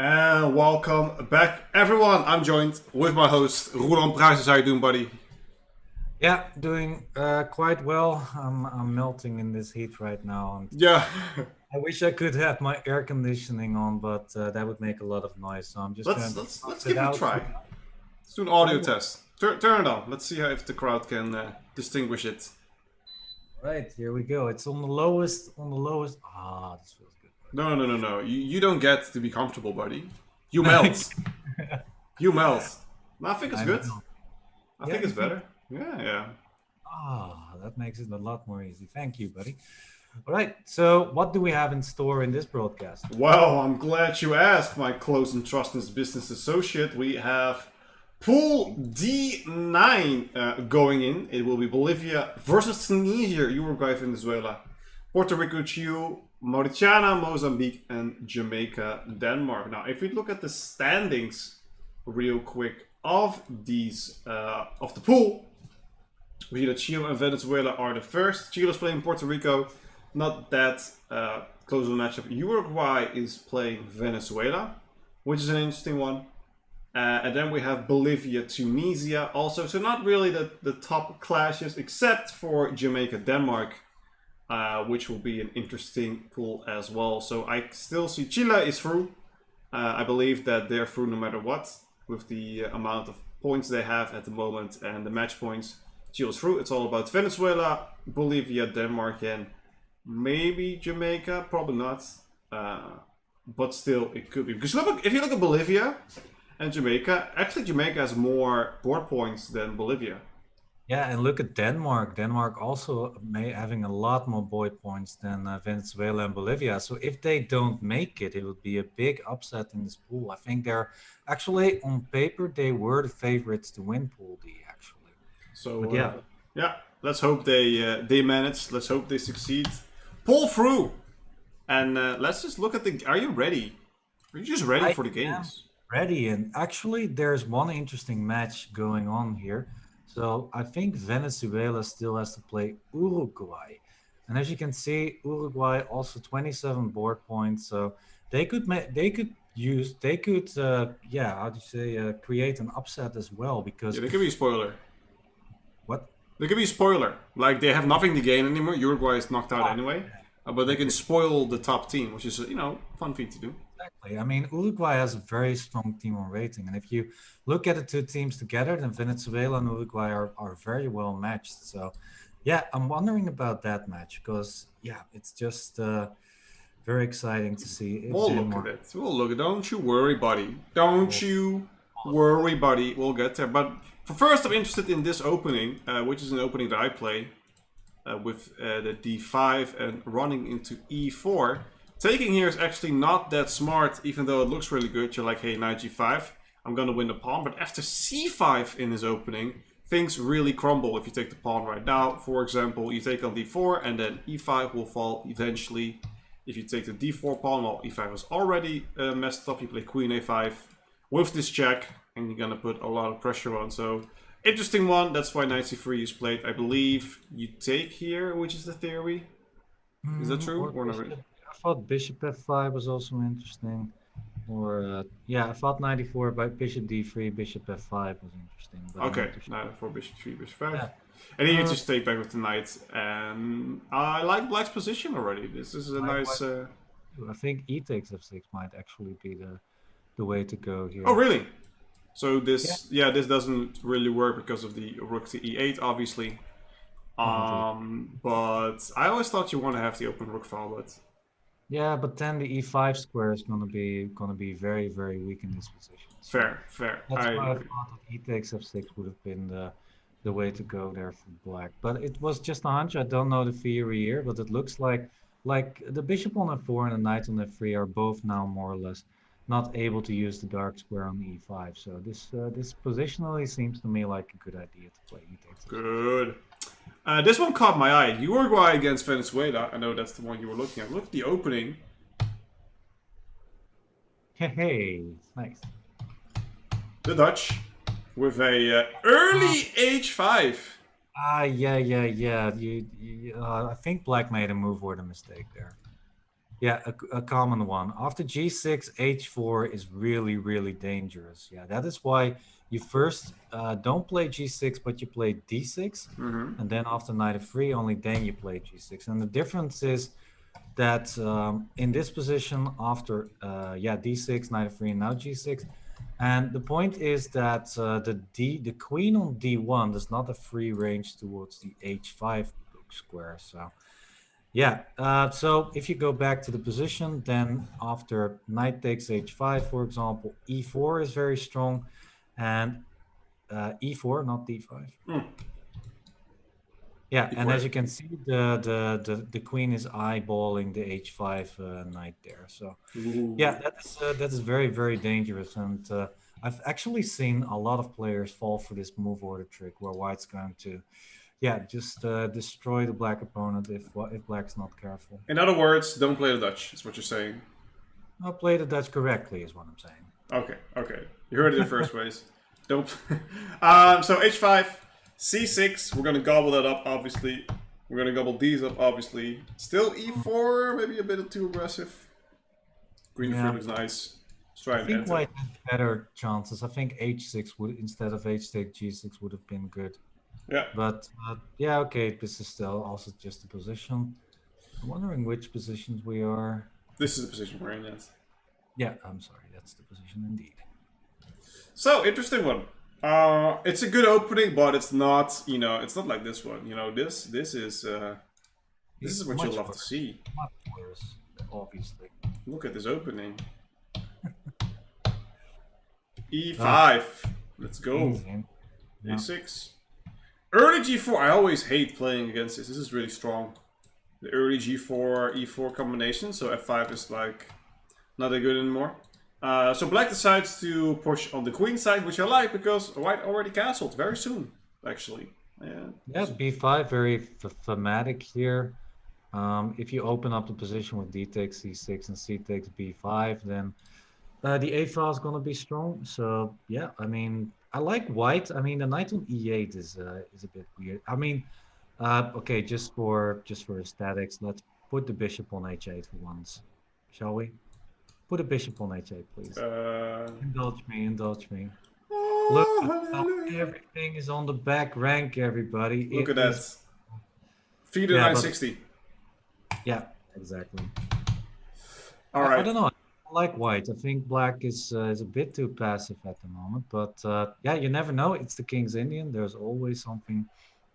And welcome back, everyone. I'm joined with my host, Roeland. Pruijssers. How you doing, buddy? Yeah, doing quite well. I'm melting in this heat right now, and Yeah, I wish I could have my air conditioning on, but that would make a lot of noise. So I'm just let's going to let's tough let's it give it a out. try. Let's do an audio Right, test. Turn it on. Let's see how if the crowd can distinguish it. right, here we go. It's on the lowest. On the lowest. Ah, this feels good. No. You don't get to be comfortable, buddy. You melt. You melt. No, I think it's I good. know. I Yeah, think you it's think? better. Yeah. Ah, that makes it a lot more easy. Thank you, buddy. All right. So, what do we have in store in this broadcast? Well, I'm glad you asked, my close and trusted business associate. We have Pool D9 going in. It will be Bolivia versus Tunisia, Uruguay, Venezuela, Puerto Rico, Chile, Mauritania, Mozambique, and Jamaica, Denmark. Now, if we look at the standings real quick of these of the pool, we see that Chile and Venezuela are the first. Chile is playing Puerto Rico. Not that close of a matchup. Uruguay is playing Venezuela, which is an interesting one. And then we have Bolivia, Tunisia also. So not really the top clashes, except for Jamaica, Denmark, which will be an interesting pool as well. So I still see Chile is through. I believe that they're through no matter what, with the amount of points they have at the moment and the match points. Chile's through. It's all about Venezuela, Bolivia, Denmark, and maybe Jamaica. Probably not. But still, it could be. Because if you look at Bolivia and Jamaica, actually Jamaica has more board points than Bolivia. Yeah, and look at Denmark. Denmark also having a lot more void points than Venezuela and Bolivia. So if they don't make it, it would be a big upset in this pool. I think they're actually on paper they were the favorites to win Pool D. Actually, but So yeah, yeah, let's hope they manage. Let's hope they succeed. Pull through, and let's just look at the. Are you ready? Are you just ready I for the am games? ready. And actually, there's one interesting match going on here. So I think Venezuela still has to play Uruguay. And as you can see, Uruguay also 27 board points. So they could how do you say, create an upset as well because Yeah, they could be a spoiler. what? They could be a spoiler. Like they have nothing to gain anymore. Uruguay is knocked out Ah, anyway, yeah, but they they can could spoil the top team, which is fun feat to do. exactly. I mean, Uruguay has a very strong team on rating. And if you look at the two teams together, then Venezuela and Uruguay are very well matched. So yeah, I'm wondering about that match because yeah, it's just very exciting to see if We'll look at Denmark it. We'll look. Don't you worry, buddy. Don't will you worry, buddy. We'll get there. But for first, I'm interested in this opening, which is an opening that I play with the d5 and running into e4. Taking here is actually not that smart, even though it looks really good. You're like, hey, knight g5, I'm gonna win the pawn. But after c5 in his opening, things really crumble if you take the pawn right now. For example, you take on d4 and then e5 will fall eventually. If you take the d4 pawn, well, e5 is already messed up. You play queen a5 with this check, and you're gonna put a lot of pressure on. So, interesting one. That's why knight c3 is played. I believe you take here, which is the theory. Is that true or or not really? bishop. I thought bishop f5 was also interesting. Or yeah, I thought 94 by bishop d3, bishop f5 was interesting, but I'm Okay, not too sure. knight f4, bishop 3, bishop 5. Yeah. And then you Uh, just take back with the knight. And I like black's position already. This is a I nice. I think e takes f6 might actually be the way to go Oh, here. really? So Yeah, this doesn't really work because of the rook to e8, obviously. probably. But I always thought you want to have the open rook file, but Yeah, but then the e5 square is gonna be very very weak in this position. So fair. that's I why I agree. thought that e takes f6 would have been the way to go there for black. But it was just a hunch. I don't know the theory here, but it looks like the bishop on f4 and the knight on f3 are both now more or less not able to use the dark square on the e5. So this positionally seems to me like a good idea to play e takes f6. Good. This one caught my eye. Uruguay against Venezuela. I know that's the one you were looking at. Look at the opening. Hey, hey, nice. The Dutch with a early h5. Yeah. I think black made a move or a mistake there. Yeah, a common one. After g6, h4 is really, really dangerous. Yeah, that is why you first don't play g6, but you play d6. And then after knight f3, only then you play g6. And the difference is that in this position, after d6, knight f3, and now g6. And the point is that the queen on d1 does not have free range towards the h5 book square. So yeah, so if you go back to the position, then after knight takes h5, for example, e4 is very strong, and e4, not d5. Yeah, and E4. as you can see, the queen is eyeballing the h5 knight there. So yeah, that is very, very dangerous, and I've actually seen a lot of players fall for this move order trick where white's going to just destroy the black opponent if black's not careful. In other words, don't play the Dutch, is what you're saying. I'll play the Dutch correctly, is what I'm saying. Okay. You heard it in the first place. Don't. So h5, c6. We're gonna gobble that up, obviously. We're gonna gobble these up, obviously. Still e4, maybe a bit too aggressive. Green Yeah. looks nice. Let's try I and think enter. white has better chances. I think h6 would, instead of h take g6, would have been good. Yeah. But yeah, okay, this is still also just a position. I'm wondering which positions we are. This is the position we're in, yes. Yeah, I'm sorry, that's the position indeed. So, interesting one. It's a good opening, but it's not, it's not like this one. This is what Much you'll love to worse. see. Much worse, obviously. Look at this opening. E5. Let's go. Easy. Yeah. A6. Early G4. I always hate playing against this. This is really strong. The early G4, E4 combination. So F5 is like not that good anymore. So black decides to push on the queen side, which I like because white already castled very soon, actually. Yeah, b5 very thematic here. If you open up the position with d takes c6 and c takes b5, then the a file is going to be strong. So yeah, I mean, I like white. I mean, the knight on e8 is a bit weird. I mean, okay, just for aesthetics, let's put the bishop on h8 for once, shall we? Put a bishop on h8, please. Indulge me, indulge me. Look, everything is on the back rank, everybody. Look at that. Feed to 960. Yeah, exactly. All right. I don't know. I like white. I think black is a bit too passive at the moment, but yeah, you never know. It's the King's Indian. There's always something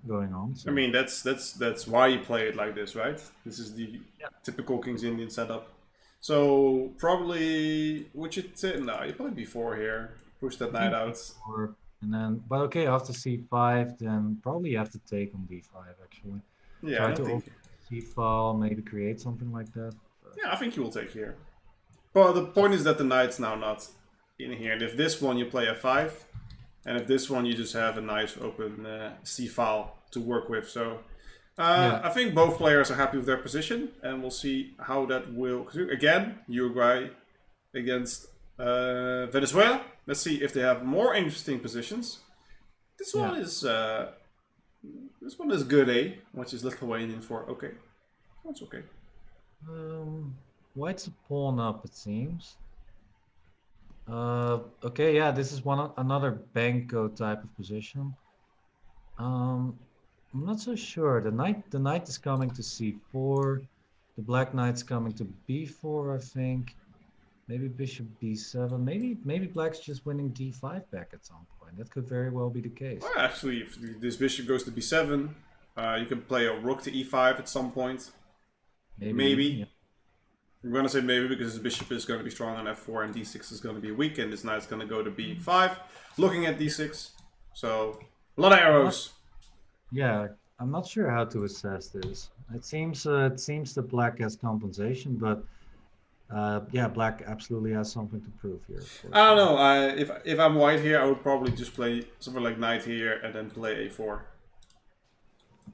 going on. So. I mean, that's why you play it like this, right? This is the typical King's Indian setup. So probably would you say no? You play b4 here. Push that knight out. And then, but okay, after c5, then probably you have to take on d5 actually. Yeah, try I to think c-file, maybe create something like that. Yeah, I think you will take here. But the point is that the knight's now not in here. And if this one you play f5, and if this one you just have a nice open c-file to work with. So I think both players are happy with their position, and we'll see how that will. Again, Uruguay against Venezuela. Let's see if they have more interesting positions. This one is good, eh? Which is Lithuanian for okay. That's okay. White's a pawn up, it seems. Okay, yeah, this is another Banco type of position. I'm not so sure. The knight is coming to c4. The black knight's coming to b4, I think. Maybe bishop b7. Maybe black's just winning d5 back at some point. That could very well be the case. Well, actually, if this bishop goes to b7, you can play a rook to e5 at some point. Maybe. Yeah. I'm going to say maybe because this bishop is going to be strong on f4 and d6 is going to be weak, and this knight's going to go to b5, looking at d6. So, a lot of arrows. Yeah, I'm not sure how to assess this. It seems that black has compensation, but yeah, black absolutely has something to prove here. Of course. I don't know. If I'm white here, I would probably just play something like knight here and then play a4.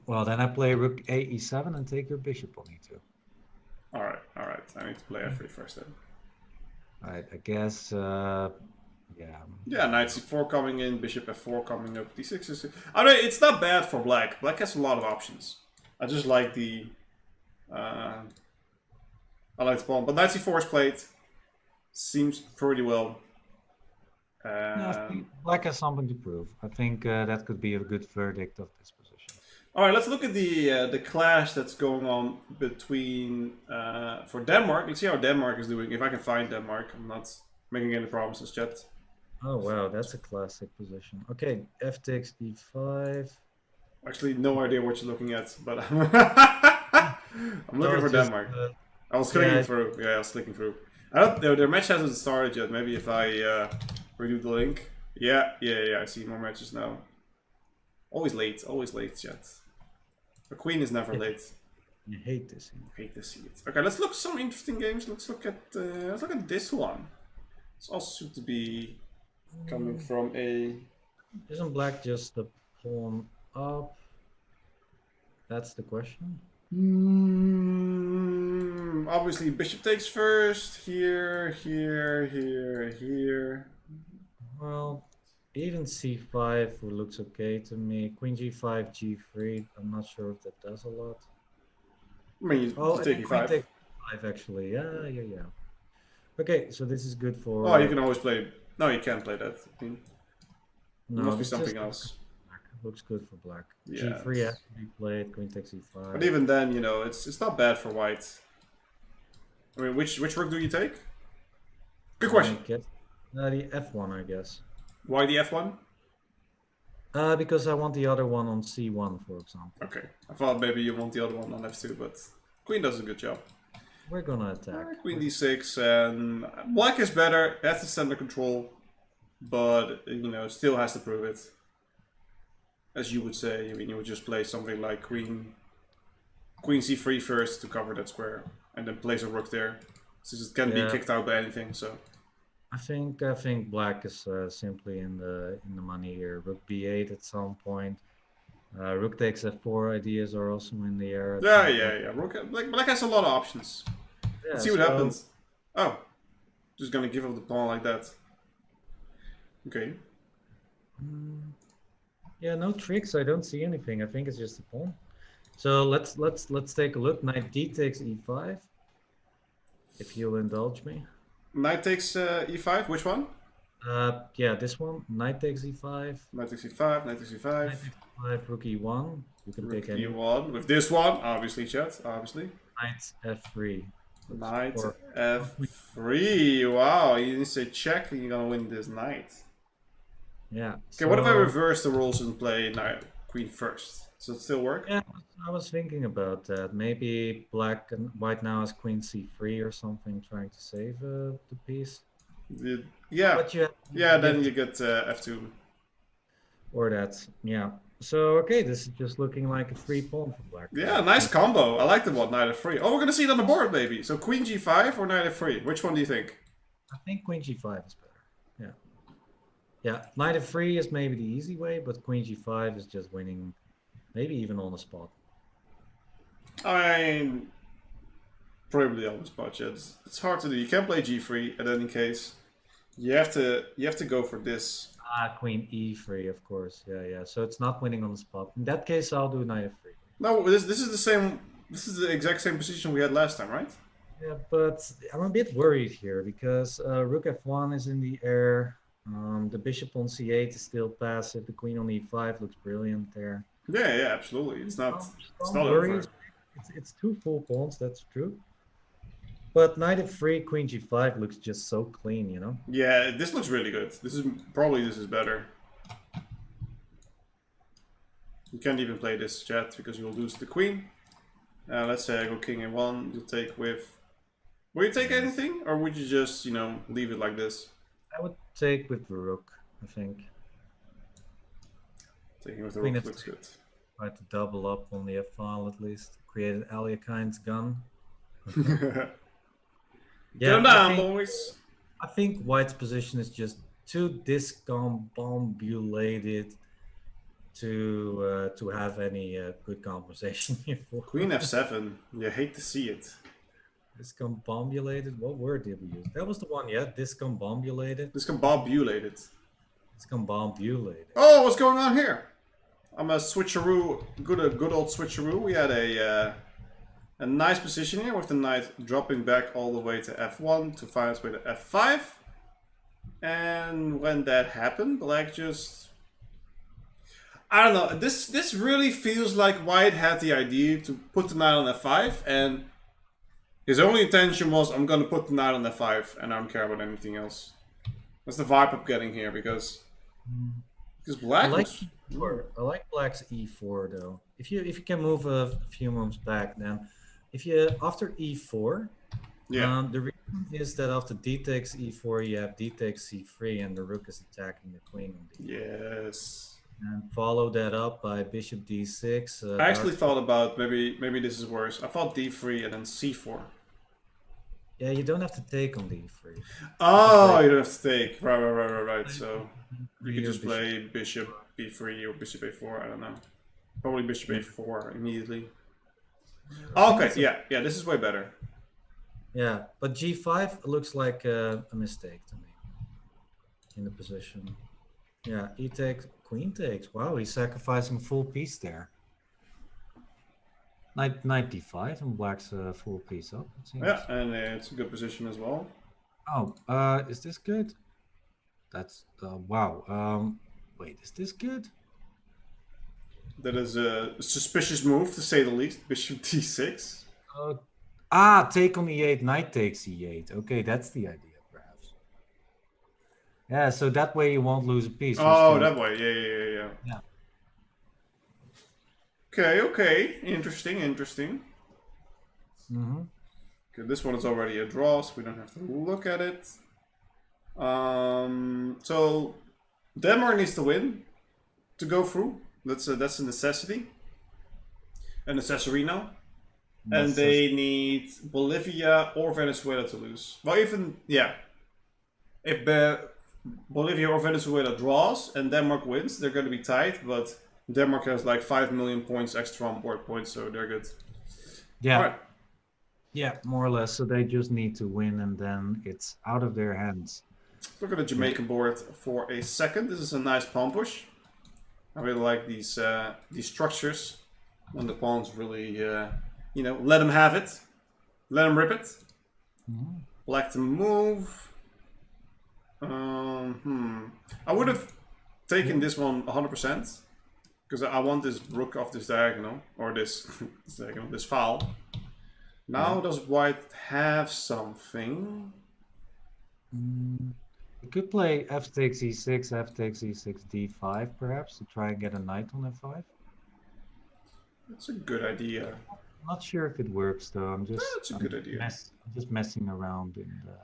Well, then I play rook a e7 and take your bishop on e2. All right. I need to play f3 first then. All right, I guess. Yeah. Yeah, knight c4 coming in, bishop f4 coming up, d6 is. I mean, it's not bad for black. Black has a lot of options. I just like the I like the pawn, but knight c4 is played. Seems pretty well. No, I think black has something to prove. I think that could be a good verdict of this position. All right, let's look at the clash that's going on between for Denmark. Let's see how Denmark is doing. If I can find Denmark, I'm not making any promises yet. Oh wow, that's a classic position. Okay, f takes e5. Actually, no idea what you're looking at, but I'm looking for just, Denmark. I was clicking through. Yeah, I was clicking through. I don't know. Their match hasn't started yet. Maybe if I redo the link. Yeah. I see more matches now. Always late, chat. A queen is never late. You hate to see. Hate to see it. Okay, let's look at some interesting games. Let's look at this one. It's also to be coming from a. Isn't black just the pawn up? That's the question. Obviously, bishop takes first. Here. Well, even c5 looks okay to me. Queen g5, g3. I'm not sure if that does a lot. I mean, you take e5. Queen takes e5 actually. Yeah. Okay, so this is good for. Oh, you can always play. No, you can't play that. I mean, no, must be something else. Looks good for black. Yeah, g3 has to be played. Queen takes e5. But even then, you know, it's not bad for white. I mean, which rook do you take? Good question. The f1, I guess. Why the f1? Because I want the other one on c1, for example. Okay, I thought maybe you want the other one on f2, but queen does a good job. We're gonna attack. Queen d6, and black is better. Has the center control, but you know, still has to prove it. As you would say, I mean, you would just play something like queen c3 first to cover that square, and then place a rook there, since it can be kicked out by anything. So. I think black is simply in the money here. Rook b8 at some point. Rook takes f4 ideas are also in the air. Yeah. Black has a lot of options. Yeah, Let's see what happens. Oh, just gonna give up the pawn like that. Okay. Yeah, no tricks. I don't see anything. I think it's just a pawn. So let's take a look. Knight d takes e5. If you'll indulge me. Knight takes e5. Which one? Yeah, this one. Knight takes e5. Knight takes e5. Knight takes e5. Knight takes e5. Rook e1. You can Rook pick any. e1 with this one, obviously, chat. Obviously. Knight f3. Knight f3. Wow, you didn't say check, and you're gonna win this knight. Yeah. Okay, so, what if I reverse the rules and play knight queen first? Does it still work? Yeah, I was thinking about that. Maybe black and white now has queen c3 or something, trying to save the piece. Yeah. But Then you get f2. Or that. Yeah. So okay, this is just looking like a free pawn for black. Yeah, nice combo. I like the one, knight f3. Oh, we're gonna see it on the board, maybe. So queen g5 or knight f3? Which one do you think? I think queen g5 is better. Yeah. Yeah, knight f3 is maybe the easy way, but queen g5 is just winning, maybe even on the spot. I mean, probably on the spot. Yeah, it's hard to do. You can play g3 at any case. You have to go for this. Queen e3, of course. Yeah. So it's not winning on the spot. In that case, I'll do knight f3. No, this is the same. This is the exact same position we had last time, right? Yeah, but I'm a bit worried here because rook f1 is in the air. The bishop on c8 is still passive. The queen on e5 looks brilliant there. Yeah, absolutely. It's not worried. over. It's two full pawns, that's true. But knight f3, queen g5 looks just so clean, you know? Yeah, this looks really good. This is better. You can't even play this, chat, because you'll lose the queen. Let's say I go king a1. You'll take with. Will you take anything, or would you just, leave it like this? I would take with the rook, I think. Taking with the rook looks good. Try to double up on the f-file at least. Create an Aliakind's gun. Yeah, down, boys. I think white's position is just too discombobulated to have any good conversation here. Queen f7. You hate to see it. Discombobulated? What word did we use? That was the one, yeah? Discombobulated? Discombobulated. Discombobulated. Oh, what's going on here? I'm a switcheroo, good old switcheroo. We had a a nice position here with the knight dropping back all the way to f1 to find its way to f5. And when that happened, black just... I don't know, this really feels like White had the idea to put the knight on f5, and his only intention was, I'm gonna put the knight on f5 and I don't care about anything else. That's the vibe I'm getting here, because black I like was... e4. I like black's e4 though. If you can move a few moves back, then if you after e4, Yeah. the reason is that after d takes e4, you have d takes c3, and the rook is attacking the queen on d4. Yes. And follow that up by bishop d6. I actually thought about maybe this is worse. I thought d3 and then c4. Yeah, you don't have to take on d3. Oh, you don't have to take. Right. So you could just play bishop b3 or bishop a4. I don't know. Probably bishop a4 immediately. Okay, yeah, this is way better. Yeah, but g5 looks like a mistake to me in the position. Yeah, e takes, queen takes. Wow, he's sacrificing full piece there. Knight d5 and black's full piece up. It seems. Yeah, and it's a good position as well. Oh, is this good? That's wow. Wait, is this good? That is a suspicious move to say the least. Bishop d6. Take on e8, knight takes e8. Okay, that's the idea, perhaps. Yeah, so that way you won't lose a piece. Oh, that way. Yeah. Okay. Interesting. Mm-hmm. Okay, this one is already a draw, so we don't have to look at it. So Denmark needs to win to go through. That's a necessity. A necessary now. And they need Bolivia or Venezuela to lose. Well, even, yeah. If Bolivia or Venezuela draws and Denmark wins, they're going to be tied. But Denmark has like 5 million points extra on board points, so they're good. Yeah. All right. Yeah, more or less. So they just need to win, and then it's out of their hands. Look at the Jamaican board for a second. This is a nice pawn push. I really like these structures when the pawns really, let them have it, let them rip it. Mm-hmm. Black to move. I would have taken this one 100% because I want this rook off this diagonal or this diagonal, this file. Now does White have something? You could play f takes e6, f takes e6, d5 perhaps to try and get a knight on f5. That's a good idea. I'm not sure if it works though. That's a good idea. Just messing around in the...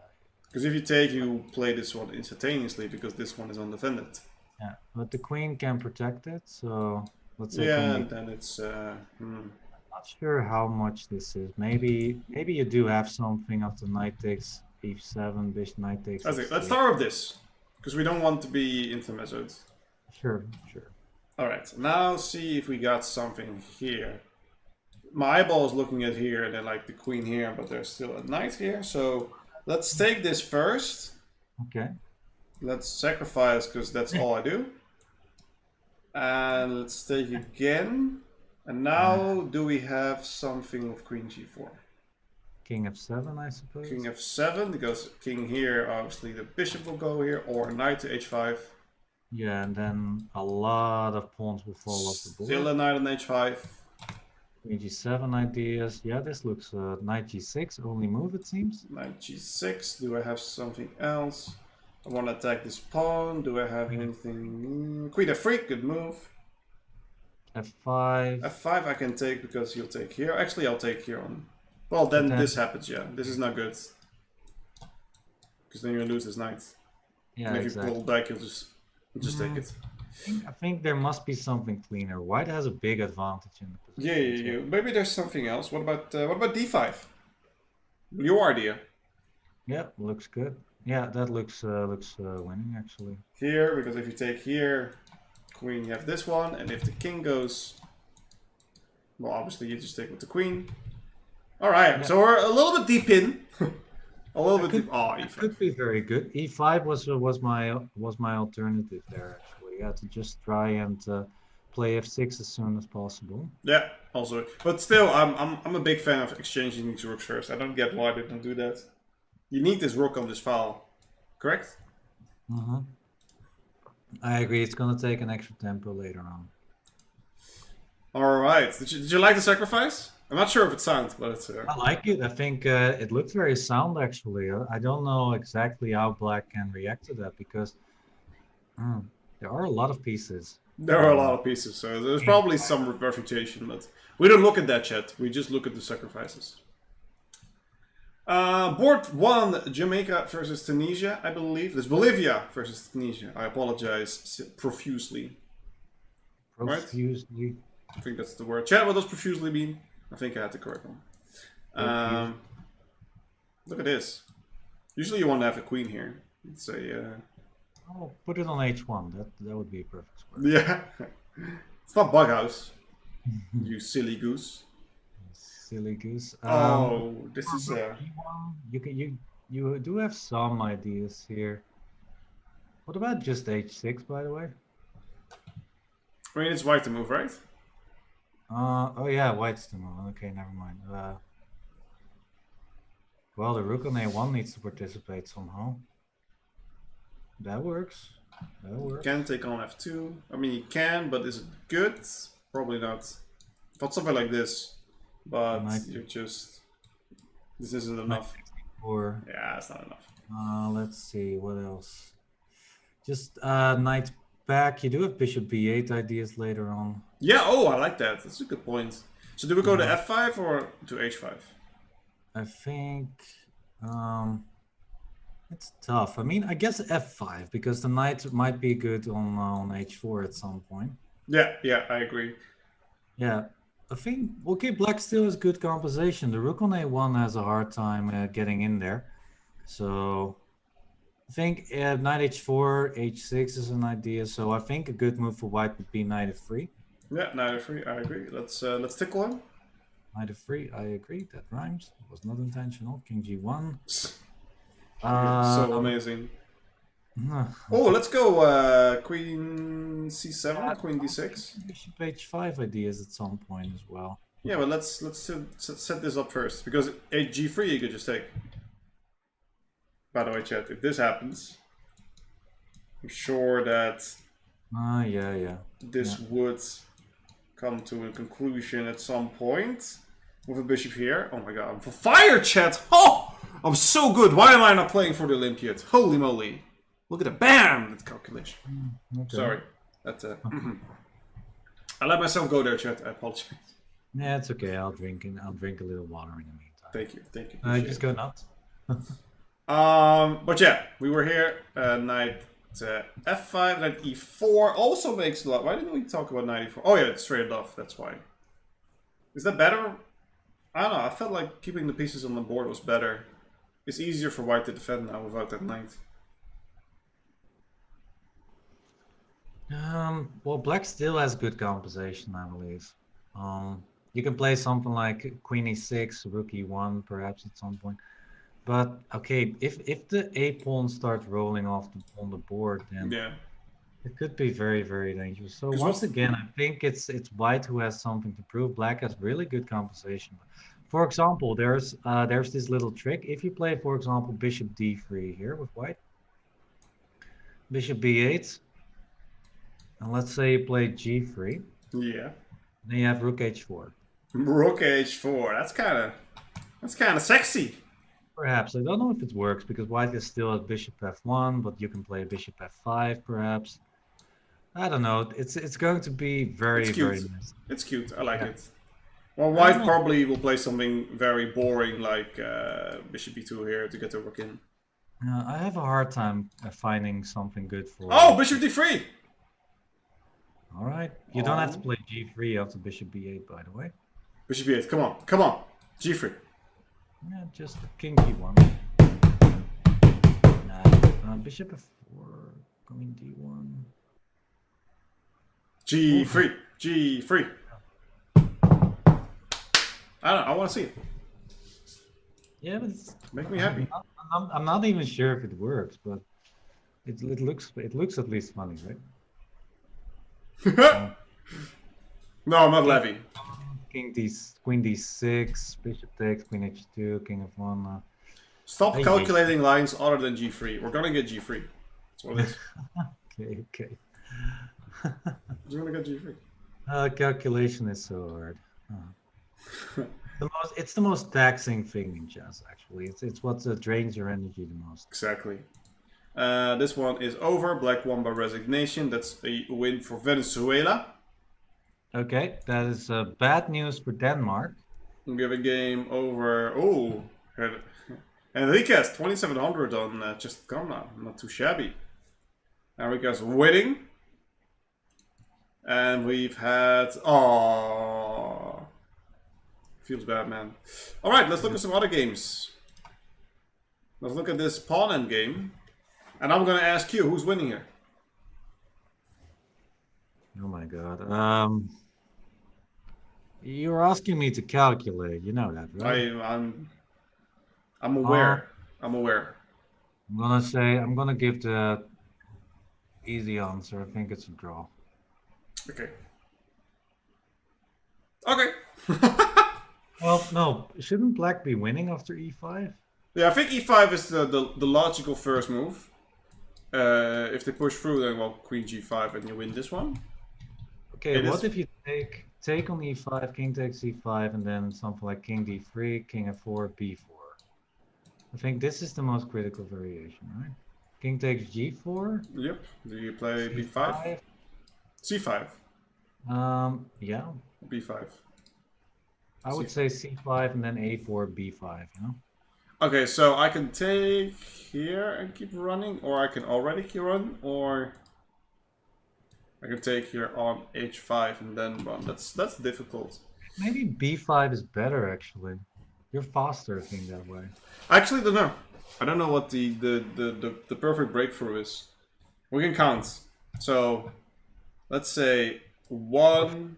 Because if you take, you play this one instantaneously because this one is undefended. Yeah, but the queen can protect it, so let's say... Yeah, and then it's... Not sure how much this is. Maybe you do have something after knight takes e7, bishop knight takes... Okay, let's start with this, because we don't want to be intermezzoed. Sure. Alright, now see if we got something here. My eyeball is looking at here, and then like the queen here, but there's still a knight here, so let's take this first. Okay. Let's sacrifice, because that's all I do. And let's take again. And now, do we have something with queen g4? King f7, I suppose. King f7, because king here, obviously the bishop will go here, or knight to h5. Yeah, and then a lot of pawns will fall off the board. Still a knight on h5. Queen g7 ideas. Yeah, this looks knight g6, only move it seems. Knight g6, do I have something else? I want to attack this pawn, do I have anything? Queen f3, good move. f5. f5 I can take because he'll take here. Actually, I'll take here on. Well, then this happens, yeah. This is not good. Because then you lose this knight. Yeah, and if exactly. you pull back, you'll just take it. I think there must be something cleaner. White has a big advantage in the position. Yeah. Maybe there's something else. What about d5? Your idea. Yeah, looks good. Yeah, that looks winning actually. Here, because if you take here, queen, you have this one, and if the king goes, well, obviously you just take with the queen. All right, yeah. So we're a little bit deep in. A little bit deep. Oh, e5 could be very good. E5 was my alternative there actually. Yeah, to just try and play f6 as soon as possible. Yeah, also, but still, I'm a big fan of exchanging these rooks first. I don't get why they don't do that. You need this rook on this file, correct? Mm-hmm. I agree. It's gonna take an extra tempo later on. All right. Did you like the sacrifice? I'm not sure if it sounds, but it's. I like it. I think it looks very sound actually. I don't know exactly how black can react to that because there are a lot of pieces. There are a lot of pieces, so there's probably some refutation, but we don't look at that yet. We just look at the sacrifices. Board 1, Jamaica versus Tunisia, I believe. There's Bolivia versus Tunisia. I apologize profusely. Profusely. Right? I think that's the word. Chat, what does profusely mean? I think I had the correct one. Look at this. Usually you want to have a queen here. It's a... Oh, put it on h1. That would be a perfect square. Yeah. It's not Bughouse. You silly goose. Silly goose. Oh, this is you do have some ideas here. What about just h6, by the way? I mean, it's white to move, right? Oh yeah, white's the move. Okay, never mind. Well, the rook on a1 needs to participate somehow. That works. That works. You can take on f2. I mean, you can, but is it good? Probably not. Thought something like this, but you're just... This isn't enough. Or yeah, it's not enough. Let's see, what else? Just knight back. You do have bishop b8 ideas later on. Yeah, oh, I like that. That's a good point. So do we go to f5 or to h5? I think it's tough. I mean, I guess f5 because the knight might be good on h4 at some point. Yeah, I agree. Yeah, I think okay. Black still has good compensation. The rook on a1 has a hard time getting in there, so I think knight h4, h6 is an idea. So I think a good move for white would be knight f3. Yeah, knight f3. I agree. Let's tickle him. Knight f3. I agree. That rhymes. It was not intentional. King g1. So amazing. Oh, let's go queen c7, queen d6. Bishop h5 ideas at some point as well. Yeah, but let's set this up first because g3 you could just take. By the way, chat, if this happens, I'm sure that this would come to a conclusion at some point with a bishop here. Oh my god, I'm for fire, chat! Oh! I'm so good. Why am I not playing for the Olympiad? Holy moly. Look at the BAM! That calculation. Okay. Sorry. That's I let myself go there, chat. I apologize. Yeah, it's okay. I'll drink a little water in the meantime. Thank you. Just go nuts. But yeah, we were here. Knight f5, knight e4 also makes a lot. Why didn't we talk about knight e4? Oh yeah, it's straight off. That's why. Is that better? I don't know. I felt like keeping the pieces on the board was better. It's easier for white to defend now without that knight. Well, black still has good compensation, I believe. You can play something like queen e6, rook e1, perhaps at some point. But okay, if the a pawn starts rolling off on the board, then it could be very, very dangerous. So once again, I think it's white who has something to prove. Black has really good compensation. For example, there's this little trick. If you play, for example, bishop d3 here with white, bishop b8, and let's say you play g3. Yeah. Then you have rook h4. Rook h4. That's kind of sexy. Perhaps. I don't know if it works because white is still at bishop f1, but you can play bishop f5 perhaps. I don't know. It's going to be very nice. It's cute. I like it. Well, white probably will play something very boring like bishop e2 here to get the rook in. I have a hard time finding something good for... Oh, bishop d3! Alright. You don't have to play g3 after bishop b8, by the way. Bishop b8. Come on. G3. Yeah, just king g1. Bishop f4, queen d1. G3. G3. I don't know. I want to see it. Yeah, but make me happy. I'm not even sure if it works, but it looks at least funny, right? No, I'm not levy. Queen d6, bishop takes, queen h2, king f1. Stop Hey, calculating lines other than g3. We're gonna get g3. That's what it is. Okay. We're gonna get g3. Calculation is so hard. It's the most taxing thing in chess, actually. It's what drains your energy the most. Exactly. This one is over. Black won by resignation. That's a win for Venezuela. Okay, that is bad news for Denmark. We have a game over. Oh, Enriquez 2700 on Just Come now. Not too shabby. Enriquez winning. And we've had. Oh, feels bad, man. All right, let's look at some other games. Let's look at this pawn end game. And I'm gonna ask you, who's winning here? Oh my god. You're asking me to calculate, you know that, right? I'm aware. I'm aware. I'm gonna give the easy answer. I think it's a draw. Okay. Okay. Well, no, shouldn't black be winning after e5? Yeah, I think e5 is the logical first move. If they push through, then well, queen g5 and you win this one. Okay, what if you take on e5, king takes e5, and then something like king d3, king f4, b4? I think this is the most critical variation, right? King takes g4. Yep. Do you play b5? c5. Yeah. b5. I would say c5 and then a4, b5, you know? Okay, so I can take here and keep running, or I can already keep run, or I can take here on h5 and then run. That's difficult. Maybe b5 is better, actually. You're faster, I think, that way. I actually don't know. I don't know what the perfect breakthrough is. We can count. So let's say 1,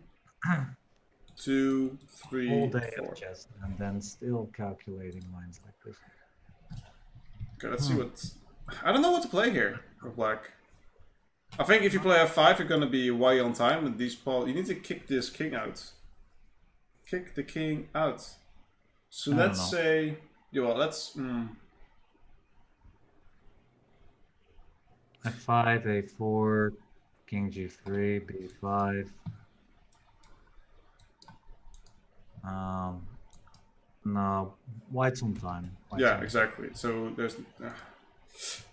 2, 3, Whole day 4. of chess, and then still calculating lines like this. Okay, let's see what. I don't know what to play here for black. I think if you play f5, you're gonna be way on time. And these pawn, you need to kick this king out. Kick the king out. So let's say, yeah, well, let's. f5, a4, king g3, b5. No, white's on time. Yeah, exactly. So there's.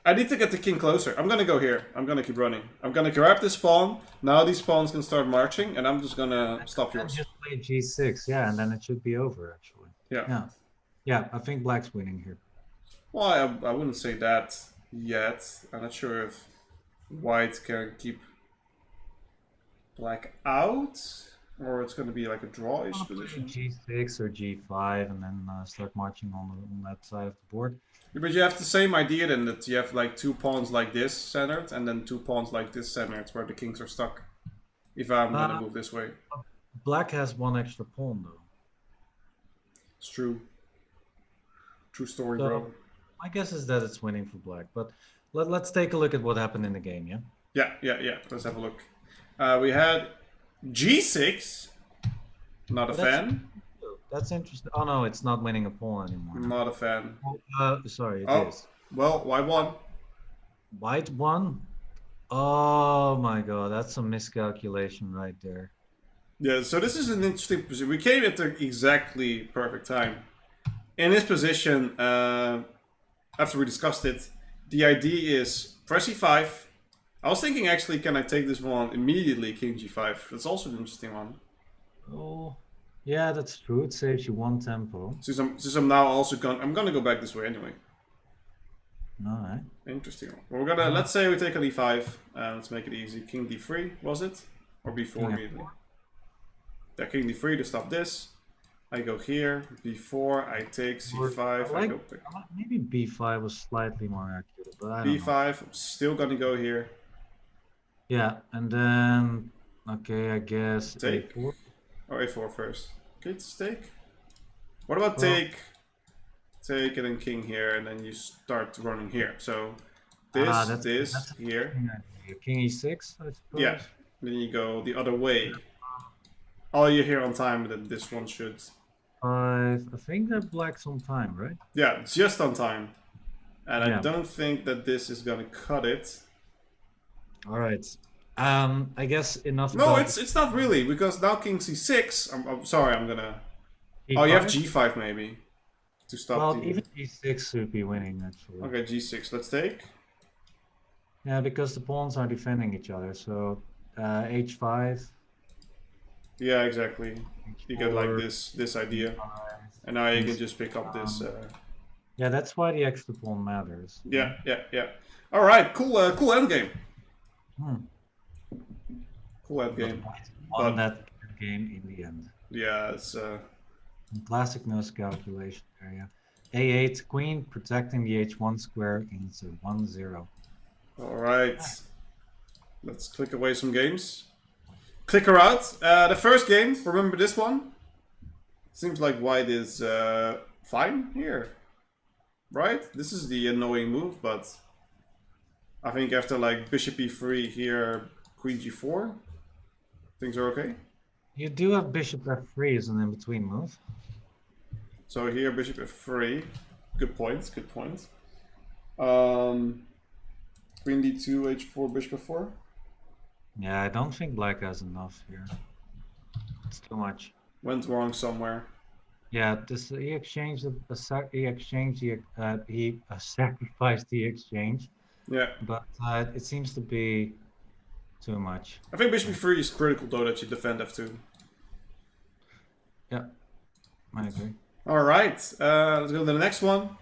I need to get the king closer. I'm gonna go here. I'm gonna keep running. I'm gonna grab this pawn. Now these pawns can start marching, and I'm just gonna stop yours. Just play g6, yeah, and then it should be over, actually. Yeah. Yeah, I think black's winning here. Well, I wouldn't say that yet. I'm not sure if white can keep black out, or it's gonna be like a draw-ish position. G6 or g5, and then start marching on that side of the board. Yeah, but you have the same idea then, that you have like 2 pawns like this centered, and then 2 pawns like this centered, where the kings are stuck. If I'm gonna move this way. Black has 1 extra pawn, though. It's true. True story, So, bro. my guess is that it's winning for black, but let's take a look at what happened in the game, yeah? Yeah. Let's have a look. We had g6. Not a fan. That's interesting. Oh no, it's not winning a pawn anymore. Not a fan. Sorry, it is. Well, white won. White won? Oh my god, that's a miscalculation right there. Yeah, so this is an interesting position. We came at the exactly perfect time. In this position, after we discussed it, the idea is press e5. I was thinking actually, can I take this one immediately, king g5? That's also an interesting one. Oh, yeah, that's true. It saves you 1 tempo. Since I'm now also I'm gonna go back this way anyway. Alright. Interesting. Well, we're gonna let's say we take on e5. Let's make it easy. King d3 was it, or b4 immediately? Yeah, king d3 to stop this. I go here. b4. I take c5. I go back. Maybe b5 was slightly more accurate, but I don't know. b5. I'm still gonna go here. Yeah, and then okay, I guess Take. a4. Or a4 first. Okay, it's take. What about take and then king here, and then you start running here. So this, that's here. King e6, I suppose. Yeah. Then you go the other way. Oh, you're here on time, that this one should. I think that black's on time, right? Yeah, just on time. And I Yeah. don't think that this is gonna cut it. All right. I guess enough No, about it's not really, because now king c6. I'm sorry, I'm gonna. Oh, you have g5 maybe to stop Well, the. even g6 should be winning actually. Okay, g6. Let's take. Yeah, because the pawns are defending each other. So h5. Yeah, exactly. You get like H4, this idea, h5. and now you can just pick up this. Yeah, that's why the extra pawn matters. Yeah. All right, cool endgame. Hmm. Cool endgame. Won that game in the end. Yeah, it's. Classic miscalculation area. A8 queen protecting the h1 square, and it's a 1-0. All right. Let's click away some games. Click her out. The first game, remember this one? Seems like white is fine here. Right? This is the annoying move, but I think after like bishop e3 here, queen g4, things are okay. You do have bishop f3 as an in-between move. So here, bishop f3. Good points, good points. Queen d2, h4, bishop f4. Yeah, I don't think black has enough here. It's too much. Went wrong somewhere. Yeah, this he exchanged he sacrificed the exchange. Yeah. But it seems to be too much. I think bishop e3 is critical though, that you defend f2. Yeah, I agree. All right, let's go to the next one.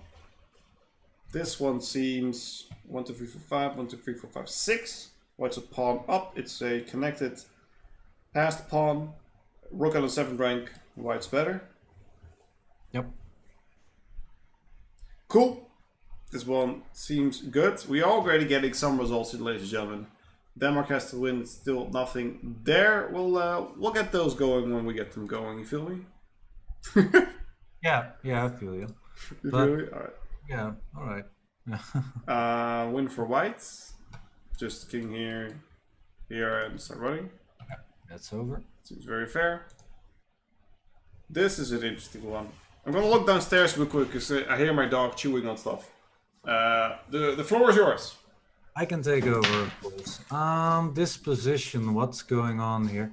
This one seems 1, 2, 3, 4, 5, 1, 2, 3, 4, 5, 6. White's a pawn up. It's a connected passed pawn. Rook on the 7th rank. White's better. Yep. Cool. This one seems good. We are already getting some results here, ladies and gentlemen. Denmark has to win. Still nothing there. We'll get those going when we get them going. You feel me? Yeah, I feel you. You feel me? All right. Yeah, all right. Win for white. Just king here, and start running. That's over. Seems very fair. This is an interesting one. I'm gonna look downstairs real quick because I hear my dog chewing on stuff. The floor is yours. I can take over, of course. This position, what's going on here?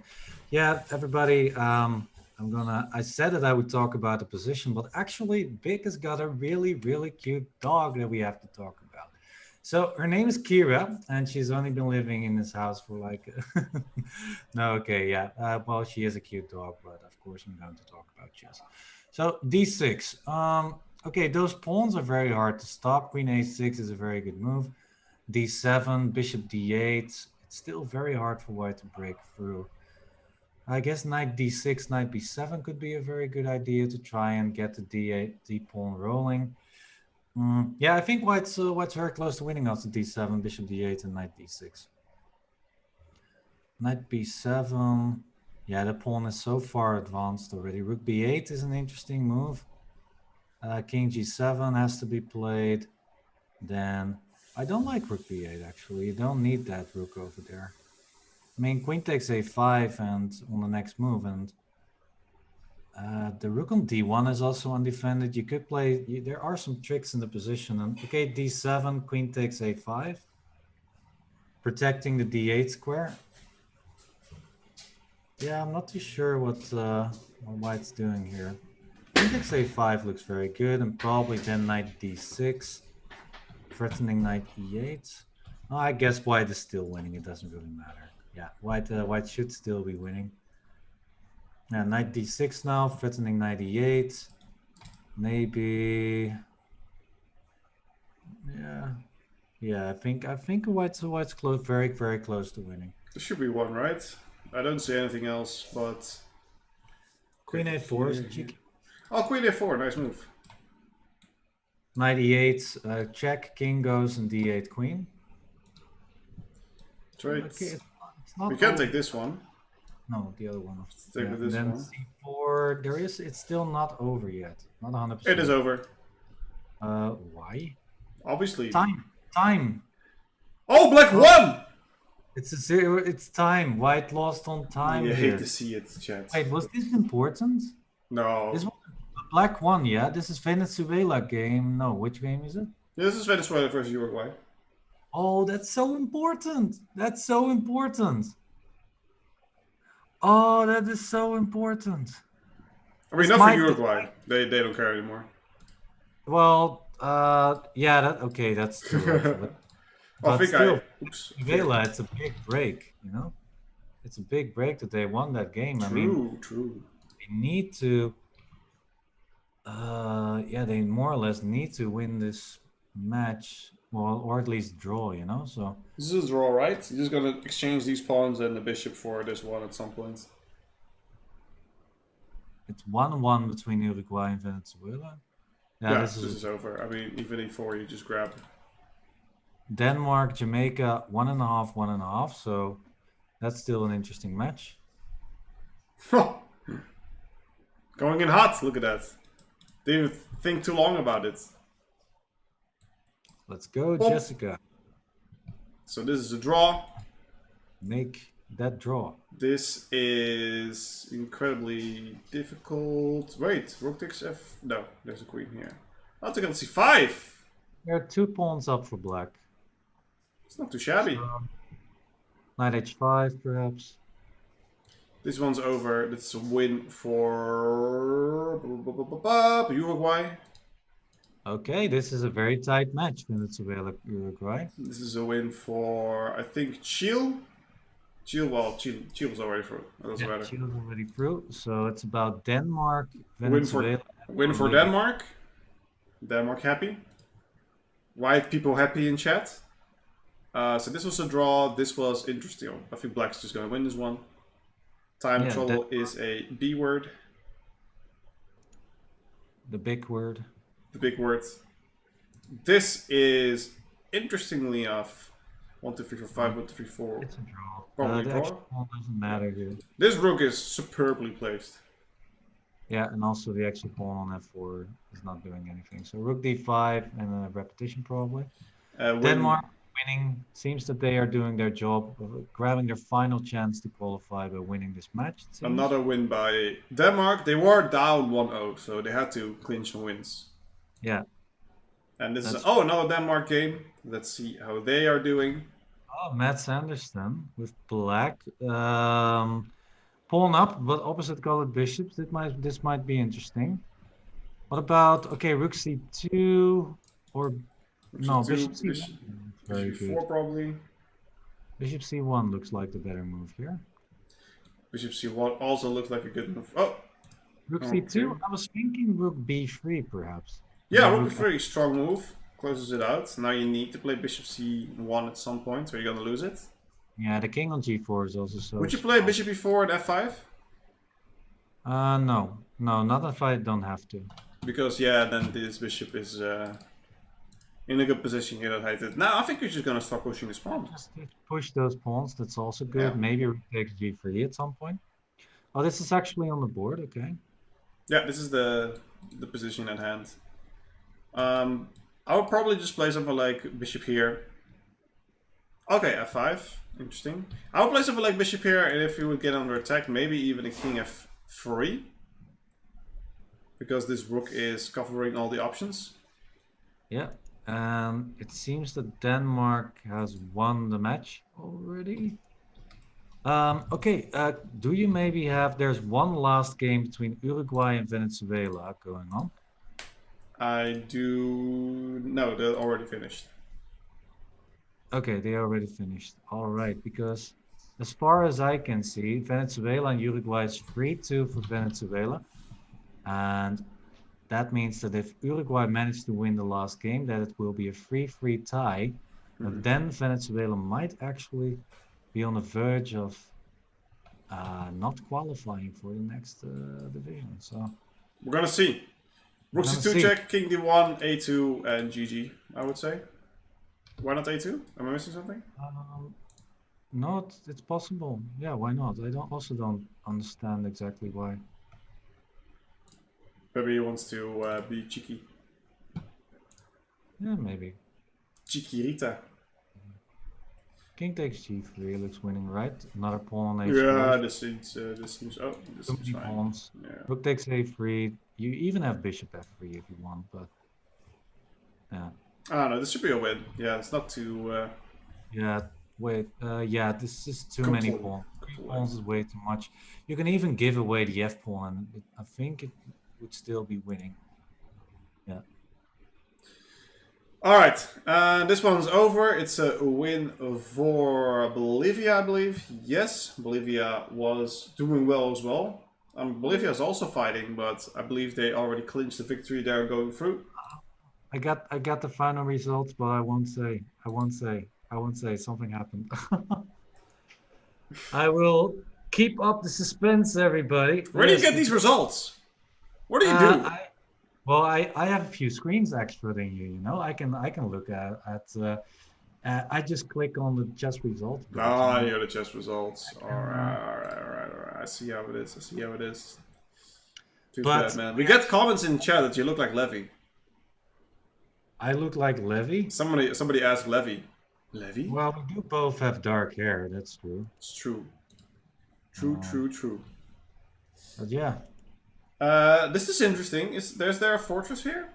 Yeah, everybody. I said that I would talk about the position, but actually, Big has got a really, really cute dog that we have to talk about. So her name is Kira, and she's only been living in this house for like. No, okay, yeah. Well, she is a cute dog, but of course, I'm going to talk about chess. So d6. Okay, those pawns are very hard to stop. Queen a6 is a very good move. d7, bishop d8. It's still very hard for white to break through. I guess knight d6, knight b7 could be a very good idea to try and get the d8, d pawn rolling. Yeah, I think white's very close to winning after d7, bishop d8, and knight d6. Knight b7. Yeah, the pawn is so far advanced already. Rook b8 is an interesting move. King g7 has to be played. Then I don't like rook b8 actually. You don't need that rook over there. I mean, queen takes a5 and on the next move, and the rook on d1 is also undefended. You could play. There are some tricks in the position. And okay, d7, queen takes a5, protecting the d8 square. Yeah, I'm not too sure what white's doing here. Queen takes a5 looks very good, and probably then knight d6, threatening knight e8. Oh, I guess white is still winning. It doesn't really matter. Yeah, white should still be winning. Yeah, knight d6 now, threatening knight e8. Maybe. Yeah. I think white's close, very close to winning. There should be one, right? I don't see anything else, but queen a4 is cheeky. Oh, queen a4, nice move. Knight e8, check, king goes, and d8 queen. Trade. Okay, We can take this one. No, the other one. Let's take with this then one. c4. It's still not over yet. Not 100%. It is over. Why? Obviously. Time. Oh, black won! It's a zero. It's time. White lost on time You hate to here. see it, chat. Wait, was this important? This No. was the black one, yeah? This is Venezuela game. No, which game is it? This is Venezuela versus Uruguay. Oh, that's so important. That's so important. Oh, that is so important. I mean, This not for might, Uruguay. They don't care anymore. well, yeah, okay, that's true actually. I But think I. still, Oops. Venezuela, it's a big break, you know? It's a big break that they won that game. I mean, True, true. they need to, yeah, they more or less need to win this match, well, or at least draw, you know? So This is a draw, right? You're just gonna exchange these pawns and the bishop for this one at some point. it's 1-1 between Uruguay and Venezuela. Yeah, Yeah, this this is is over. I mean, even e4, you just grab. Denmark, Jamaica, 1.5, 1.5. So that's still an interesting match. Going in hot. Look at that. Didn't even think too long about it. Let's go, Pop. Jessica. So this is a draw. Make that draw. This is incredibly difficult. Wait, rook takes f. No, there's a queen here. I'll take on c5. There are 2 pawns up for black. It's not too shabby. Knight h5, perhaps. This one's over. That's a win for Uruguay. Okay, this is a very tight match, Venezuela, Uruguay. This is a win for, I think, Chile. Chile was already through. That doesn't matter. Chile's already through. So it's about Denmark, Win for Venezuela. Denmark. Denmark happy. White people happy in chat. So this was a draw. This was interesting. I think black's just going to win this one. Time trouble is a B word. The big word. The big word. This is, interestingly enough, 1, 2, 3, 4, 5, 1, 2, 3, 4. It's a draw. Probably the draw. extra pawn doesn't matter here. This rook is superbly placed. Yeah, and also the extra pawn on f4 is not doing anything. So rook d5 and a repetition probably. Denmark winning. Seems that they are doing their job of grabbing their final chance to qualify by winning this match. Another win by Denmark. They were down 1-0, so they had to clinch some wins. Yeah. And this is another Denmark game. Let's see how they are doing. Oh, Matt Sanderson with black. Pawn up, but opposite colored bishops. This might be interesting. What about rook c2 or no, bishop c1? Very bishop good. c4 probably. Bishop c1 looks like the better move here. Bishop c1 also looks like a good move. Oh! Rook c2? I was thinking rook b3 perhaps. Yeah, rook b3, strong move. Closes it out. Now you need to play bishop c1 at some point, or you're gonna lose it. Yeah, the king on g4 is also so... Would you play bishop e4 at f5? No. No, not if I don't have to. Because, yeah, then this bishop is in a good position here that I did. Now, I think you're just gonna start pushing this pawn. Just push those pawns, that's also good. Yeah. Maybe rook takes g3 at some point. Oh, this is actually on the board, okay. Yeah, this is the position at hand. I would probably just play something like bishop here. Okay, f5. Interesting. I would play something like bishop here, and if you would get under attack, maybe even a king f3. Because this rook is covering all the options. Yeah, it seems that Denmark has won the match already. Okay, do you maybe have... There's one last game between Uruguay and Venezuela going on. I do... No, they're already finished. Okay, they already finished. All right, because as far as I can see, Venezuela and Uruguay is 3-2 for Venezuela. And that means that if Uruguay managed to win the last game, that it will be a 3-3 tie. But then Venezuela might actually be on the verge of not qualifying for the next division. So we're gonna see. Rook c2 check, king d1, a2, and GG, I would say. Why not a2? Am I missing something? No, it's possible. Yeah, why not? I also don't understand exactly why. Maybe he wants to be cheeky. Yeah, maybe. Chiquirita. King takes g3 looks winning, right? Another pawn on Yeah, h4. this seems. Oh, this Too seems many fine. pawns. Yeah. Rook takes a3. You even have bishop f3 if you want, but yeah. I don't know. This should be a win. Yeah, it's not too Yeah, wait. Yeah, this is too many complete. pawns. Three Complete. pawns is way too much. You can even give away the f pawn, and I think it would still be winning. Yeah. All right, this one's over. It's a win for Bolivia, I believe. Yes, Bolivia was doing well as well. Bolivia is also fighting, but I believe they already clinched the victory. They're going through. I got the final results, but I won't say. I won't say. I won't say something happened. I will keep up the suspense, everybody. Where do you Yes. get these results? What do you Uh, do? I well, I have a few screens extra than you. You know, I can look I just click on the just results page. Ah, And you got the chess results. All can, right, all right, all right, all right. I see how it is. I see how it is. Too bad, but man. We get comments in chat that you look like Levy. I look like Levy. Somebody asked Levy. Levy? Well, we do both have dark hair. That's true. It's true. True, Um, true, true. but yeah, This is interesting. Is there a fortress here?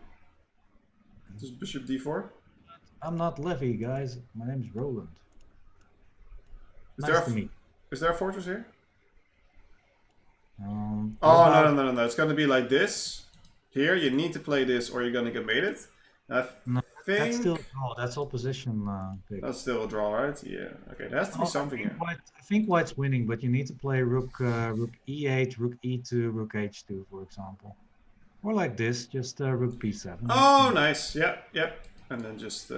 This is Bishop D4. I'm not Levy, guys. My name's Roeland. Is Nice to meet. is there a fortress here? What Oh about- no! It's gonna be like this. Here, you need to play this, or you're gonna get mated. I No, think that's still that's all position pick. that's still a draw, right? Yeah. Okay, there has to be something here. I think White's winning, but you need to play rook e8, rook e2, rook h2, for example, or like this, just rook b7. Oh, nice. Yep. And then just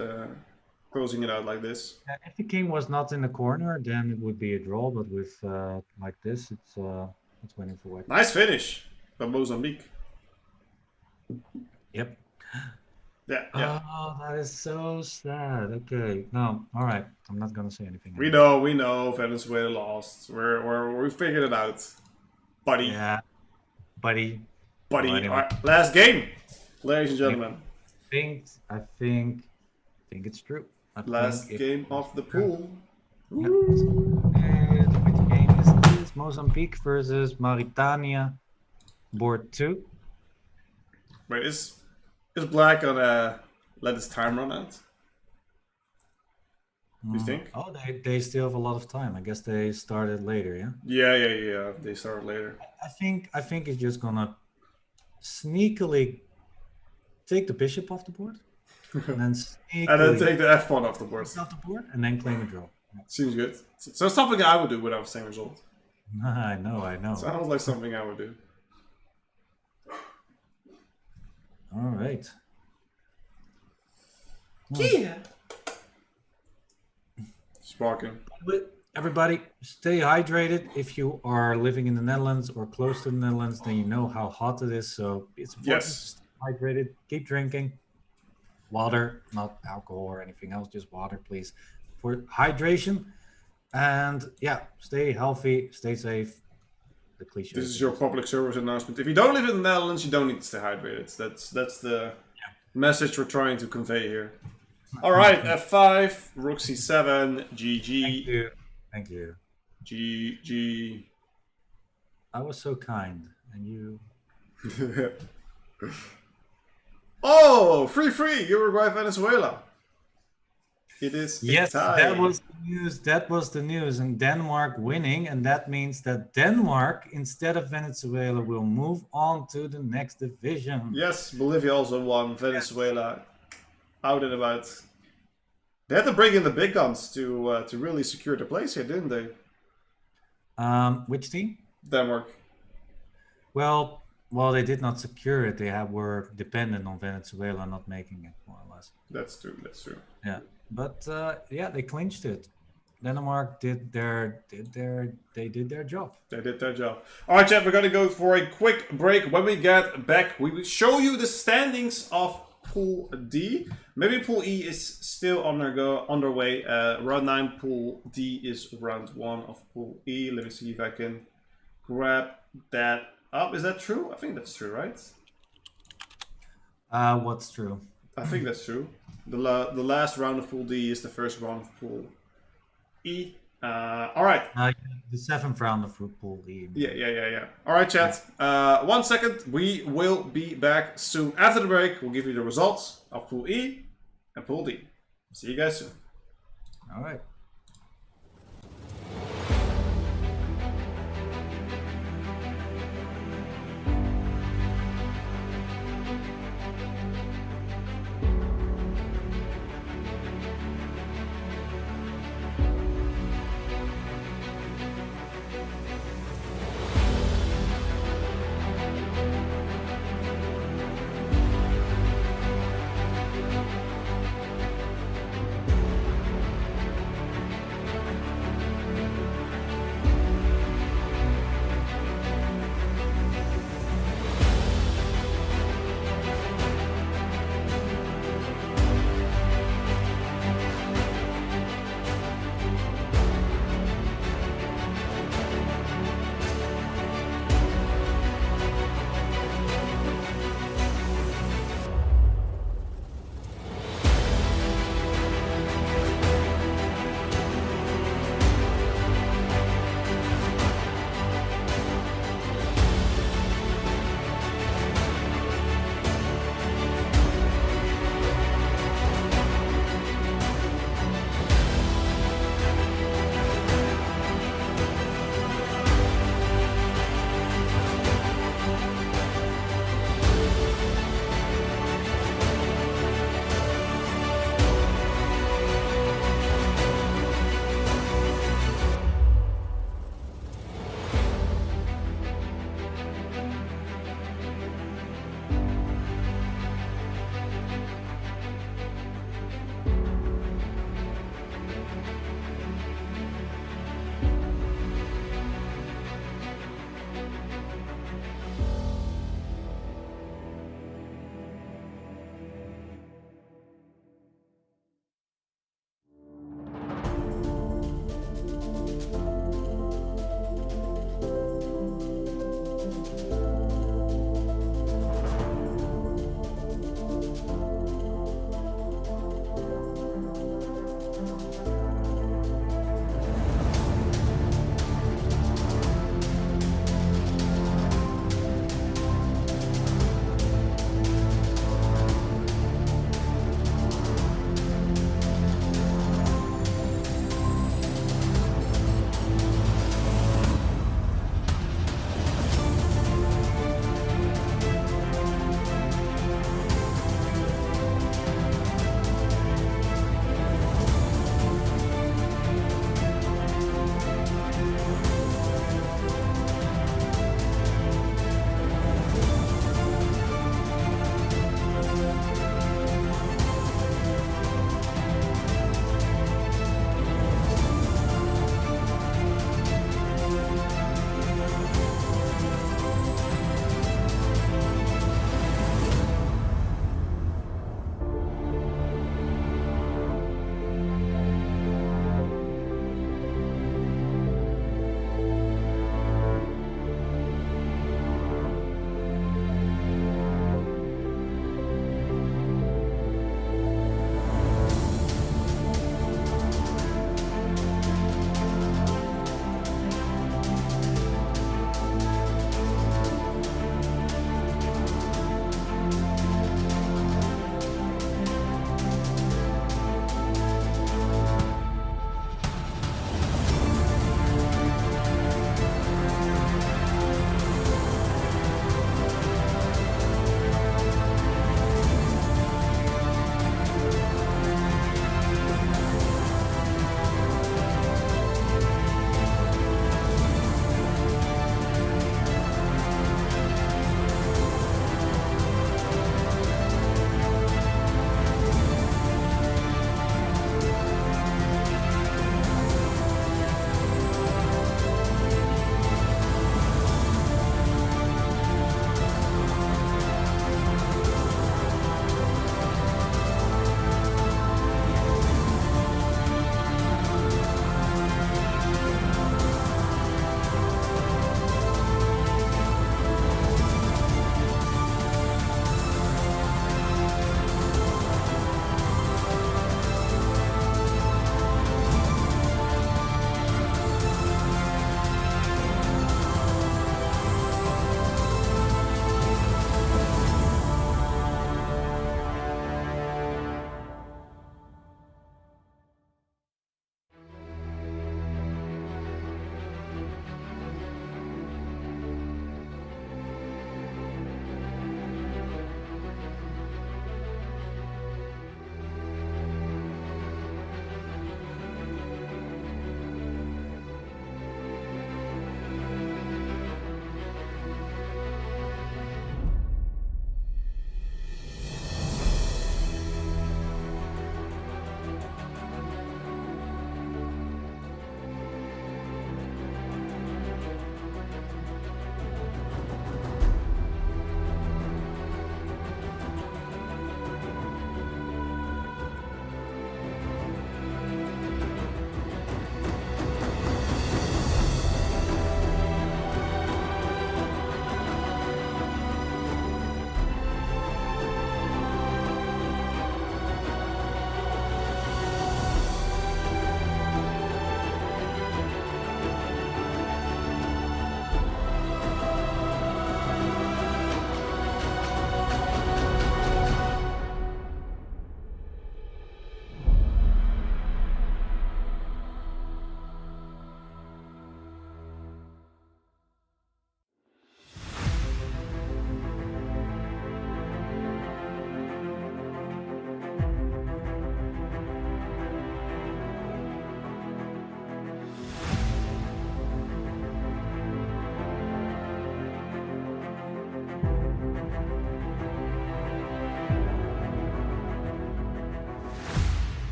closing it out like this. If the king was not in the corner, then it would be a draw. But with like this, it's winning for White. Nice finish from Mozambique. Yep. Yeah. Oh, that is so sad. Okay, no, all right. I'm not gonna say anything. We know. Venezuela lost. We figured it out, buddy. Yeah, buddy. Buddy. Well, anyway. All right, last game, ladies and gentlemen. I think it's true. Last game of the pool. Yeah. And which game is this? Mozambique versus Mauritania. Board 2. Wait, is Black gonna let his time run out? You think? Oh, they still have a lot of time. I guess they started later, yeah? Yeah. They start later. I think it's just gonna sneakily take the bishop off the board. And then sneakily And then take the F pawn off the board. off the board and then claim a draw. Seems good. So something I would do without the same result. I know. Sounds like something I would do. All right. Yeah. Sparking. But everybody, stay hydrated. If you are living in the Netherlands or close to the Netherlands, then you know how hot it is. So it's important to stay hydrated. Keep drinking water, not alcohol or anything else, just water, please, for hydration. And yeah, stay healthy, stay safe. The cliche. This is your public service announcement. If you don't live in the Netherlands, you don't need to stay hydrated. That's the message we're trying to convey here. All right, F5, Rook C7, GG. Thank you. GG. I was so kind, and you. Oh, free, Uruguay, Venezuela. It is Yes, tie. that was the news. That was the news, and Denmark winning, and that means that Denmark, instead of Venezuela, will move on to the next division. Yes, Bolivia also won. Venezuela out and about. They had to bring in the big guns to really secure the place here, didn't they? Which team? Denmark. Well, they did not secure it. They were dependent on Venezuela not making it, more or less. That's true. Yeah, but yeah, they clinched it. Denmark did their job. They did their job. All right, chat, we're going to go for a quick break. When we get back, we will show you the standings of Pool D. Maybe Pool E is still underway. Round 9 Pool D is round 1 of Pool E. Let me see if I can grab that up. Is that true? I think that's true, right? What's true? I think that's true. The last round of Pool D is the first round of Pool E. All right. The seventh round of Pool E. Yeah. All right, chat. 1 second. We will be back soon after the break. We'll give you the results of Pool E and Pool D. See you guys soon. All right.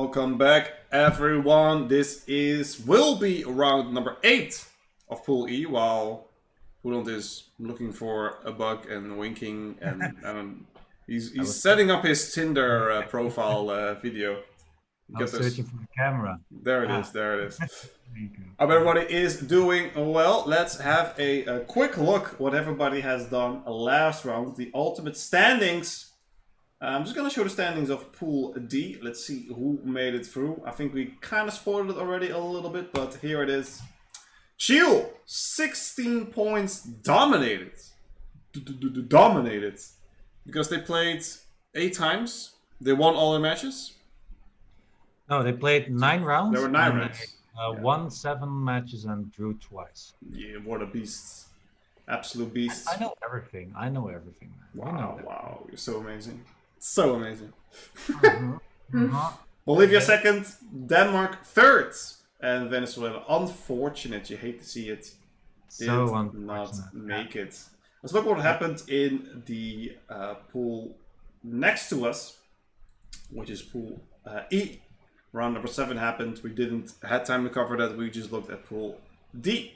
Welcome back, everyone. This will be round number 8 of Pool E, while Roeland is looking for a bug and winking, and he's setting up his Tinder profile video. I was searching for the camera. There it is. There it is. Hope everybody is doing well. Let's have a quick look what everybody has done last round. The ultimate standings. I'm just going to show the standings of Pool D. Let's see who made it through. I think we kind of spoiled it already a little bit, but here it is. Chill, 16 points dominated. Dominated. Because they played 8 times. They won all their matches. No, they played 9 rounds. There were 9 rounds. Won 7 matches and drew twice. Yeah, what a beast. Absolute beast. I know everything. I know everything. Wow, wow. You're so amazing. So amazing. Bolivia second, Denmark third, and Venezuela. Unfortunate, you hate to see it. Did not make it. Let's look what happened in the pool next to us, which is Pool E. Round number 7 happened. We didn't had time to cover that. We just looked at Pool D.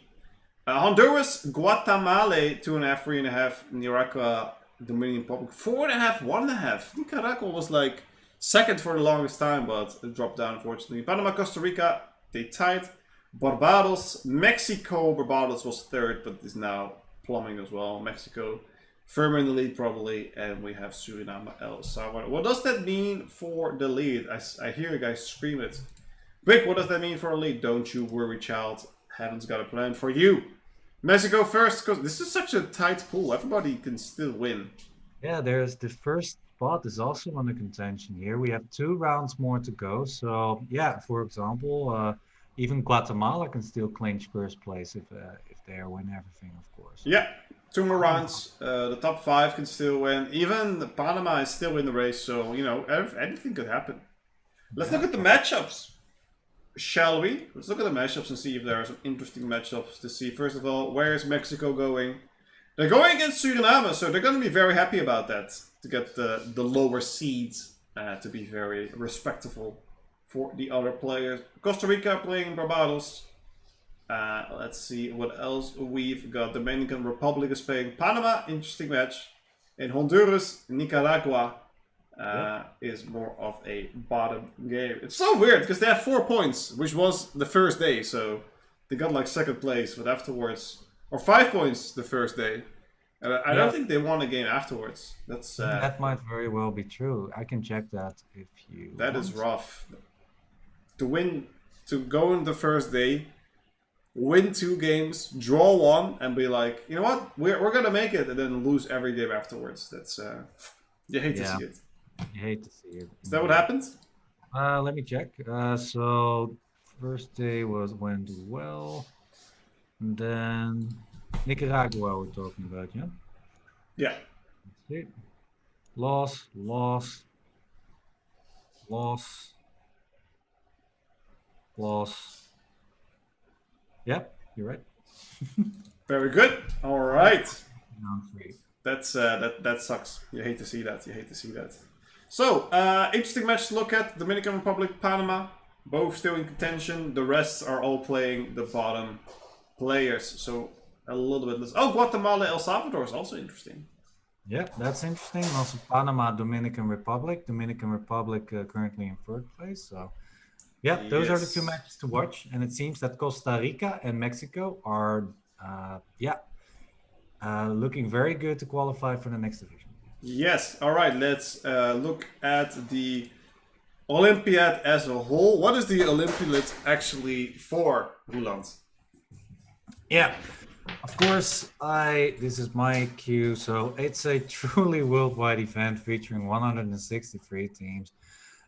Honduras, Guatemala, 2.5, 3.5, Nicaragua, Dominican Republic, 4.5, 1.5. Nicaragua was like second for the longest time, but it dropped down, unfortunately. Panama, Costa Rica, they tied. Barbados, Mexico. Barbados was third, but is now plumbing as well. Mexico, firm in the lead probably, and we have Suriname, El Salvador. What does that mean for the lead? I hear you guys scream it. Brick, what does that mean for a lead? Don't you worry, child. Heaven's got a plan for you. Mexico first, because this is such a tight pool. Everybody can still win. Yeah, there's the first spot is also under contention here. We have 2 rounds more to go. So yeah, for example, even Guatemala can still clinch first place if they win everything, of course. Yeah, 2 more rounds. The top 5 can still win. Even Panama is still in the race, so you know anything could happen. Let's look at the matchups. Shall we? Let's look at the matchups and see if there are some interesting matchups to see. First of all, where is Mexico going? They're going against Suriname, so they're going to be very happy about that. To get the lower seeds to be very respectful for the other players. Costa Rica playing Barbados. Let's see what else we've got. Dominican Republic is playing Panama. Interesting match. In Honduras, Nicaragua. Is more of a bottom game. It's so weird because they have 4 points, which was the first day, so they got like second place, but afterwards, or 5 points the first day, and I don't think they won a game afterwards. That's that might very well be true. I can check that if you. That is rough. To go in the first day, win 2 games, draw 1, and be like, you know what, we're gonna make it, and then lose every game afterwards. That's you hate to see it. You hate to see it. Is that what happened? Let me check. So first day went well, and then Nicaragua we're talking about, yeah. Yeah. Let's see. Loss. Yep, you're right. Very good. All right. Round 3. That's that sucks. You hate to see that. So, interesting match to look at. Dominican Republic, Panama, both still in contention. The rest are all playing the bottom players. So, a little bit less. Oh, Guatemala, El Salvador is also interesting. Yeah, that's interesting. Also, Panama, Dominican Republic. Dominican Republic currently in 3rd place. So, yeah, those are the 2 matches to watch. And it seems that Costa Rica and Mexico are, looking very good to qualify for the next division. Yes. All right. Let's look at the Olympiad as a whole. What is the Olympiad actually for, Roeland? Yeah, of course. This is my cue. So it's a truly worldwide event featuring 163 teams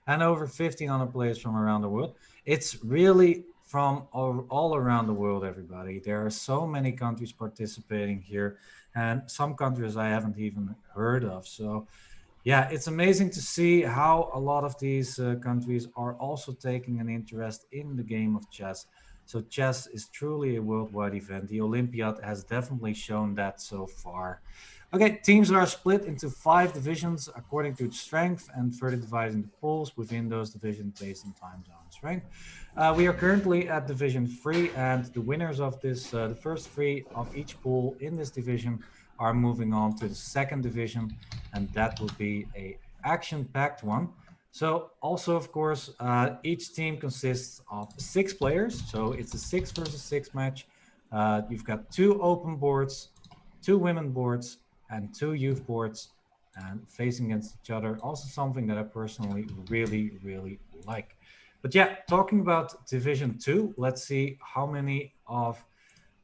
and over 1,500 players from around the world. It's really from all around the world, everybody. There are so many countries participating here, and some countries I haven't even heard of. So, yeah, it's amazing to see how a lot of these countries are also taking an interest in the game of chess. So chess is truly a worldwide event. The Olympiad has definitely shown that so far. Okay, teams are split into 5 divisions according to strength and further divided into pools within those divisions based on time zones, right? We are currently at Division 3, and the winners of this, the first 3 of each pool in this division, are moving on to the second division, and that will be a action-packed one. So also, of course, each team consists of 6 players. So it's a 6 versus 6 match. You've got 2 open boards, 2 women boards, and 2 youth boards, and facing against each other. Also something that I personally really, really like. But yeah, talking about Division 2, let's see how many of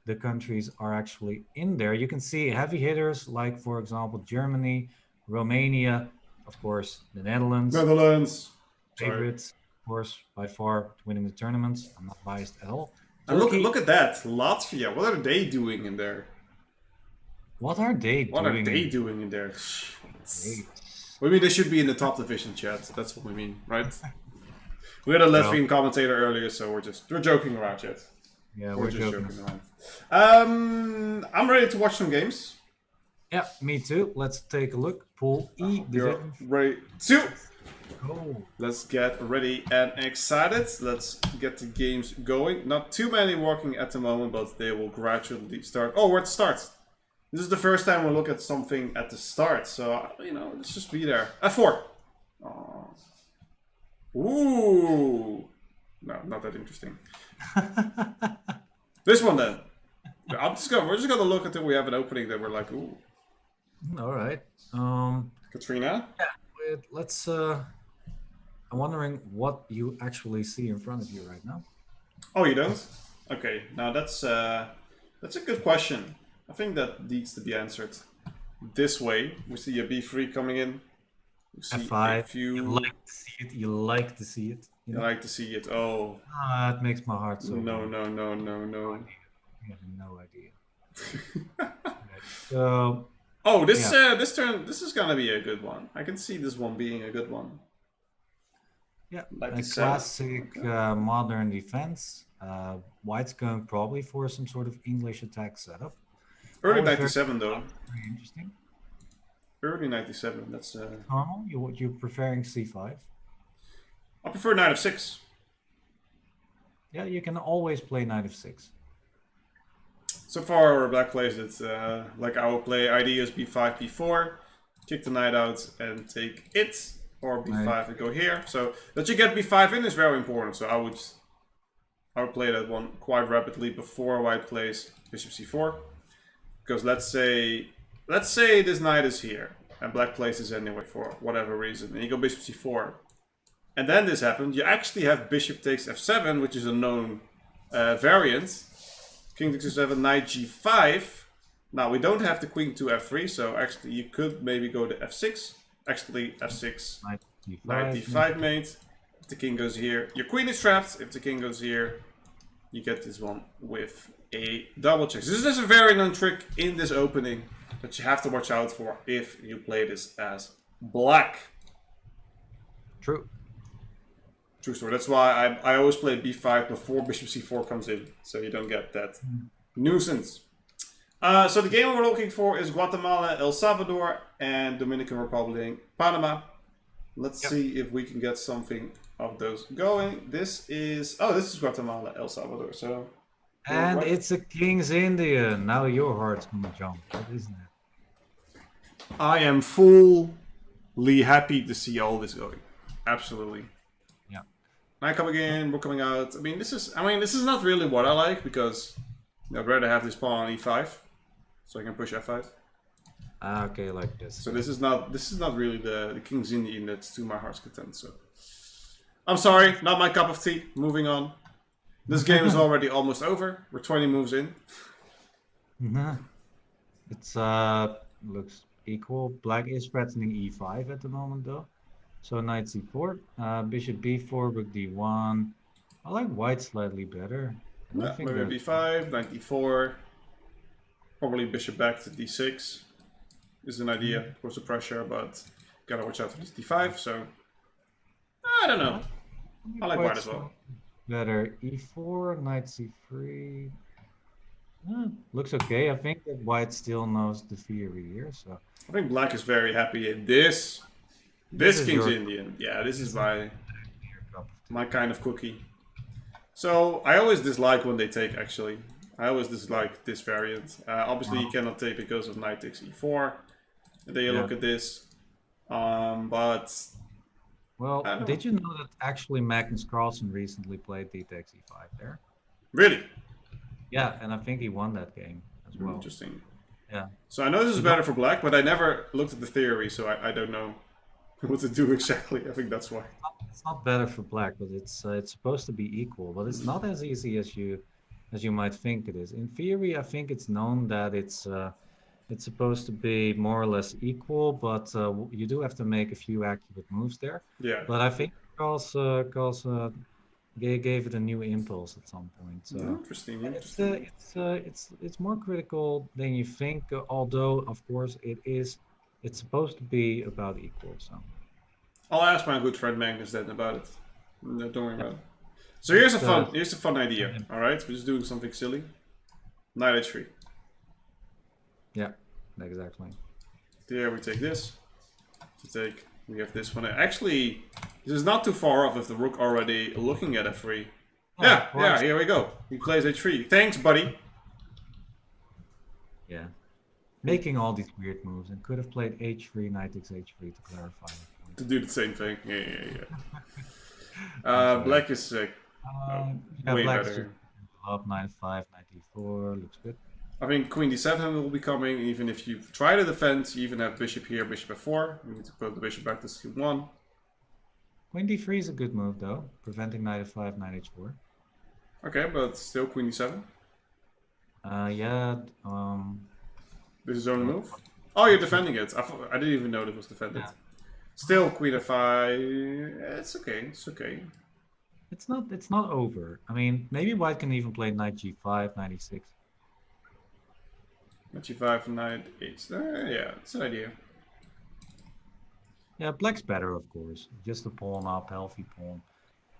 the countries are actually in there. You can see heavy hitters like, for example, Germany, Romania, of course, the Netherlands, Netherlands. Sorry. favorites, of course, by far winning the tournaments. I'm not biased at all. And Turkey, look at that, Latvia. What are they doing in there? what are they What doing? are they doing in there? We mean they should be in the top division, chat. That's what we mean, right? We had a Latvian commentator earlier, so we're joking around, chat. Yeah, We're we're just joking. joking around. I'm ready to watch some games. Yeah, me too. Let's take a look. Pool E, You're division. ready to. Oh, Let's get ready and excited. Let's get the games going. Not too many working at the moment, but they will gradually start. Oh, we're at the start. This is the first time we look at something at the start, so let's just be there. F4. Oh. Ooh. No, not that interesting. This one then. We're just gonna look until we have an opening that we're like, ooh. all right. Katrina? Yeah, let's. I'm wondering what you actually see in front of you right now. Oh, you don't? Okay, now that's a good question. I think that needs to be answered this way. We see a B3 coming in. We see F5. a few. You like to see it. You like to see it. You like to see it. Oh. It makes my heart so. No. You have no idea. Right. So. Oh, this turn. This is gonna be a good one. I can see this one being a good one. Yeah, Like a classic modern defense. White's going probably for some sort of English attack setup. Early Always 97 though. Very interesting. Early 97. That's. Normal. You're preferring C5. I prefer knight of 6. Yeah, you can always play knight of 6. So far, black plays it like I will play ideas b5, b4, kick the knight out and take it, or b5 and go here. So that you get b5 in is very important. So I would play that one quite rapidly before white plays bishop c4, because let's say this knight is here and black plays this anyway for whatever reason, and you go bishop c4, and then this happened. You actually have bishop takes f7, which is a known variant. King takes f7, knight g5. Now we don't have the queen to f3, so actually you could maybe go to f6. Actually f6, knight d5 mate. If the king goes here, your queen is trapped. If the king goes here, you get this one with a double check. So this is a very known trick in this opening that you have to watch out for if you play this as black. True. True story. That's why I always play b5 before bishop c4 comes in, so you don't get that nuisance. So the game we're looking for is Guatemala, El Salvador, and Dominican Republic, Panama. Let's see if we can get something of those going. This is Guatemala, El Salvador. So. And it's a King's Indian. Now your heart's gonna jump. What is that? I am fully happy to see all this going. Absolutely. Yeah. Knight coming in, rook coming out. I mean, this is not really what I like, because I'd rather have this pawn on e5, so I can push f5. Okay, like this. So this is not really the King's Indian that's to my heart's content. So I'm sorry, not my cup of tea. Moving on. This game is already almost over. We're 20 moves in. It's looks equal. Black is threatening e5 at the moment though. So knight c4, bishop b4, rook d1. I like white slightly better. Yeah, maybe b5, knight d4. Probably bishop back to d6 is an idea. Of course, the pressure, but gotta watch out for this d5. So I don't know. I like white as well. better. E4, knight c3. Looks okay. I think that white still knows the theory here, so I think black is very happy in this. this This is King's your Indian. Yeah, this is this is your cup of tea. my kind of cookie. So I always dislike when they take, actually. I always dislike this variant. Obviously you cannot take because of knight takes e4. And then you Yeah. look at this. But Well, I don't know. did you know that actually Magnus Carlsen recently played d takes e5 there? Really Yeah, and I think he won that game as well. interesting. Yeah. So I know this is You better don't, for black, but I never looked at the theory, so I don't know what to do exactly. I think that's why. it's not better for black, but it's supposed to be equal, but it's not as easy as you might think it is. In theory, I think it's known that it's supposed to be more or less equal, but you do have to make a few accurate moves there. Yeah. But I think Carl's gave it a new impulse at some point. So Interesting, and interesting. it's more critical than you think. Although of course it's supposed to be about equal. So I'll ask my good friend Magnus then about it. No, don't worry yeah, about it. So here's just here's a fun idea. All right, we're just doing something silly. Knight h3. yeah, exactly. There we take this. We have this one. Actually, this is not too far off with the rook already looking at f3. Yeah, Yeah, here we go. He plays h3. Thanks, buddy. yeah. Making all these weird moves and could have played h3, knight takes h3 to clarify the point. To do the same thing. Yeah. I'm sorry. Black is Yeah, way black's just better. up knight 5, knight e4 looks good. I think queen d7 will be coming. Even if you try to defend, you even have bishop here, bishop f4. We need to put the bishop back to c1. Queen d3 is a good move though, preventing knight f5, knight h4. Okay, but still queen d7. Yeah, This is only what, move. Oh, you're defending it. I didn't even know it was defended. yeah. Still queen f5. It's okay. It's okay. It's not over. I mean, maybe white can even play knight g5, knight e6. Knight g5 and knight h. Yeah, it's an idea. Yeah, black's better, of course. Just a pawn up, healthy pawn.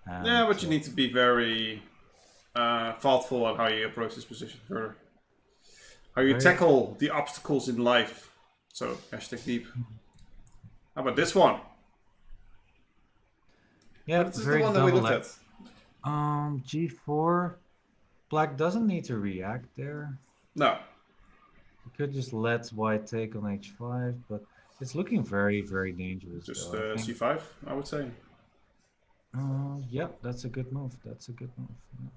Yeah, And but you need to be very thoughtful on how you approach this position further. How you very, tackle the obstacles in life. So, hashtag deep. How about this one? yeah, This is the very one that we double looked edged. at. G4. Black doesn't need to react there. No. You could just let white take on h5, but it's looking very, very dangerous Just though. I think. c5, I would say. Yeah, that's a good move. That's a good move. Yeah.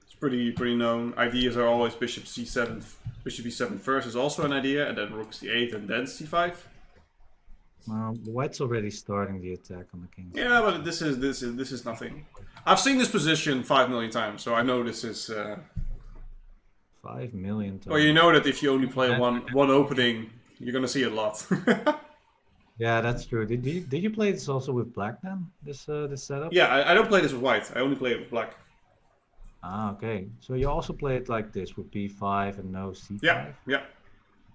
It's pretty known. Ideas are always bishop c7, bishop e7 first is also an idea, and then rook c8 and then c5. White's already starting the attack on the king. Yeah, but this is nothing. I've seen this position 5 million times, so I know this is. 5 million Well, you times. know that if you only play And- one opening, you're gonna see it a lot. Yeah, that's true. Did you play this also with black then? This setup? Yeah, I don't play this with white. I only play it with black. Ah, okay. So you also play it like this with b5 and no c5? Yeah.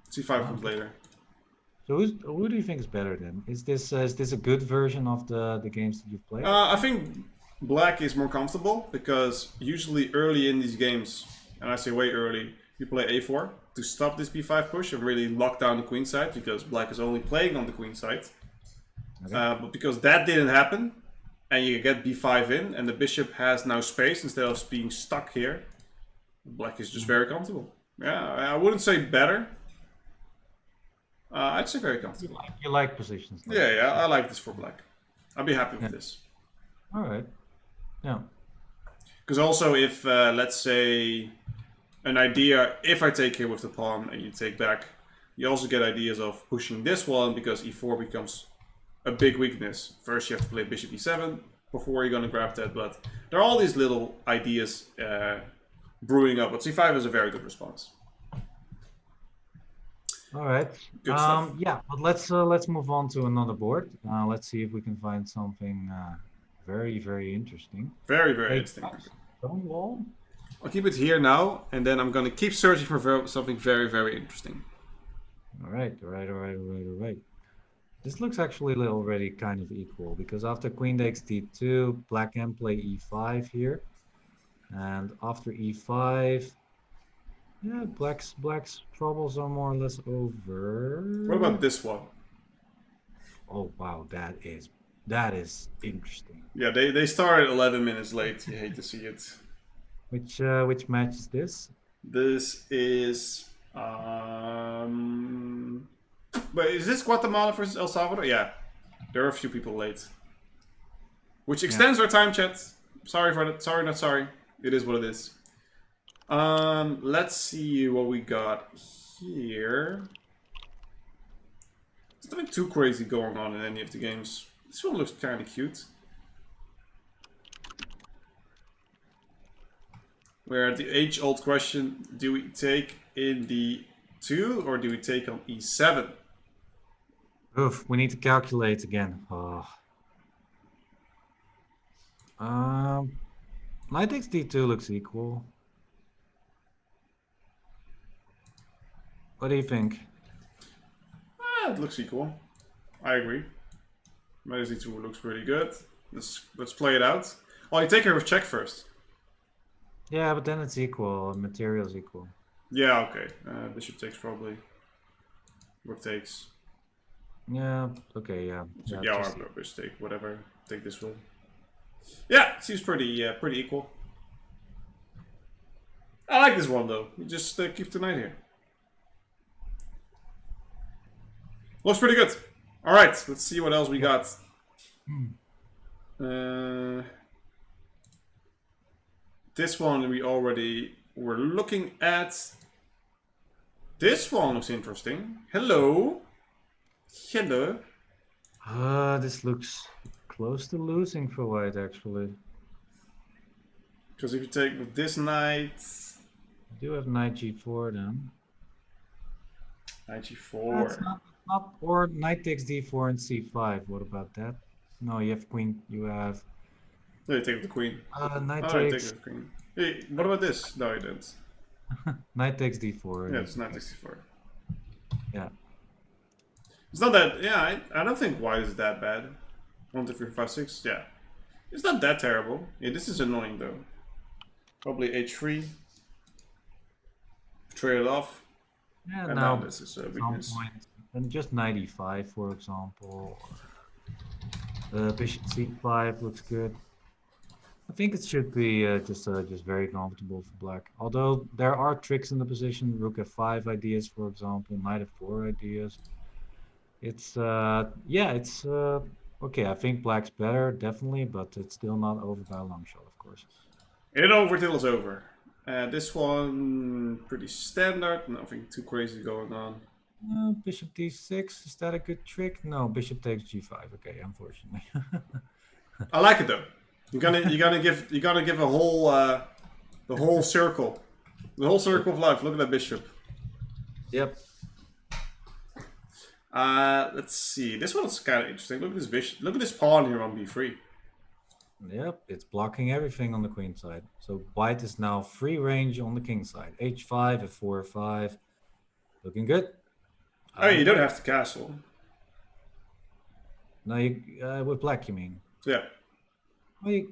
c5 Ah, comes okay. later. So who do you think is better then? Is this a good version of the games that you've played? I think black is more comfortable because usually early in these games, and I say way early, you play a4 to stop this b5 push and really lock down the queen side because black is only playing on the queen side. Okay. But because that didn't happen, and you get b5 in, and the bishop has now space instead of being stuck here, black is just very comfortable. Yeah, I wouldn't say better. I'd say very comfortable. You like positions like Yeah, I like this for black. I'd be happy with Yeah. this. All right. Yeah. Because also if, let's say, an idea, if I take here with the pawn and you take back, you also get ideas of pushing this one because e4 becomes a big weakness. First you have to play bishop e7 before you're going to grab that, but there are all these little ideas brewing up, but c5 is a very good response. All right. Good stuff. Yeah, but let's move on to another board. Let's see if we can find something very, very interesting. Very, very Hey, interesting. stone wall? I'll keep it here now, and then I'm going to keep searching for something very, very interesting. All right, all right, all right, all right, all right. This looks actually already kind of equal because after queen takes d2, black can play e5 here. And after e5, yeah, black's troubles are more or less What about over. this one? Oh wow, that is interesting. Yeah, they started 11 minutes late. You hate to see it. Which match is this? This is but is this Guatemala versus El Salvador? Yeah. There are a few people late. Which Yeah. extends our time, chat. Sorry for that. Sorry, not sorry. It is what it is. Let's see what we got here. There's nothing too crazy going on in any of the games. This one looks kind of cute. We're at the age-old question: do we take in the 2 or do we take on e7? Oof, we need to calculate again. Oh. Knight takes d2 looks equal. What do you think? It looks equal. I agree. Knight e2 looks pretty good. Let's play it out. Oh, you take her with check first. Yeah, but then it's equal. Material's equal. Yeah, okay. Bishop takes probably. Rook takes. Yeah. Okay. Yeah. So, Yeah. yeah, just- or bishop take, whatever. Take this one. Yeah, seems pretty equal. I like this one though. You just keep the knight here. Looks pretty good. All right, let's see what else we got. This one we already were looking at. This one looks interesting. Hello. Hello. This looks close to losing for white actually. Because if you take with this knight, I do have knight g4 then. knight That's g4. not or knight takes d4 and c5. What about that? No, you have queen. You have No, you take the queen. knight Oh, you take takes the queen. Hey, what about this? No, you didn't. knight takes d4. Yeah, it's knight takes d4. Yeah. It's not that. Yeah, I don't think white is that bad. 1, 2, 3, 4, 5, 6. Yeah, it's not that terrible. Yeah, this is annoying though. Probably h3. Trade it off. Yeah. And Now now this is a some weakness. point, and just knight e5, for example. Bishop c5 looks good. I think it should be just very comfortable for black. Although there are tricks in the position, rook f5 ideas, for example, knight f4 ideas. It's yeah, it's okay. I think black's better, definitely, but it's still not over by a long shot, of course. In over till it's over. This one pretty standard. Nothing too crazy going on. Bishop d6, is that a good trick? No, bishop takes g5. Okay, unfortunately. I like it though. You're gonna give a whole the whole circle, of life. Look at that bishop. Yep. Let's see. This one's kind of interesting. Look at this bishop. Look at this pawn here on b3. Yep, it's blocking everything on the queen side. So white is now free range on the king side. h5, f4, f5. Looking good. Oh, you don't have to castle. No, you, with black, you mean? Yeah.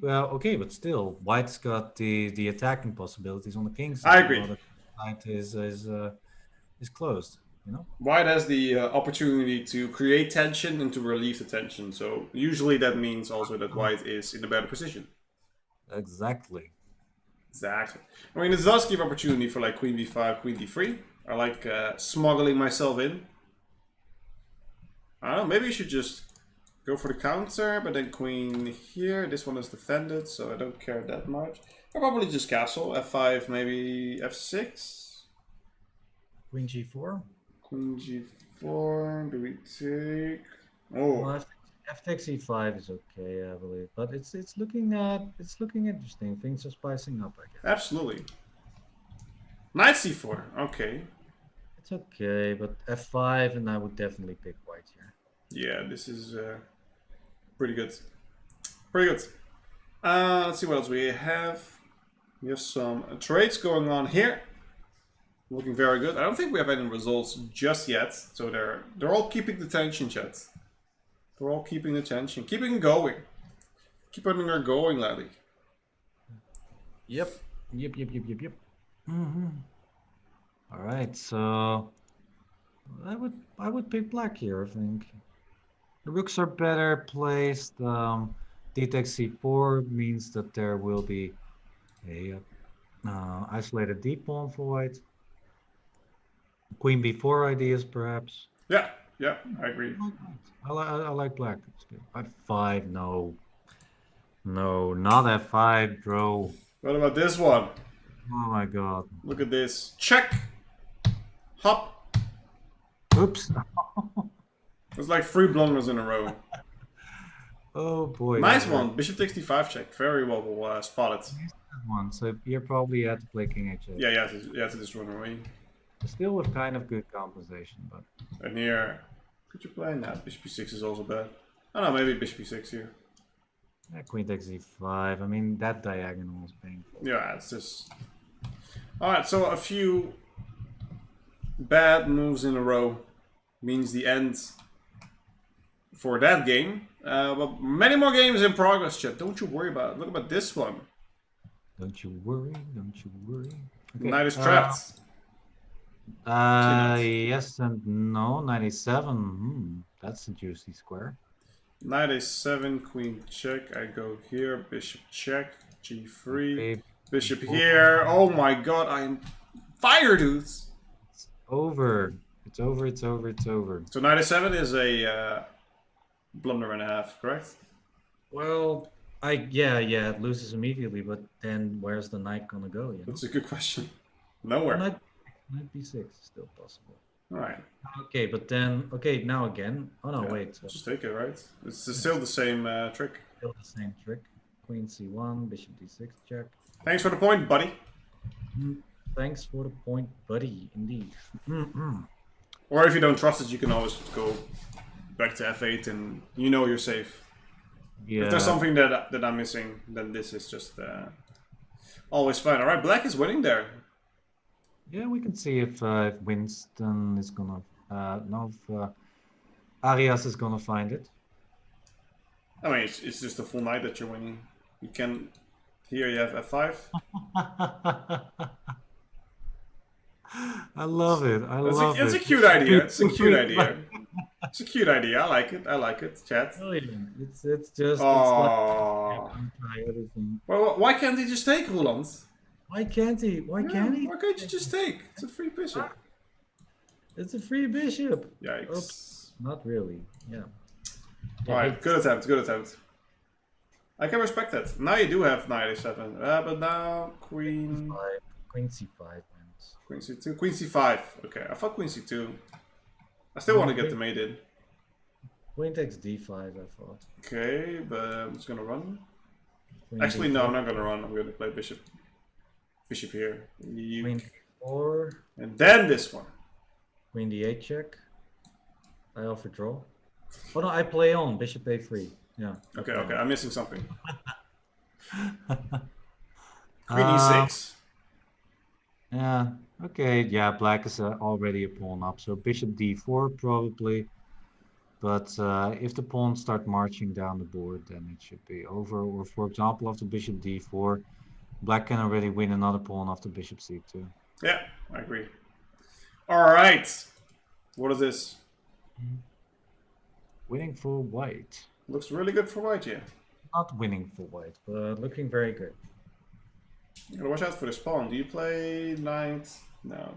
Well, okay, but still, white's got the attacking possibilities on the king side. I agree. While the knight is closed. You know. White has the opportunity to create tension and to relieve the tension. So usually that means also that white is in a better position. Exactly. Exactly. I mean, this does give opportunity for like queen b5, queen d3. I like smuggling myself in. I don't know, maybe you should just go for the counter, but then queen here. This one is defended, so I don't care that much. I'll probably just castle. f5, maybe f6. Queen g4. Queen g4. Do we take? Oh, Well, f takes e5 is okay, I believe, but it's looking interesting. Things are spicing up, I guess. absolutely. Knight c4. Okay. It's okay, but f5, and I would definitely pick white here. Yeah, this is pretty good. Pretty good. Let's see what else we have. We have some trades going on here. Looking very good. I don't think we have any results just yet. So they're all keeping the tension, chat. They're all keeping the tension. Keeping it going. Keep on her going, laddie. Yep. Yep. Mm-hmm. All right, so I would pick black here, I think. The rooks are better placed. D takes c4 means that there will be a isolated d pawn for white. Queen b4 ideas, perhaps. Yeah, yeah, I agree. I like black. It's good. F5, no. No, not f5, bro. What about this one? Oh my god. Look at this. Check. Hop. Oops. It's like 3 blunders in a row. Oh boy. Nice one. Bishop takes d5 check. Very well spotted. That one. So you probably had to play king h8. Yeah, you have to just run away. Still with kind of good compensation, but And here, could you play? Nah, bishop e6 is also bad. Oh no, maybe bishop e6 here. yeah, queen takes e5. I mean, that diagonal is painful. Yeah, it's just... Alright, so a few bad moves in a row means the end for that game. But many more games in progress, chat. Don't you worry about it. Look about this one. Don't you worry, don't you worry. Okay, Knight is trapped. yes and no, 97. That's a juicy square. Knight a7, queen check. I go here, bishop check, g3, Okay. bishop here. Oh my god, I'm fire, dudes. It's over. It's over, it's over, it's over. So knight a7 is a blunder and a half, correct? Well, yeah, it loses immediately, but then where's the knight gonna go? You know? That's a good question. Nowhere. Knight b6 is still possible. Alright. Okay, but then, okay, now again. Oh no, Yeah, wait. just take it, right? It's still the same trick. Still the same trick. Queen c1, bishop d6 check. Thanks for the point, buddy. Thanks for the point, buddy. Indeed. Or if you don't trust it, you can always go back to f8 and you know you're safe. Yeah. If there's something that I'm missing, then this is just always fine. Alright, black is winning there. Yeah, we can see if Winston is gonna if Arias is gonna find it. I mean, it's just a full knight that you're winning. You can... Here you have f5. I love it. I love it. It's a cute idea. It's a cute idea. It's a cute idea. I like it. I like it. Chat. Brilliant. It's just. Oh. It's like, Well, why can't he just take Roeland? why can't he? Why can't he? Why can't you just take? It's a free bishop. It's a free bishop. Yikes. Oops. Not really. Yeah. Alright, good attempt. Good attempt. I can respect that. Now you do have knight a7. But now queen... Queen c5 wins. Queen c2. Queen c5. Okay, I thought queen c2. I still want to get the mate in. Queen takes d5, I thought. Okay, but I'm just gonna run. Queen Actually, d5. no, I'm not gonna run. I'm gonna play bishop. Bishop here. Queen d4. And then this one. Queen d8 check. I offer draw. Oh no, I play on bishop a3. Yeah. Okay, I'm missing something. Queen e6. Yeah. Okay. Yeah. Black is already a pawn up, so bishop d4 probably. But if the pawns start marching down the board, then it should be over. Or for example, after bishop d4, black can already win another pawn after bishop c2. Yeah, I agree. All right. What is this? Winning for white. Looks really good for white, yeah. Not winning for white, but looking very good. You gotta watch out for this pawn. Do you play knight? No.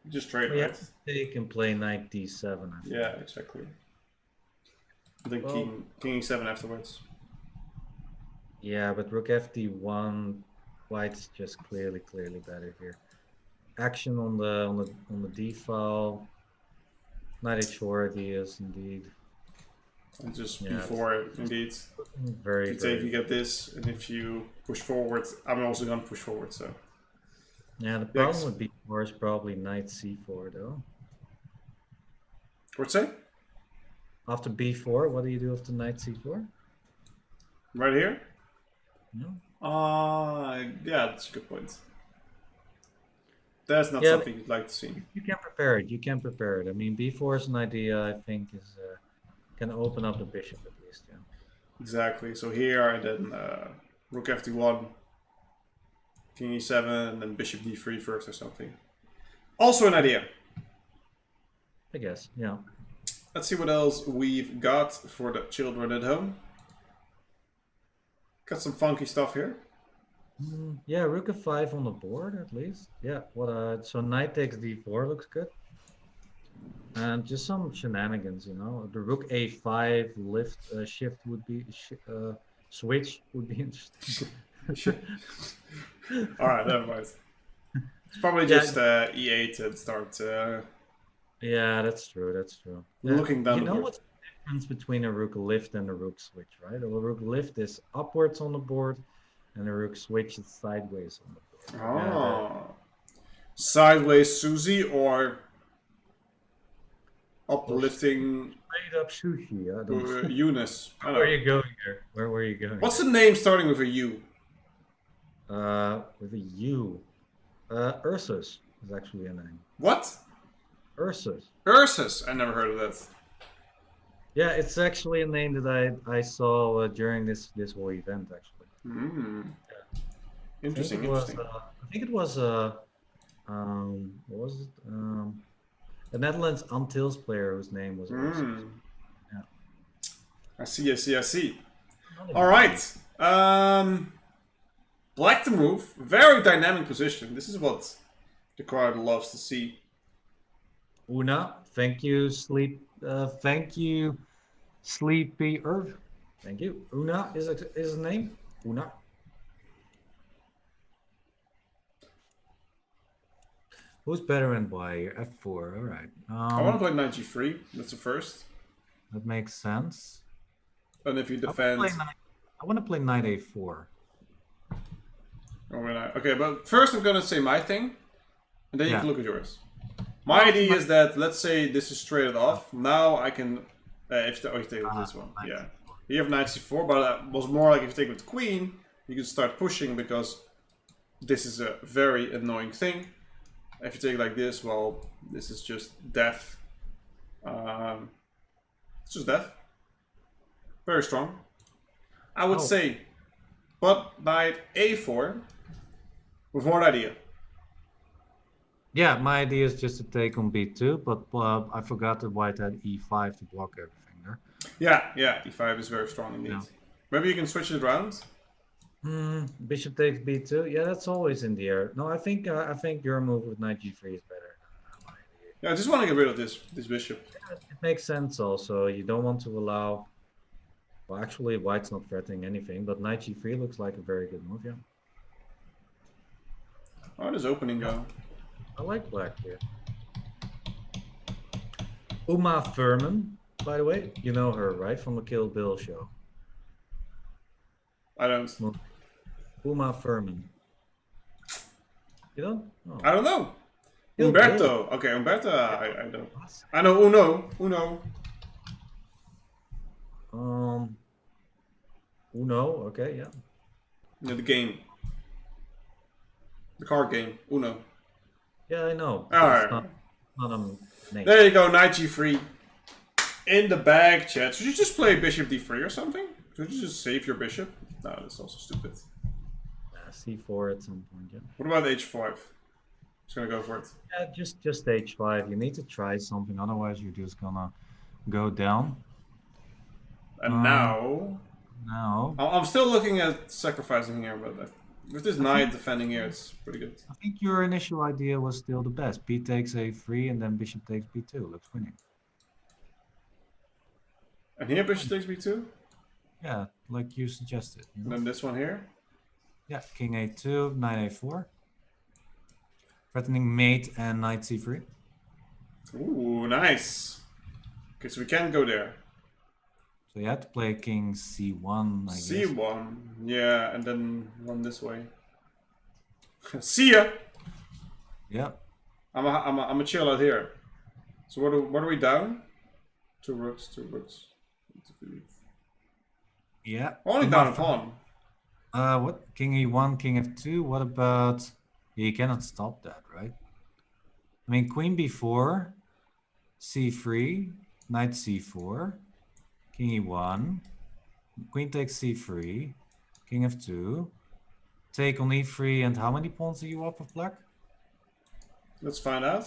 You just trade, We right? have to take and play knight d7. I think. Yeah, exactly. Then Well, king e7 afterwards. Yeah, but rook fd1, white is just clearly better here. Action on the d file. Knight h4 ideas indeed. And just Yeah, b4, indeed. Very If you take, you get this, and if you push forward, I'm also gonna push forward, so. Yeah, the problem with b4 is probably knight c4 though. What'd you say? After b4, what do you do after knight c4? Right here? No? Yeah, that's a good point. That's not Yeah, something you'd like to see. You can prepare it. You can prepare it. I mean, b4 is an idea I think is can open up the bishop at least. Yeah. Exactly. So here, and then rook fd1. King e7 and then bishop d3 first or something. Also an idea. I guess, yeah. Let's see what else we've got for the children at home. Got some funky stuff here. Yeah, rook f5 on the board at least. Yeah, so knight takes d4 looks good. And just some shenanigans, you know. The rook a5 lift shift would be switch would be interesting. All right, never mind. It's probably just e8 and start. Yeah, that's true. That's true. Looking down you the know board. what's the difference between a rook lift and a rook switch, right? A rook lift is upwards on the board, and a rook switch is sideways on the board. Oh, sideways Susie or uplifting Straight up sushi. I don't know. Eunice. I Where know. are you going here? Where were you going? What's the name starting with a U? With a U. Ursus is actually a name. What? Ursus. Ursus. I never heard of that. Yeah, it's actually a name that I saw during this whole event actually. Interesting. I think it was what was it? A Netherlands Antilles player whose name was Ursus. Yeah. I see. All right. Black to move. Very dynamic position. This is what the crowd loves to see. Una, thank you, thank you, Sleepy Earth. Thank you. Una is his name. Una. Who's better and why? F4. All right. I want to play knight g3. That's the first. That makes sense. And if you defend. I want to play knight a4. Okay, but first I'm gonna say my thing, and then you can look at yours. My idea is that, let's say this is straight off. Now I can, if you take this one, yeah. You have knight c4, but it was more like if you take with queen, you can start pushing because this is a very annoying thing. If you take like this, well, this is just death. It's just death. Very strong. I would say, but knight a4 with one idea. Yeah, my idea is just to take on b2, but I forgot that white had e5 to block everything there. Yeah, e5 is very strong indeed. Yeah. Maybe you can switch it around. Bishop takes b2. Yeah, that's always in the air. No, I think your move with knight g3 is better. Yeah, I just want to get rid of this bishop. Yeah, it makes sense also. You don't want to allow. Well, actually, white's not threatening anything, but knight g3 looks like a very good move. Yeah. How does opening go? I like black here. Uma Thurman, by the way, you know her, right? From the Kill Bill show. I don't. Uma Thurman. You don't? Oh. I don't know. Kill Umberto. Bill. Okay, Umberto, I don't. I know Uno. Uno, okay, yeah. Yeah, the game. The card game, Uno. Yeah, I know. Alright. Not a name. There you go, knight g3. In the bag, chat. Should you just play bishop d3 or something? Should you just save your bishop? No, that's also stupid. c4 at some point, yeah. What about h5? Just gonna go for it. Yeah, just h5. You need to try something, otherwise you're just gonna go down. And now I'm still looking at sacrificing here, but with this knight defending here, it's pretty good. I think your initial idea was still the best. B takes a3 and then bishop takes b2. Looks winning. And here bishop takes b2? Yeah, like you suggested. You know? And then this one here? Yeah, king a2, knight a4. Threatening mate and knight c3. Ooh, nice. Okay, so we can go there. So you have to play king c1, I guess. C1, yeah, and then one this way. See ya! Yeah. I'm a chill out here. So what are we down? Two rooks. Yeah. Only down a pawn. What? King e1, king f2. What about? You cannot stop that, right? I mean, queen b4, c3, knight c4, king e1, queen takes c3, king f2, take on e3, and how many pawns are you up with black? Let's find out.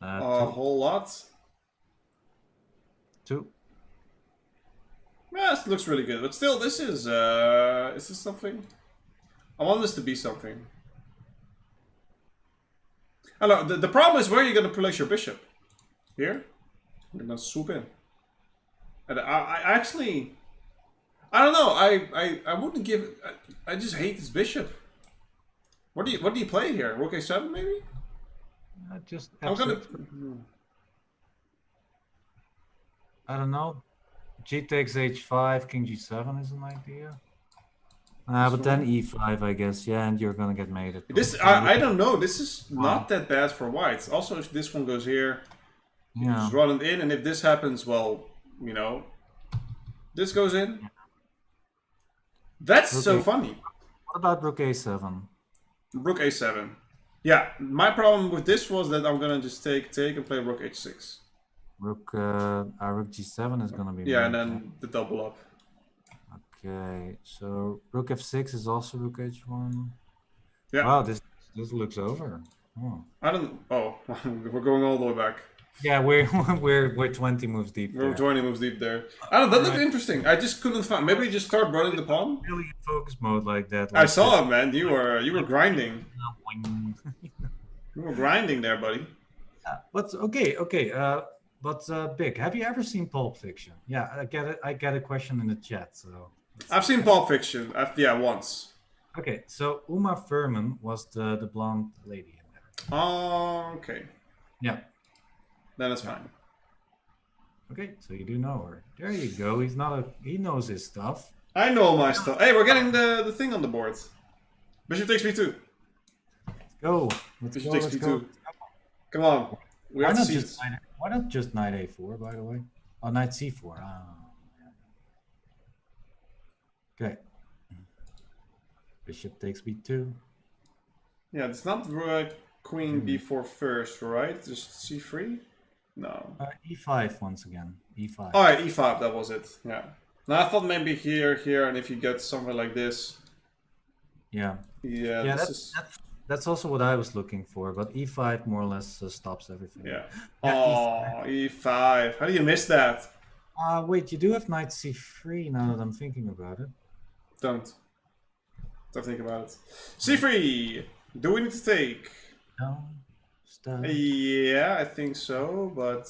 A Two. whole lot. Two. Yeah, it looks really good, but still, this is this something? I want this to be something. I know, the problem is where you're gonna place your bishop. Here? You're gonna swoop in. And I actually... I don't know, I wouldn't give... I just hate this bishop. What do you play here? Rook a7 maybe? Just I'm gonna... I don't know. G takes h5, king g7 is an idea. But then e5, I guess. Yeah, and you're gonna get mated. This I don't know. This is not that bad for white. Also, if this one goes here, you just run it in, and if this happens, well, you know, this goes in. That's so funny. What about rook a7? Rook a7. Yeah, my problem with this was that I'm gonna just take and play rook h6. Rook g7 is gonna be. Yeah, and then the double up. Okay, so rook f6 is also rook h1. Yeah. Wow, this looks over. Oh. I don't. Oh, we're going all the way back. Yeah, we're 20 moves deep. We're 20 moves deep there. I don't know. That looked interesting. I just couldn't find. Maybe just start running the pawn. Really in focus mode like that. Like I saw it, man. You were grinding. You were grinding there, buddy. But okay. But Big, have you ever seen Pulp Fiction? Yeah, I get a question in the chat. So I've seen Pulp Fiction. Yeah, once. Okay, so Uma Thurman was the blonde lady in there. Oh, okay. Yeah. Then it's fine. Okay, so you do know her. There you go. He knows his stuff. I know my stuff. Hey, we're getting the thing on the board. Bishop takes b2. Go. Bishop takes b2. Come on. We have to see it. Why not just knight a4, by the way? Oh, knight c4. Oh, yeah. Okay. Bishop takes b2. Yeah, it's not queen b4 first, right? Just c3? No. e5 once again. e5. Oh, yeah, e5, that was it. Yeah. Now I thought maybe here, and if you get somewhere like this. Yeah. Yeah, that's also what I was looking for, but e5 more or less stops everything. Yeah. Oh, e5. How do you miss that? Wait, you do have knight c3 now that I'm thinking about it. Don't think about it. c3. Do we need to take? No. Stop. Yeah, I think so, but...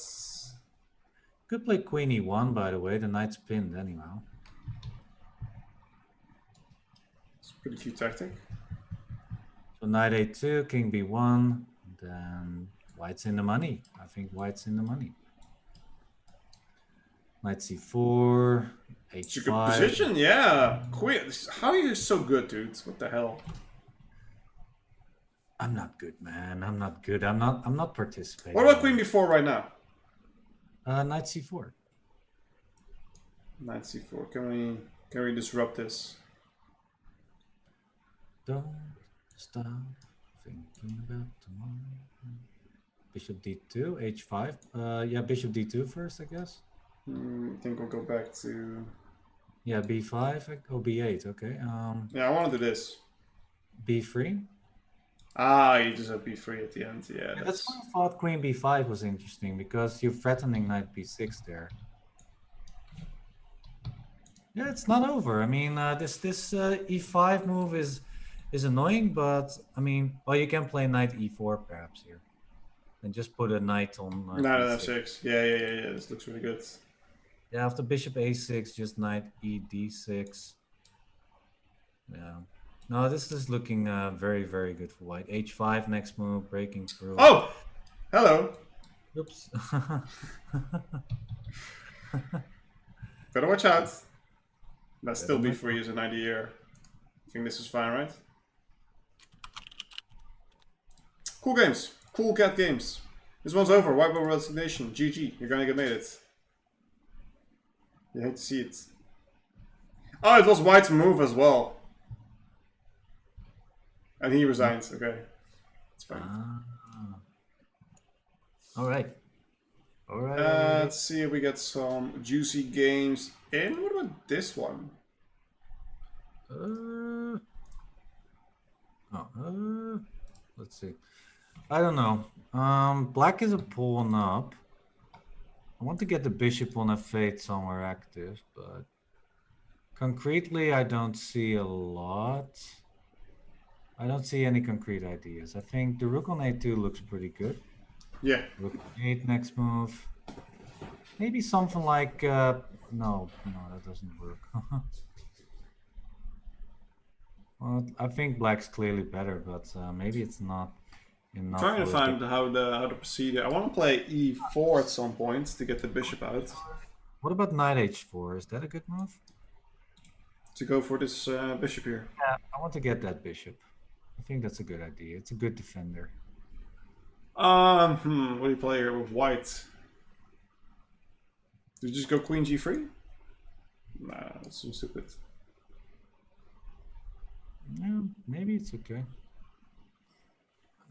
Could play queen e1, by the way. The knight's pinned anyhow. It's a pretty cute tactic. So knight a2, king b1, then white's in the money. I think white's in the money. Knight c4, h5. It's a good position, yeah. Queen, how are you so good, dude? What the hell? I'm not good, man. I'm not good. I'm not participating. What about queen b4 right now? Knight c4. Knight c4. Can we disrupt this? Don't stop thinking about tomorrow. Bishop d2, h5. Yeah, bishop d2 first, I guess. I think we'll go back to... Yeah, b5. Oh, b8. Okay. Yeah, I want to do this. b3. Ah, you just have b3 at the end. Yeah, that's why I thought queen b5 was interesting, because you're threatening knight b6 there. Yeah, it's not over. I mean, this e5 move is annoying, but I mean, well, you can play knight e4 perhaps here, and just put a knight on. Knight on f6. Yeah. This looks really good. Yeah, after bishop a6, just knight e d6. Yeah. No, this is looking very, very good for white. h5 next move, breaking through. Oh! Hello! Oops. Better watch out. But still b3 is an idea. I think this is fine, right? Cool games. Cool cat games. This one's over. White will resignation. GG. You're gonna get made it. You hate to see it. Oh, it was White's move as well. And he resigns. Okay. It's fine. Alright. Let's see if we get some juicy games in. What about this one? Oh, let's see. I don't know. Black is a pawn up. I want to get the bishop on f8 somewhere active, but concretely, I don't see a lot. I don't see any concrete ideas. I think the rook on a2 looks pretty good. Yeah. Rook 8 next move. Maybe something like no, that doesn't work. Well, I think black's clearly better, but maybe it's not I'm enough trying to worth find how to proceed here. I want to play e4 at some point to get the bishop out. What about knight h4? Is that a good move? To go for this bishop here. Yeah, I want to get that bishop. I think that's a good idea. It's a good defender. What do you play here with white? Did you just go queen g3? Nah, that's so stupid. Yeah, maybe it's okay.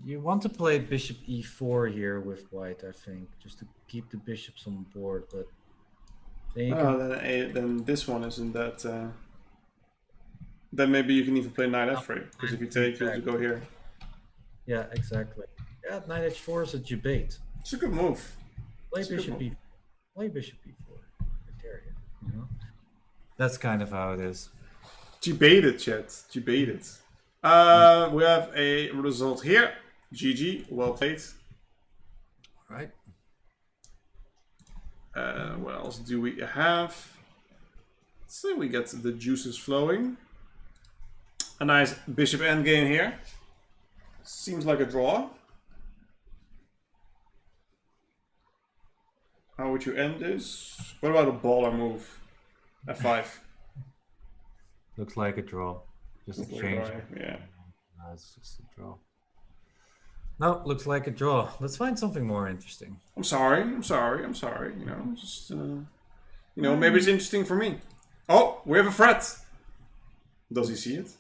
You want to play bishop e4 here with white, I think, just to keep the bishops on board. But then you can... then this one isn't that. Then maybe you can even play knight f3 because if you take, you go here. Yeah, exactly. Yeah, knight h4 is a debate. It's a good move. Play bishop e4. Play bishop e4. Criteria, you know. That's kind of how it is. Debated, chat. Debated. We have a result here. GG. Well played. Right. What else do we have? Let's say we get the juices flowing. A nice bishop endgame here. Seems like a draw. How would you end this? What about a baller move? F5. Looks like a draw. Just a change. Yeah. No, it's just a draw. No, looks like a draw. Let's find something more interesting. I'm sorry. You know, just maybe it's interesting for me. Oh, we have a threat. Does he see it?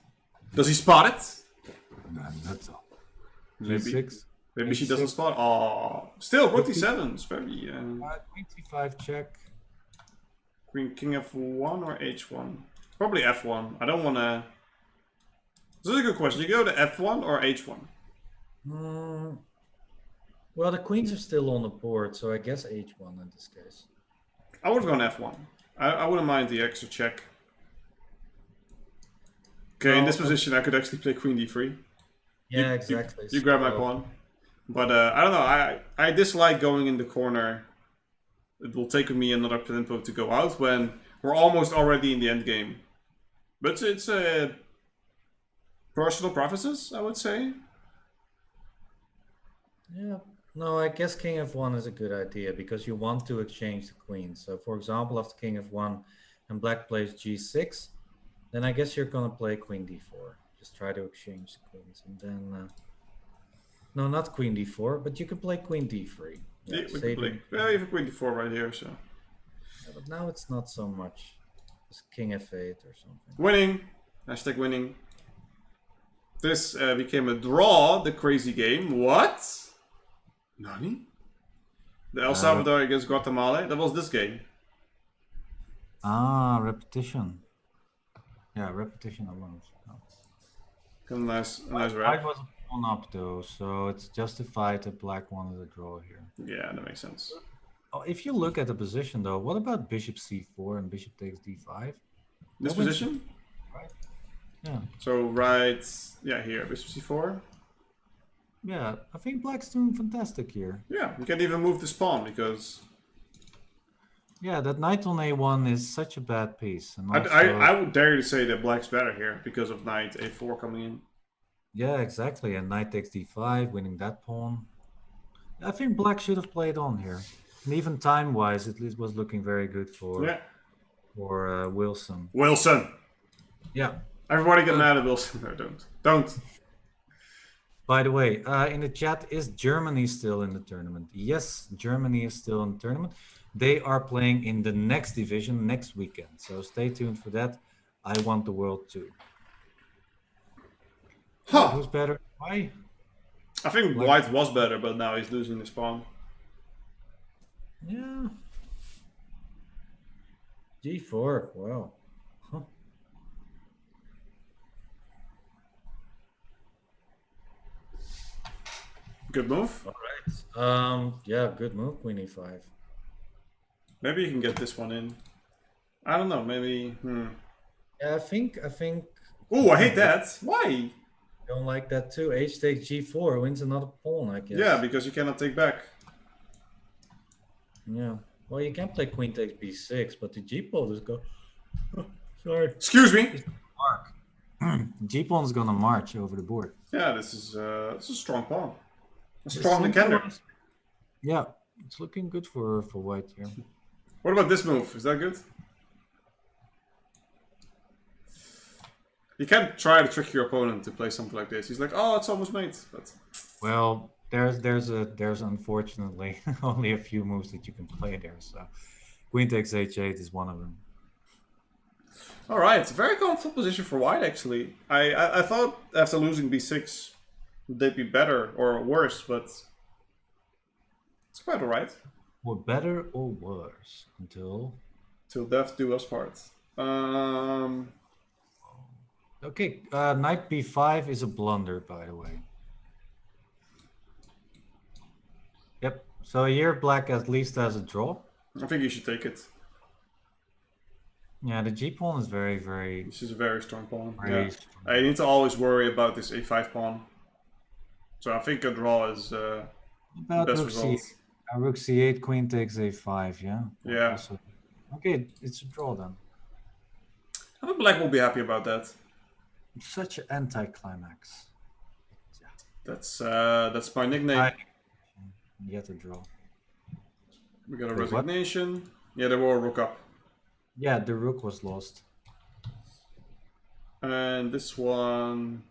Does he spot it? No, that's all. Maybe she doesn't spot. Oh, still rook d7. It's very. Queen c5 check. Queen king f1 or h1? Probably f1. I don't want to. This is a good question. You go to f1 or h1? Well, the queens are still on the board, so I guess h1 in this case. I would have gone f1. I wouldn't mind the extra check. Okay, in this position, I could actually play queen d3. Yeah, exactly. You grab my pawn. But I don't know. I dislike going in the corner. It will take me another tempo to go out when we're almost already in the end game. But it's personal preferences, I would say. Yeah. No, I guess king f1 is a good idea because you want to exchange the queens. So, for example, after king f1 and black plays g6, then I guess you're going to play queen d4. Just try to exchange the queens. And then... no, not queen d4, but you can play queen d3. Yeah, we can play. Well, you have queen d4 right here, so... Yeah, but now it's not so much. It's king f8 or something. Winning! Hashtag winning. This became a draw, the crazy game. What? Nani? The El Salvador against Guatemala? That was this game. Ah, repetition. Yeah, repetition alone. Oh. Nice White wrap. was a pawn up though, so it's justified that black wanted a draw here. Yeah, that makes sense. Oh, if you look at the position though, what about bishop c4 and bishop takes d5? This position? Right. Yeah. So yeah, here, bishop c4. Yeah, I think black's doing fantastic here. Yeah, you can't even move this pawn because... Yeah, that knight on a1 is such a bad piece. And also... I would dare to say that black's better here because of knight a4 coming in. Yeah, exactly. And knight takes d5, winning that pawn. I think black should have played on here. And even time-wise, it was looking very good for Wilson. Wilson! Yeah. Everybody get mad at Wilson. No, don't. By the way, in the chat, is Germany still in the tournament? Yes, Germany is still in the tournament. They are playing in the next division next weekend. So stay tuned for that. I want the world too. Huh. Who's better? Why? I think White was better, but now he's losing his pawn. Yeah. G4. Wow. Huh. Good move. All right. Yeah, good move, queen e5. Maybe you can get this one in. I don't know. Maybe. Yeah, I think. Oh, I hate that. Why? Don't like that too. H takes g4 wins another pawn, I guess. Yeah, because you cannot take back. Yeah. Well, you can play queen takes b6, but the g pawn is go. Oh, sorry. Excuse me. Mark. G pawn is gonna march over the board. Yeah, this is a strong pawn. A strong defender. Yeah, it's looking good for white here. What about this move? Is that good? You can't try to trick your opponent to play something like this. He's like, oh, it's almost made. But well, there's unfortunately only a few moves that you can play there. So queen takes h8 is one of them. all right, it's a very comfortable position for white actually. I thought after losing b6 they'd be better or worse, but it's quite all right. Or better or worse until Till death do us part. Okay, knight b5 is a blunder, by the way. Yep. So here black at least has a draw. I think you should take it. Yeah, the g pawn is very, very. This is a very strong pawn. Very Strong. strong. I need to always worry about this a5 pawn. So I think a draw is the best result. Rook c8, queen takes a5. Yeah. Yeah. Also, okay, it's a draw then. I think black will be happy about that. Such an anticlimax. Yeah. That's my nickname. Yet a draw. We got a Wait, resignation. What? Yeah, they were a rook up. Yeah, the rook was lost. And this one,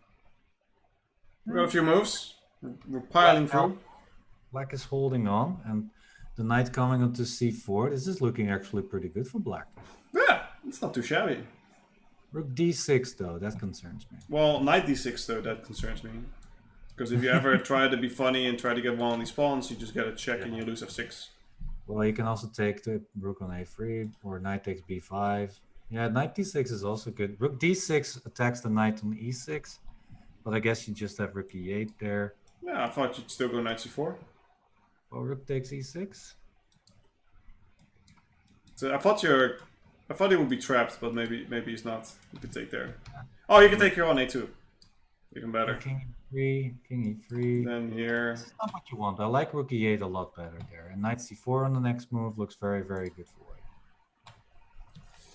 we got a few moves. We're piling through. Black is holding on, and the knight coming onto c4. This is looking actually pretty good for black. Yeah, it's not too shabby. Rook d6 though, that concerns me. Well, knight d6 though, that concerns me. Because if you ever try to be funny and try to get one of these pawns, you just get a check and you lose f6. Well, you can also take the rook on a3, or knight takes b5. Yeah, knight d6 is also good. Rook d6 attacks the knight on e6, but I guess you just have rook e8 there. Yeah, I thought you'd still go knight c4. Well, rook takes e6. So I thought he would be trapped, but maybe he's not. You could take there. Oh, you can take here on a2. Even better. King e3, king e3. Then here. This is not what you want. I like rook e8 a lot better there. And knight c4 on the next move looks very, very good for white.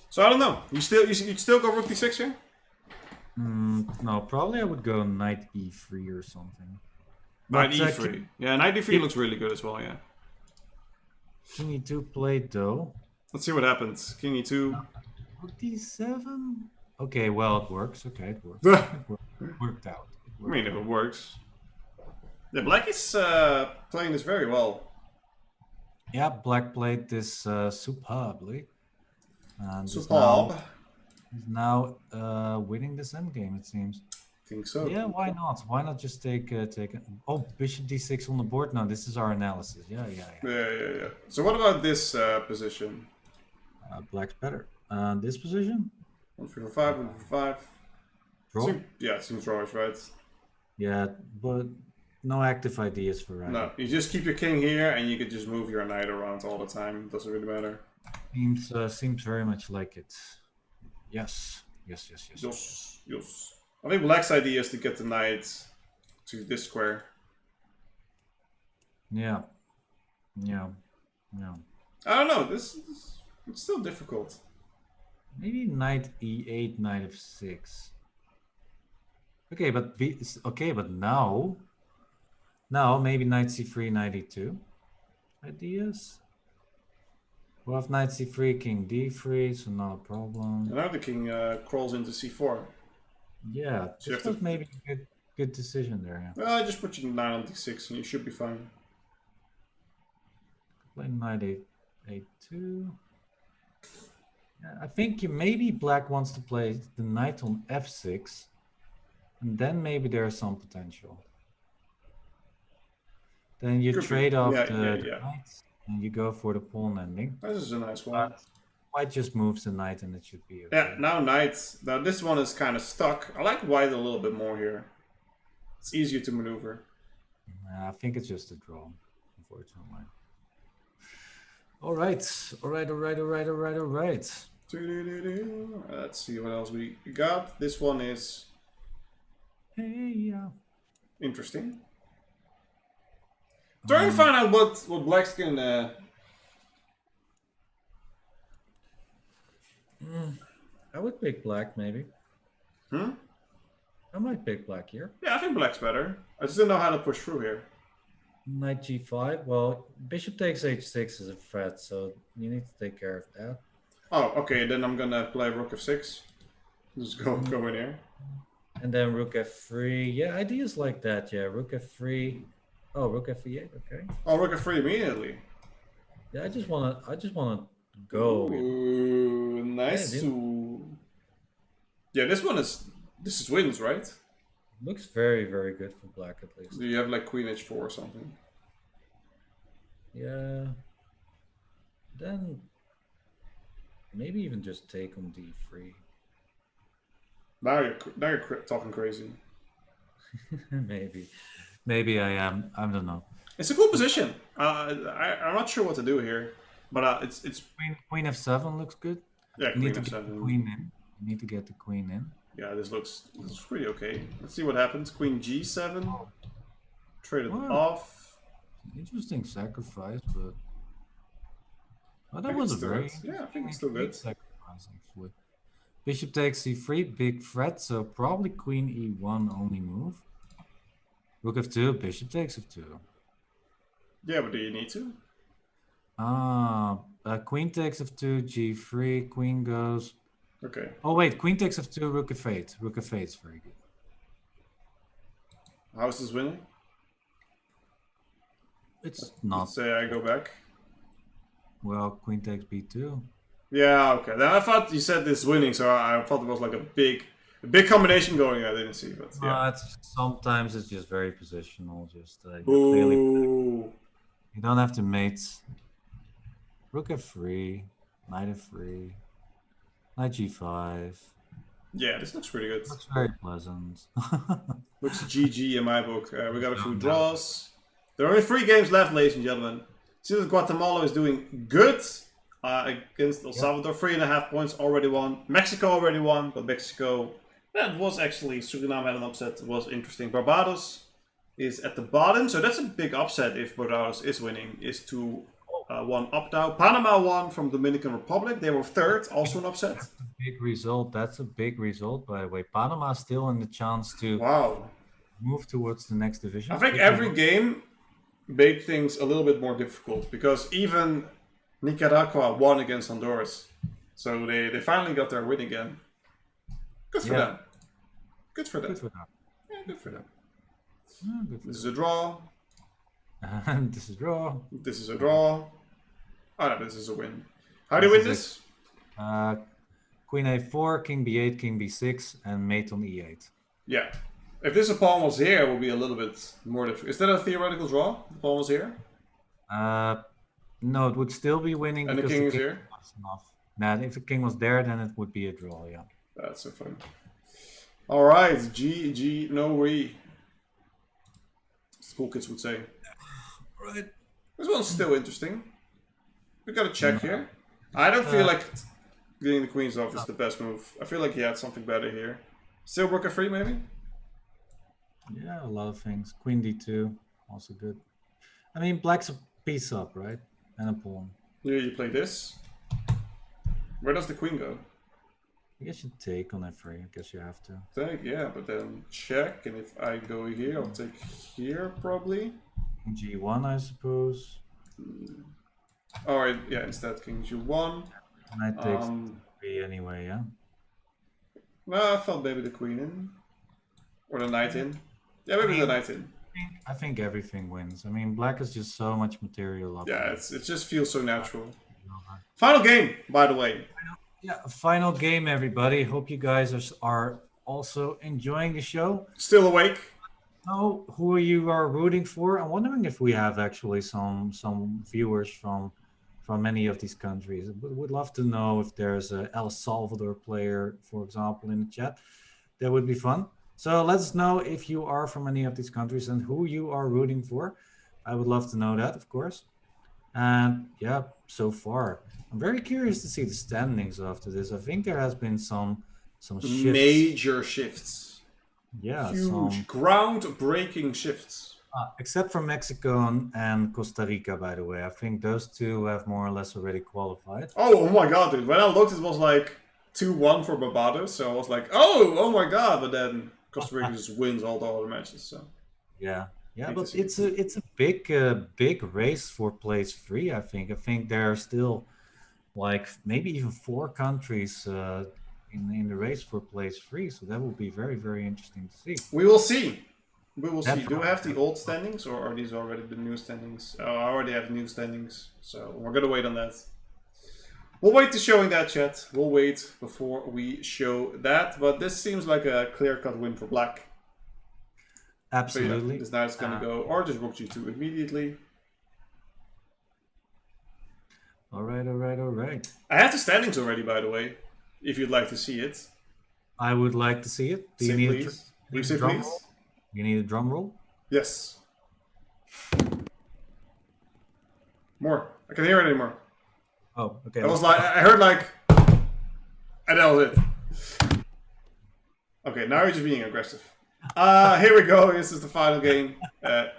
So I don't know. You'd still go rook d6 here? No, probably I would go knight e3 or something. Knight But, e3. Yeah, knight e3 looks really good as well, yeah. King e2 played though. Let's see what happens. King e2. Rook d7? Okay, well, it works. Okay, it works. It worked out. I mean, if it works. Yeah, black is playing this very well. Yeah, black played this superbly. And Superb. He's now winning this endgame, it seems. I think so. Yeah, why not? Why not just take Oh, bishop d6 on the board? No, this is our analysis. Yeah. Yeah. So what about this position? Black's better. This position? 1 3 4 5, 1 4 5. Draw? Yeah, it seems drawish, right? Yeah, but no active ideas for right. No, you just keep your king here and you could just move your knight around all the time. It doesn't really matter. Seems very much like it. Yes. I think black's idea is to get the knight to this square. Yeah. I don't know. This it's still difficult. Maybe knight e8, knight f6. Okay, but now maybe knight c3, knight e2. Ideas? We'll have knight c3, king d3, so not a problem. And now the king crawls into c4. Yeah, So this was maybe a good decision there. Yeah. Well, just put your knight on d6 and you should be fine. Play knight a2. Yeah, I think maybe black wants to play the knight on f6, and then maybe there's some potential. Then you trade off the knights, and you go for the pawn ending. This is a nice one. White just moves the knight, and it should be okay. Yeah, now knight. Now this one is kind of stuck. I like white a little bit more here. It's easier to maneuver. I think it's just a draw, unfortunately. All right, all right, all right, all right, all right, all right. Let's see what else we got. This one is Hey, yeah. interesting. Trying to find out what blacks can. I would pick black, maybe. Hmm? I might pick black here. Yeah, I think black's better. I just didn't know how to push through here. Knight g5. Well, bishop takes h6 is a threat, so you need to take care of that. Oh, okay. Then I'm gonna play rook f6. Just go in here. And then rook f3. Yeah, ideas like that. Yeah, rook f3. Oh, rook f8. Okay. Oh, rook f3 immediately. Yeah, I just wanna go. Ooh, nice. Yeah, Yeah, this is wins, right? looks very, very good for black at least. Do you have like queen h4 or something? Yeah. Then maybe even just take on d3. Now you're talking crazy. Maybe I am. I don't know. It's a cool position. I'm not sure what to do here, but it's Queen f7 looks good. yeah, You need queen to get the f7. queen in. You need to get the queen in. Yeah, this looks pretty okay. Let's see what happens. Queen g7. Trade it Wow. off. Interesting sacrifice, but I that think was a it's still very good. Yeah, I think it's still great good. sacrifice actually. Bishop takes c3, big threat, so probably queen e1 only move. Rook f2, bishop takes f2. Yeah, but do you need to? Queen takes f2, g3, queen goes. Okay. Oh wait, queen takes f2, rook f8. Rook f8 is very good. How is this winning? It's not. Let's say I go back. Well, queen takes b2. Yeah, okay. Then I thought you said this winning, so I thought it was like a big combination going. I didn't see, but yeah. Sometimes it's just very positional. Just you're clearly Ooh. you don't have to mate. Rook f3, knight f3, knight g5. Yeah, this looks pretty good. Looks very pleasant. Looks GG in my book. We got a few draws. There are only 3 games left, ladies and gentlemen. Seems that Guatemala is doing good against El Salvador. 3.5 points already won. Mexico already won, but Mexico, that was actually, Suriname had an upset. It was interesting. Barbados is at the bottom, so that's a big upset if Barbados is winning, is to one up now. Panama won from Dominican Republic. They were third, also an upset. That's a big result. That's a big result, by the way. Panama still in the chance to move towards the next division. I think every game made things a little bit more difficult because even Nicaragua won against Honduras. So they finally got their win again. Good for them. Good for them. Good for them. Yeah, good for them. Good for This is a draw. And this is draw. This is a draw. Oh no, this is a win. How do you win this? Queen a4, king b8, king b6, and mate on e8. Yeah. If this pawn was here, it would be a little bit more difficult. Is that a theoretical draw? The pawn was here? No, it would still be winning. And the king is here? Nah, if the king was there, then it would be a draw, yeah. That's so fun. Alright, GG, no we. School kids would say. Right. This one's still interesting. We got a check here. I don't feel like getting the queens off is the best move. I feel like he had something better here. Still rook f3 maybe? Yeah, a lot of things. Queen d2, also good. I mean, black's a piece up, right? And a pawn. Yeah, you play this. Where does the queen go? I guess you take on f3. I guess you have to. Take, yeah, but then check. And if I go here, I'll take here probably. G1, I suppose. Alright, yeah, instead king g1. Knight takes 3 anyway, yeah? No, I thought maybe the queen in. Or the knight in. Yeah, maybe the knight in. I think everything wins. I mean, black is just so much material up. Yeah, it just feels so natural. Final game, by the way. Yeah, final game, everybody. Hope you guys are also enjoying the show. Still awake? Know who you are rooting for. I'm wondering if we have actually some viewers from many of these countries. Would love to know if there's a El Salvador player, for example, in the chat. That would be fun. So let us know if you are from any of these countries and who you are rooting for. I would love to know that, of course. And yeah, so far, I'm very curious to see the standings after this. I think there has been some shifts. Major shifts. Yeah, Huge, groundbreaking shifts. except for Mexico and Costa Rica, by the way. I think those two have more or less already qualified. Oh my god, dude. When I looked, it was like 2-1 for Barbados. So I was like, oh my god. But then Costa Rica just wins all the other matches. So Yeah, yeah, hate to but see it. it's a big race for place three. I think there are still like maybe even four countries in the race for place three. So that will be very interesting to see. We will see. We will see. Do we have the Definitely. old standings or are these already the new standings? Oh, I already have new standings. So we're going to wait on that. We'll wait to showing that, chat. We'll wait before we show that. But this seems like a clear-cut win for black. So yeah, Absolutely. this knight's going Uh, to go or just rook g2 immediately. all right, all right, all right. I have the standings already, by the way, if you'd like to see it. I would like to see it. Do you Say need please. need a Say drum please. roll? You need a drum roll? Yes. More. I can hear it anymore. Oh, okay. I was like, I heard like, and that was it. Okay, now you're just being aggressive. Here we go. This is the final game.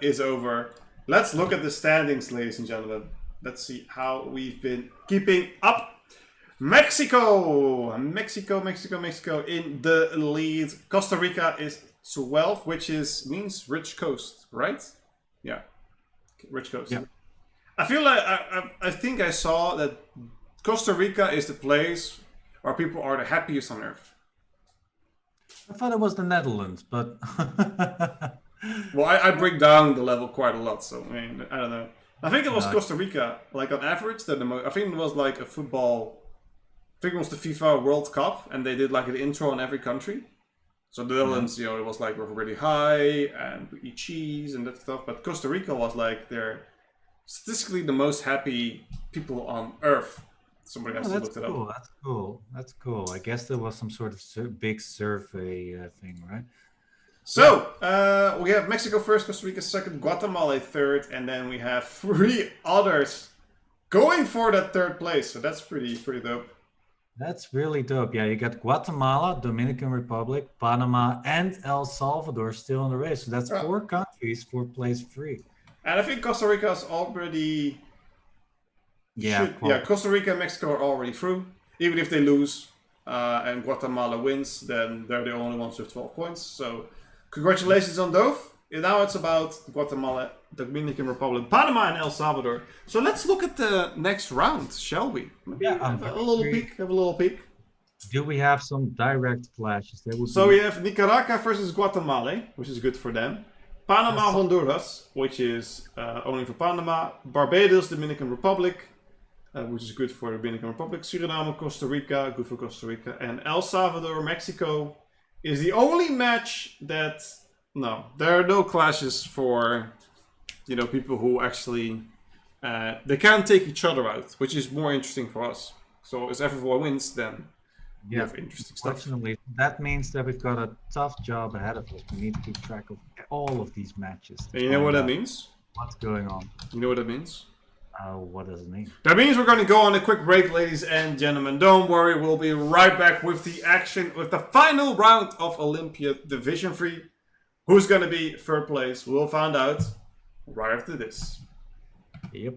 Is over. Let's look at the standings, ladies and gentlemen. Let's see how we've been keeping up. Mexico in the lead. Costa Rica is 12, which means rich coast, right? Yeah, rich coast. Yeah. I feel like I think I saw that Costa Rica is the place where people are the happiest on earth. I thought it was the Netherlands, but Well, I bring down the level quite a lot, so I mean, I don't know. I think it was No. Costa Rica, like on average, I think it was like a football. I think it was the FIFA World Cup, and they did like an intro on every country. So the Netherlands, you know, it was like we're really high and we eat cheese and that stuff. But Costa Rica was like they're statistically the most happy people on earth. Somebody has oh, to that's look it cool. up. That's cool. That's cool. I guess there was some sort of big survey thing, right? So we have Mexico first, Costa Rica second, Guatemala third, and then we have 3 others going for that third place. So that's pretty dope. That's really dope. Yeah, you got Guatemala, Dominican Republic, Panama, and El Salvador still in the race. So that's Yeah. 4 countries for place 3. And I think Costa Rica is already Yeah, Costa Rica and Mexico are already through. Even if they lose and Guatemala wins, then they're the only ones with 12 points. So congratulations on those. And now it's about Guatemala, Dominican Republic, Panama, and El Salvador. So let's look at the next round, shall we? Maybe Yeah, I'm have a very little curious. peek. Have a little peek. Do we have some direct clashes? There would So be we have Nicaragua versus Guatemala, which is good for them. Panama, Yes. Honduras, which is only for Panama. Barbados, Dominican Republic, which is good for the Dominican Republic. Suriname, Costa Rica, good for Costa Rica. And El Salvador, Mexico is the only match that... No, there are no clashes for, you know, people who actually... they can't take each other out, which is more interesting for us. So if everyone wins, then we have interesting stuff. Fortunately, that means that we've got a tough job ahead of us. We need to keep track of all of these matches. to And you know what find that out means? What's going on? You know what that means? What does it mean? That means we're going to go on a quick break, ladies and gentlemen. Don't worry, we'll be right back with the action, with the final round of Olympiad Division 3. Who's going to be third place? We'll find out right after this. Yep.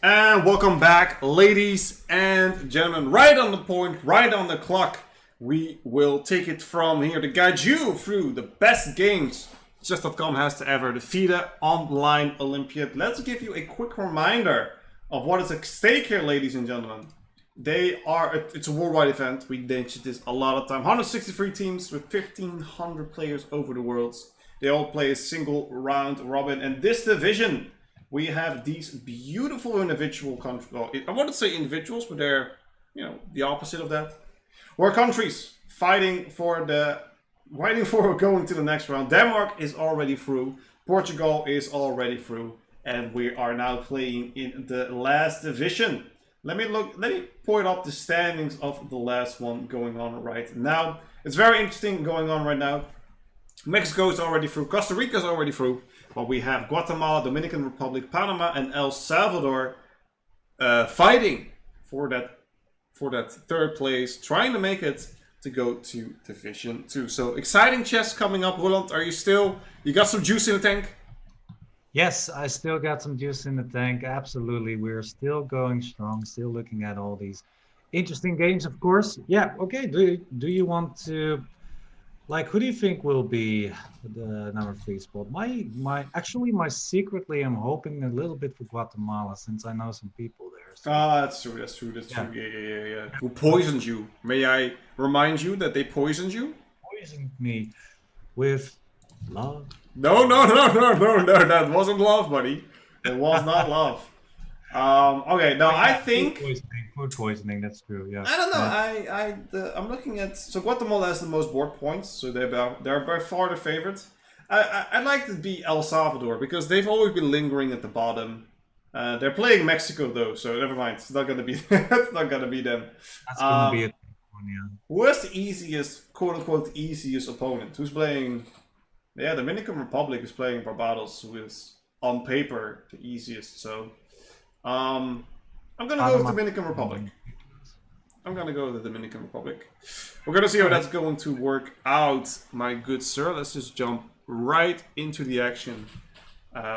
And welcome back, ladies and gentlemen. Right on the point, right on the clock. We will take it from here to guide you through the best games chess.com has to ever defeat an online Olympiad. Let's give you a quick reminder of what is at stake here, ladies and gentlemen. It's a worldwide event. We mentioned this a lot of time. 163 teams with 1,500 players over the world. They all play a single round robin. And this division, we have these beautiful individual countries. Well, I wouldn't say individuals, but they're, the opposite of that. We're countries fighting for going to the next round. Denmark is already through. Portugal is already through. And we are now playing in the last division. Let me point up the standings of the last one going on right now. It's very interesting going on right now. Mexico is already through. Costa Rica is already through. But we have Guatemala, Dominican Republic, Panama, and El Salvador fighting for that third place, trying to make it to go to Division 2. So exciting chess coming up. Roeland, you got some juice in the tank? Yes, I still got some juice in the tank. Absolutely. We're still going strong, still looking at all these interesting games, of course. Yeah, okay. Do you want to, who do you think will be the number 3 spot? Secretly, I'm hoping a little bit for Guatemala, since I know some people there. So. That's true. Yeah. Who poisoned you? May I remind you that they poisoned you? Poisoned me with love. No, that wasn't love, buddy. It was not love. Okay, now I think food poisoning. That's true. Yeah. I don't know. I'm looking at Guatemala has the most board points, so they're by far the favorite. I'd like to be El Salvador because they've always been lingering at the bottom. They're playing Mexico though, so never mind. It's not gonna be. It's not gonna be them. That's gonna be a one, yeah. Who is the easiest, quote unquote, easiest opponent? Who's playing? Yeah, Dominican Republic is playing Barbados, who is on paper the easiest. So, I'm gonna go with Dominican Republic. I'm gonna go with the Dominican Republic. We're gonna see how that's going to work out, my good sir. Let's just jump right into the action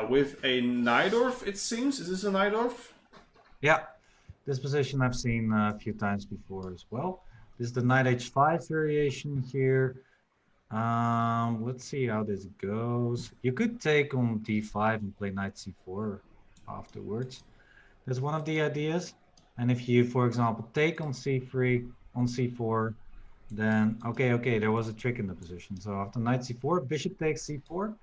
with a Najdorf. It seems. Is this a Najdorf? Yeah, this position I've seen a few times before as well. This is the Knight H5 variation here. Let's see how this goes. You could take on D5 and play Knight C4 afterwards. That's one of the ideas. And if you, for example, take on C3, on C4, then okay, there was a trick in the position. So after Knight C4, Bishop takes C4.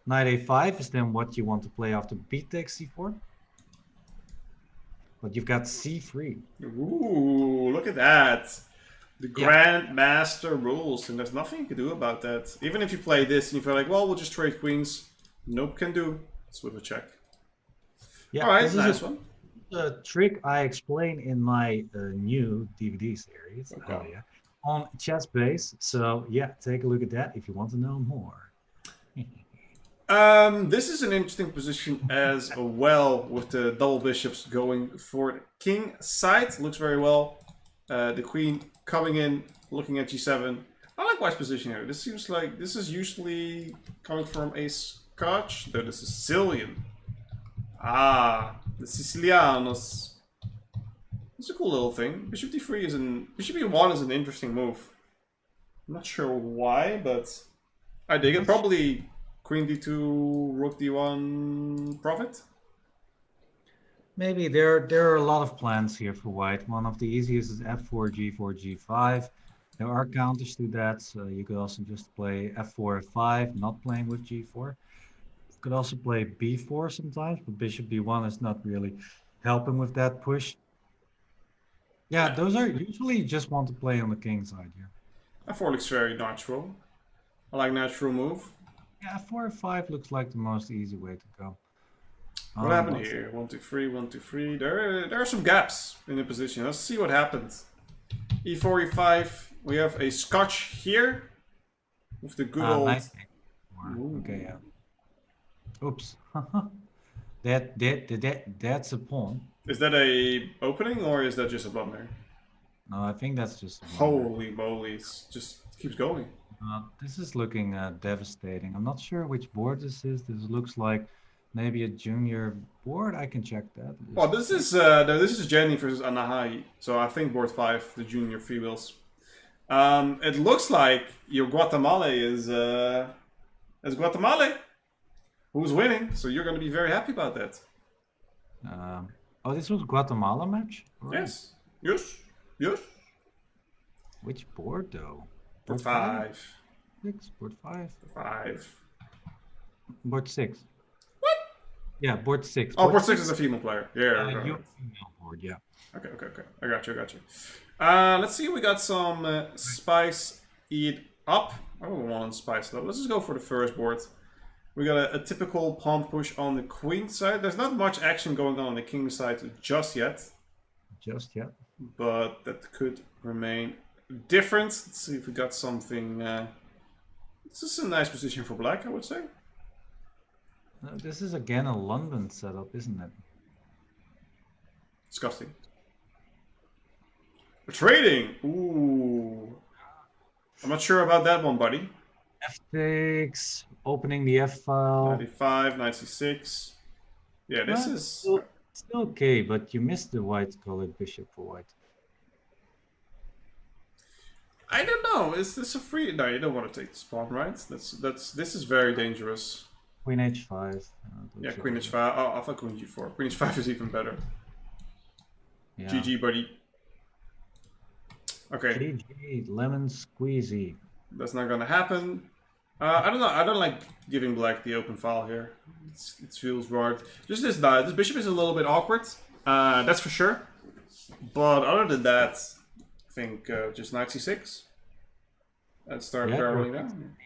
Knight A5 is then what you want to play after B takes C4. But you've got C3. Ooh, look at that. The Grandmaster rules, and there's nothing you can do about that. Even if you play this and you feel like, well, we'll just trade queens. Nope, can do. It's with a check. Yeah, all right, nice one. A trick I explain in my new DVD series on chess base. So yeah, take a look at that if you want to know more. This is an interesting position as well, with the double bishops going for the king side. Looks very well. The queen coming in, looking at G7. I like White's position here. This seems like this is usually coming from a Scotch, though the Sicilian. The Sicilianos. It's a cool little thing. Bishop D3 Bishop E1 is an interesting move. I'm not sure why, but I dig it. Probably Queen D2, Rook D1 profit. Maybe there are a lot of plans here for White. One of the easiest is F4, G4, G5. There are counters to that, so you could also just play F4, F5, not playing with G4. You could also play B4 sometimes, but Bishop B1 is not really helping with that push. Yeah, those are usually you just want to play on the king side here. F4 looks very natural. I like natural move. Yeah, F4, F5 looks like the most easy way to go. What happened here? 1, 2, 3, 1, 2, 3. There are some gaps in the position. Let's see what happens. E4, E5. We have a Scotch here with the good old. Nice. Okay, yeah. Oops. That's a pawn. Is that a opening or is that just a blunder? No, I think that's just. Holy moly! It just keeps going. This is looking devastating. I'm not sure which board this is. This looks like Maybe a junior board. I can check that. Well, Just a this sec. is no, this is Jenny versus Anahai. So I think board 5, the junior females. It looks like your Guatemala is Guatemala, who's winning. So you're going to be very happy about that. Oh, this was Guatemala match. Right. Yes, yes, yes. Which board though? Board Board five, 5, six, board five, 5. board six. What? Yeah, board six. Oh, board 6 is a female player. Yeah, right, You right. female board. Yeah. Okay, okay, okay. I got you, I got you. Let's see. We got some spice eat up. I don't want to spice it up. Let's just go for the first board. We got a typical pawn push on the queen side. There's not much action going on the king side just yet, Just yeah. but that could remain different. Let's see if we got something. This is a nice position for black, I would say. This is again a London setup, isn't it? Disgusting. We're trading. Ooh. I'm not sure about that one, buddy. F6, opening the F file. 95, 96. Yeah, this Well, is. still okay, but you missed the white colored bishop for white. I don't know. Is this a free? No, you don't want to take the pawn, right? This is very dangerous. Queen H5. Yeah, Queen H5. Oh, I thought Queen G4. Queen H5 is even better. Yeah. GG, buddy. Okay, GG, lemon squeezy. that's not gonna happen. I don't know. I don't like giving black the open file here. It feels weird. Just this This bishop is a little bit awkward. That's for sure. But other than that, I think just knight c6. And start Yeah, barreling correct. down.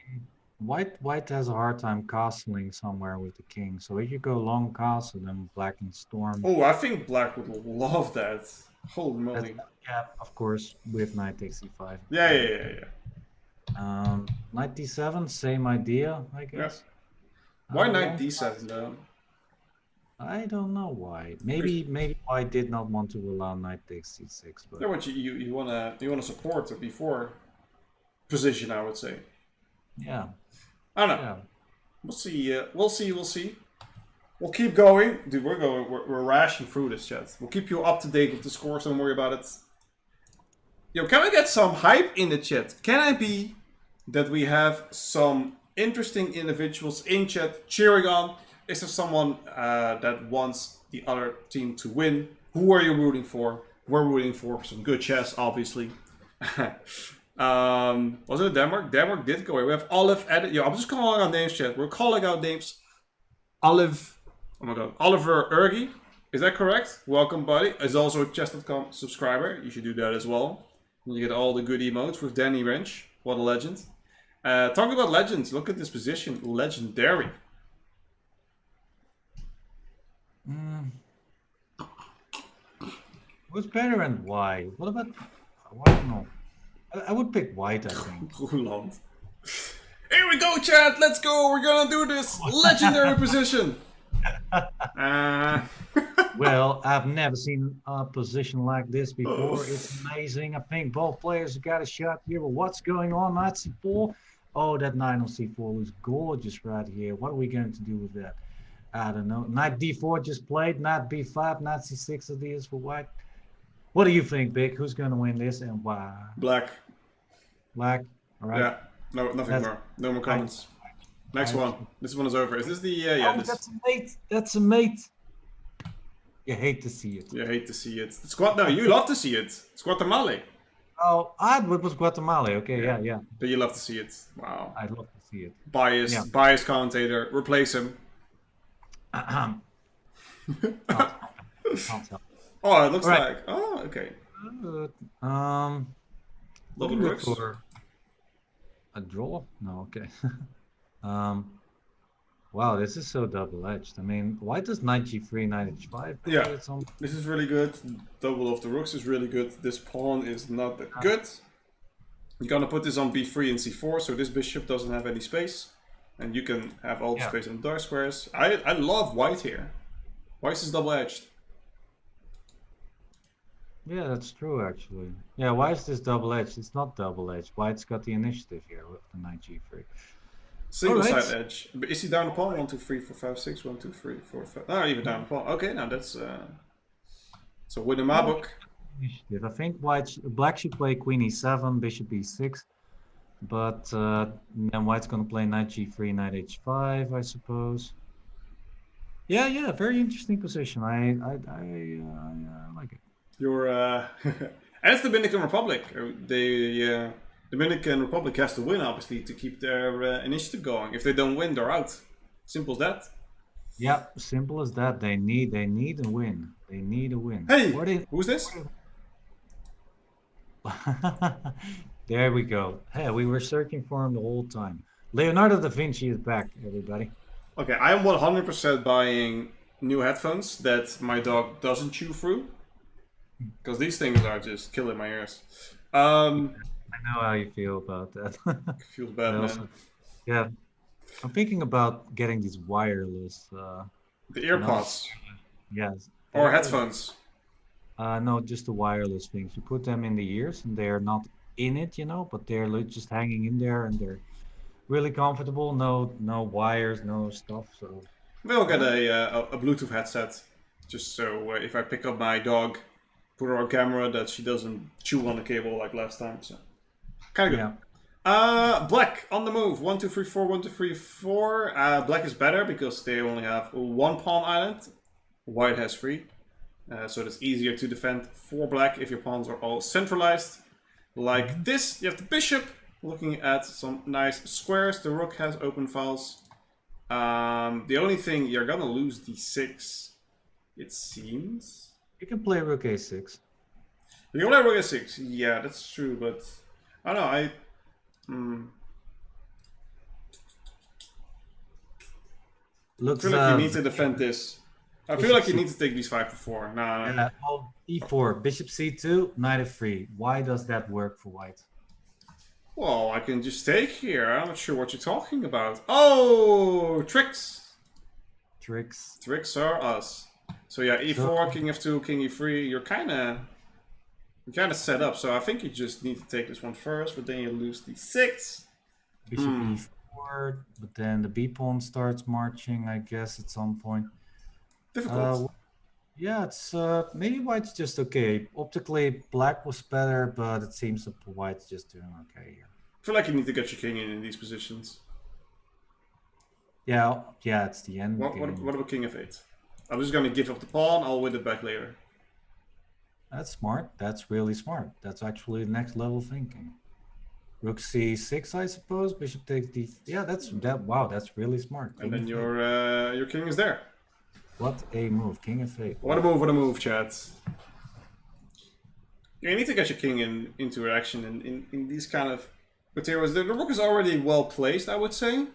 White has a hard time castling somewhere with the king. So if you go long castle, then black can storm. Oh, I think black would love that. Holy moly. Yeah, of course, with knight takes e5. Yeah. Knight d7, same idea, I guess. Why Uh, knight long d7 though? I don't know why. Maybe white did not want to allow knight takes c6, but Yeah, what you wanna support the b4 position, I would say. yeah, I don't know. yeah. We'll see. We'll see. We'll keep going, dude. We're rashing through this, chat. We'll keep you up to date with the scores. Don't worry about it. Yo, can we get some hype in the chat? Can I be that we have some interesting individuals in chat cheering on? Is there someone that wants the other team to win? Who are you rooting for? We're rooting for some good chess, obviously. Was it Denmark? Denmark did go away. We have Olive added. Yo, I'm just calling out names, chat. We're calling out names. Olive. Oh my god. Oliver Ergi. Is that correct? Welcome, buddy. Is also a chess.com subscriber. You should do that as well. You get all the good emotes with Danny Wrench. What a legend. Talking about legends, look at this position. Legendary. Who's better and why? What about? I don't know. I would pick white, I think. Roeland. Here we go, chat. Let's go. We're gonna do this legendary position. Well, I've never seen a position like this before. It's amazing. I think both players got a shot here. But what's going on? Knight c4. Oh, that knight on c4 looks gorgeous right here. What are we going to do with that? I don't know. Knight d4 just played. Knight b5. Knight c6 ideas for white. What do you think, Big? Who's going to win this and why? Black. Black. All right. Yeah. No, nothing more. No more comments. Next one. This one is over. Is this the yeah? Oh, This. that's a mate. That's a mate. You hate to see it. You hate to see it. No, you love to see it. It's Guatemala. Oh, it was Guatemala. Okay, yeah. But you love to see it. Wow. I'd love to see it. Biased commentator. Replace him. Can't tell. Oh, it looks All right. like. Oh, okay. Good. Little Looking rooks. for a draw? No, okay. Wow, this is so double-edged. I mean, why does knight g3, knight h5? Yeah. It's on... This is really good. Double of the rooks is really good. This pawn is not that good. You're gonna put this on b3 and c4, so this bishop doesn't have any space. And you can have all the space on the dark squares. I love white here. Why is this double-edged? Yeah, that's true, actually. Yeah, why is this double-edged? It's not double-edged. White's got the initiative here with the knight g3. Single Alright. side edge. But is he down the pawn? 1, 2, 3, 4, 5, 6. 1, 2, 3, 4, 5. Oh, even down the pawn. Okay, now that's so win in my Well, book. initiative. I think black should play queen e7, bishop e6, but then white's gonna play knight g3, knight h5, I suppose. Yeah, yeah, very interesting position. I like it. You're and it's the Dominican Republic. The Dominican Republic has to win, obviously, to keep their initiative going. If they don't win, they're out. Simple as that. Yeah, simple as that. They need a win. They need a win. Hey, who's this? There we go. Hey, we were searching for him the whole time. Leonardo da Vinci is back, everybody. Okay, I am 100% buying new headphones that my dog doesn't chew through. Because these things are just killing my ears. I know how you feel about that. Feels bad, man. Also, yeah, I'm thinking about getting these wireless. The earpods. Yes. Or headphones. No, just the wireless things. You put them in the ears, and they're not in it, but they're just hanging in there, and they're really comfortable. No wires, no stuff. So We'll get a Bluetooth headset. Just so if I pick up my dog, put her on camera, that she doesn't chew on the cable like last time. So kind of good. yeah, Black on the move. 1, 2, 3, 4. 1, 2, 3, 4. Black is better because they only have one pawn island. White has 3. So it's easier to defend for black if your pawns are all centralized. Like this, you have the bishop looking at some nice squares. The rook has open files. The only thing, you're gonna lose d6, it seems. you can play rook a6. You can play rook a6, yeah, that's true, but I don't know, I feel like you need to defend this. I feel like you need to take these 5 to 4. No. Well, e4, bishop c2, knight f3. Why does that work for white? Well, I can just take here. I'm not sure what you're talking about. Oh, tricks. Tricks. Tricks are us. So yeah, e4, king f2, king e3. You're kind of set up. So I think you just need to take this one first, but then you lose d6. Bishop e4, but then the b pawn starts marching, I guess, at some point. Difficult. Yeah, it's maybe white's just okay. Optically, black was better, but it seems that white's just doing okay here. I feel like you need to get your king in these positions. Yeah, it's the end. What about king f8? I'm just going to give up the pawn. I'll win it back later. That's smart. That's really smart. That's actually the next level thinking. Rook c6, I suppose. Bishop takes d. Yeah, wow, that's really smart. And then your king is there. What a move, king f8. What a move, chat. You need to get your king into action in these kind of materials. The rook is already well placed, I would say.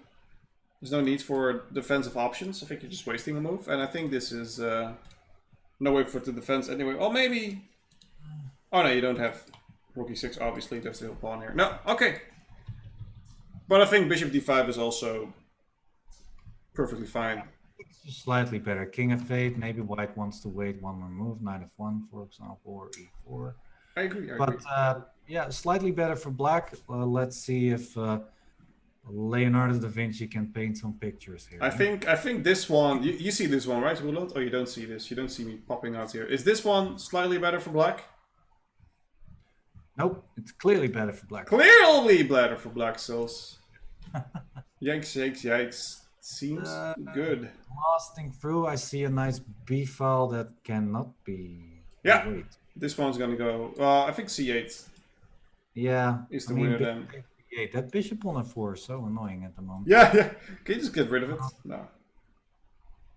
There's no need for defensive options. I think you're just wasting a move. And I think this is no way for the defense anyway. Oh, maybe. Oh, no, you don't have rook e6, obviously. There's still a pawn here. No, okay. But I think bishop d5 is also perfectly fine. It's slightly better. King f8. Maybe white wants to wait one more move. Knight f1, for example, or e4. I agree. But yeah, slightly better for black. Let's see if Leonardo da Vinci can paint some pictures here. I think this one. You see this one, right, Roeland? Oh, you don't see this. You don't see me popping out here. Is this one slightly better for black? Nope, it's clearly better for black. Clearly better for black, Souls. Yikes, yikes, yikes. Seems good. Blasting through, I see a nice b file that cannot be. Yeah, wait. This one's gonna go. I think c8. Yeah, Is the winner then? Yeah, that bishop on f4 is so annoying at the moment. Yeah. Can you just get rid of it? No.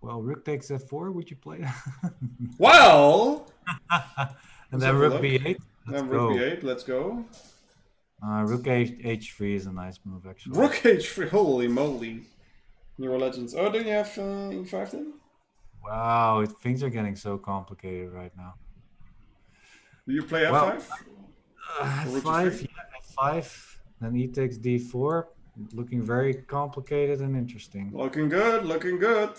Well, rook takes f4. Would you play that? Well. And then rook b8. Then rook b8. Let's go. Rook h3 is a nice move, actually. Rook h3. Holy moly. Neuro Legends. Oh, don't you have e5 then? Wow, things are getting so complicated right now. Do you play f5? Well, f5, yeah, f5. Then e takes d4. Looking very complicated and interesting. Looking good, looking good.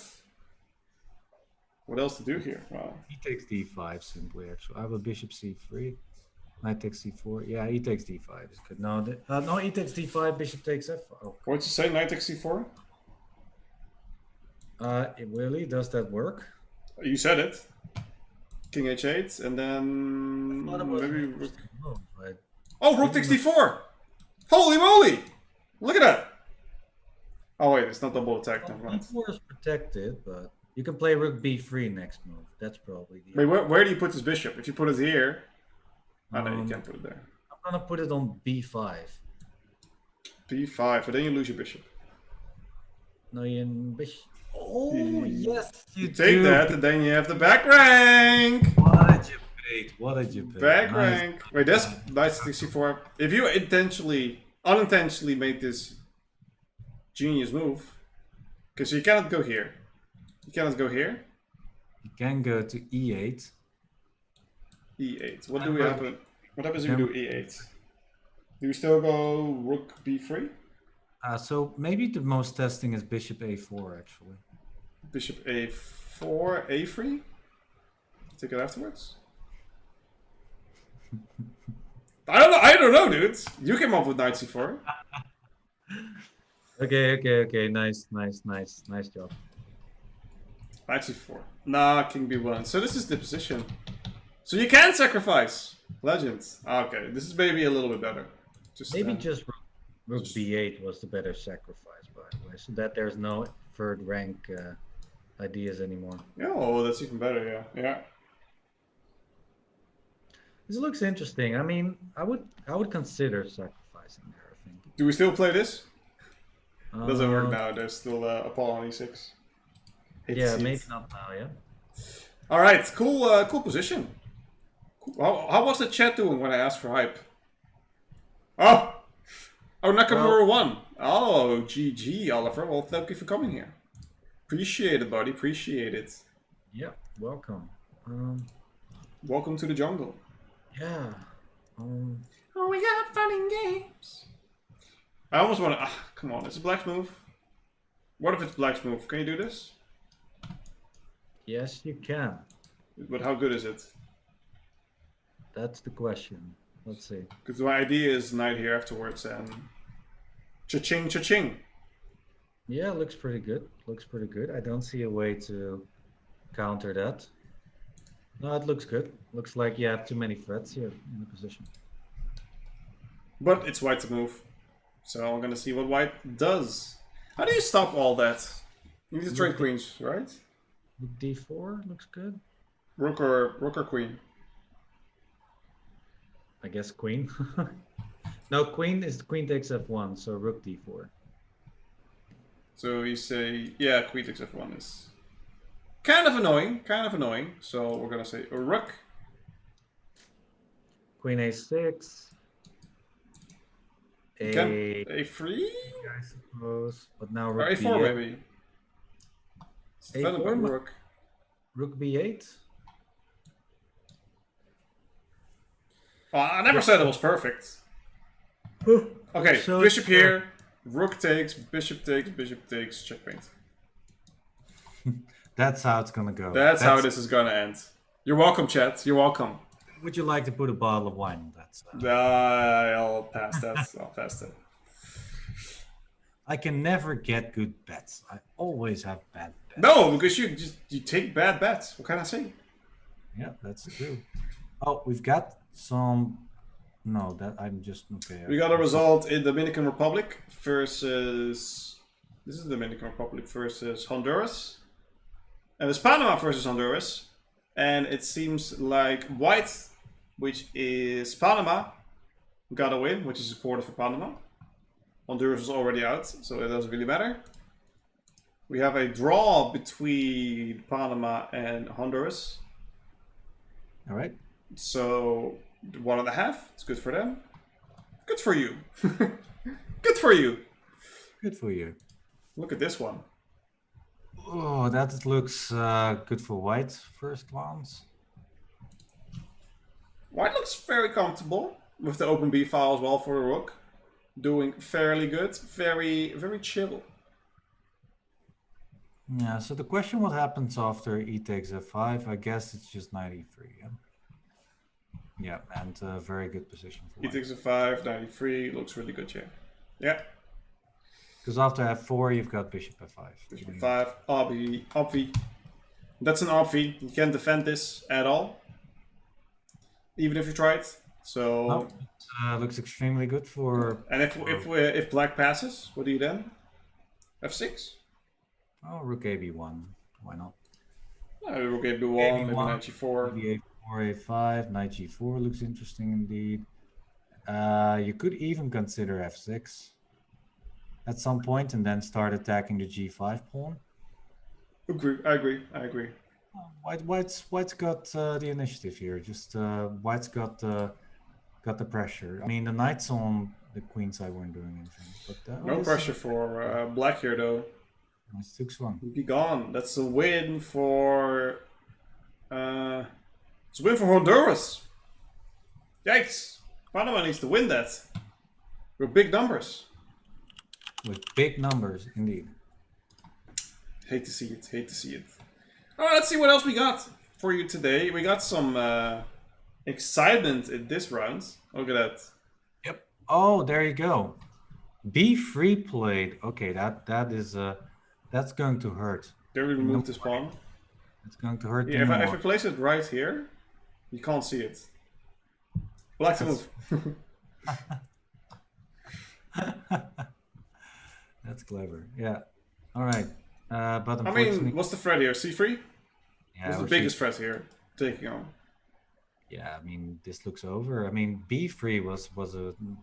What else to do here? Wow. E takes d5 simply, actually. I have a bishop c3. Knight takes d4. Yeah, e takes d5 is good. No, no, e takes d5. Bishop takes f5. Oh, What'd you say? Knight takes c4? it really does that work? You said it. King h8, and then I thought it was an maybe. interesting move, but Oh, rook takes d4! Holy moly! Look at that! Oh wait, it's not double attack. Never mind. d4 is protected, but you can play rook b3 next move. That's probably the. Wait, where do you put this bishop? If you put it here, oh no, you can't put it there. I'm gonna put it on b5. b5, but then you lose your bishop. No, you bishop. Oh yes, you take do. that, and then you have the back rank. What did you pick? What did you pick? Back Nice. rank. Wait, that's knight 64. If you unintentionally made this genius move, because you cannot go here. You cannot go here. You can go to e8. E8. What do we happen? What happens if we do E8? Do we still go rook B3? So maybe the most testing is bishop a4 actually. Bishop A4, A3? Take it afterwards? I don't know, dude. You came up with knight C4. Okay. Nice job. Knight C4. Nah, King B1. So this is the position. So you can sacrifice. Legends. Okay, this is maybe a little bit better. Maybe just rook b8 was the better sacrifice, by the way, so that there's no third rank ideas anymore. Yeah, oh, that's even better. Yeah. This looks interesting. I mean, I would consider sacrificing there, I think. Do we still play this? Doesn't work now. There's still a pawn on e6. Yeah, maybe not now. Yeah. All right, cool position. How was the chat doing when I asked for hype? Oh, Nakamura won. Oh, GG, Oliver. Well, thank you for coming here. Appreciate it, buddy. Appreciate it. Yeah, welcome. Welcome to the jungle. Yeah. Oh, we got fun and games. I almost want to. Come on, it's a black's move. What if it's black's move? Can you do this? Yes, you can. But how good is it? That's the question. Let's see. Because my idea is knight here afterwards and cha-ching, cha-ching. Yeah, looks pretty good. Looks pretty good. I don't see a way to counter that. No, it looks good. Looks like you have too many threats here in the position. But it's white to move. So I'm gonna see what white does. How do you stop all that? You need to trade queens, right? Rook d4 looks good. Rook or queen? I guess queen. No, queen takes f1, so rook d4. So you say, yeah, queen takes f1 is kind of annoying. So we're gonna say a rook. Queen a6. A3? I suppose. But now Or rook A4 b8. maybe. A4, rook. Rook b8. Well, I never said it was perfect. Okay, So bishop here, rook takes, bishop takes, checkmate. That's how it's gonna go. That's how this is gonna end. You're welcome, chat. You're welcome. Would you like to put a bottle of wine on that? I'll pass that. I'll pass that. I can never get good bets. I always have bad bets. No, because you take bad bets. What can I say? Yeah, that's true. Oh, we've got some. No, that I'm just okay. We got a result in Dominican Republic versus. This is Dominican Republic versus Honduras, and it's Panama versus Honduras, and it seems like white, which is Panama, got a win, which is supportive for Panama. Honduras is already out, so it doesn't really matter. We have a draw between Panama and Honduras. All right. So 1.5. It's good for them. Good for you. Good for you. Good for you. Look at this one. Oh, that looks good for white first glance. White looks very comfortable with the open B file as well for the rook. Doing fairly good. Very, very chill. Yeah, so the question, what happens after e takes f5? I guess it's just knight e3. Yeah? Yeah, and a very good position for He white. takes a 5, knight e3, looks really good, yeah. Yeah, Because after f4, you've got bishop f5. bishop e5, obvi. That's an obvi. You can't defend this at all, even if you try it. So, No, it looks extremely good for. and if black passes, what do you then? F6? Oh, rook ab1. Why not? Rook ab1, maybe ab1, knight g4. maybe a4, a5, knight g4 looks interesting indeed. You could even consider f6 at some point and then start attacking the g5 pawn. I agree. White's got the initiative here. Just White's got the pressure. I mean, the knights on the queen side weren't doing anything. But No pressure for black here, though. Nice 6-1. Be gone. That's a win for. It's a win for Honduras. Yikes! Panama needs to win that. With big numbers. With big numbers, indeed. Hate to see it. Hate to see it. All right, let's see what else we got for you today. We got some excitement in this round. Look at that. Yep. Oh, there you go. B3 played. Okay, that's going to hurt. There we removed this pawn. It's going to hurt. Yeah, if I place it right here, you can't see it. Black to move. That's clever. Yeah. All right. But I mean, what's the threat here? C3? Yeah, what's the biggest threat here? Taking on. Yeah, I mean, this looks over. I mean, B3 was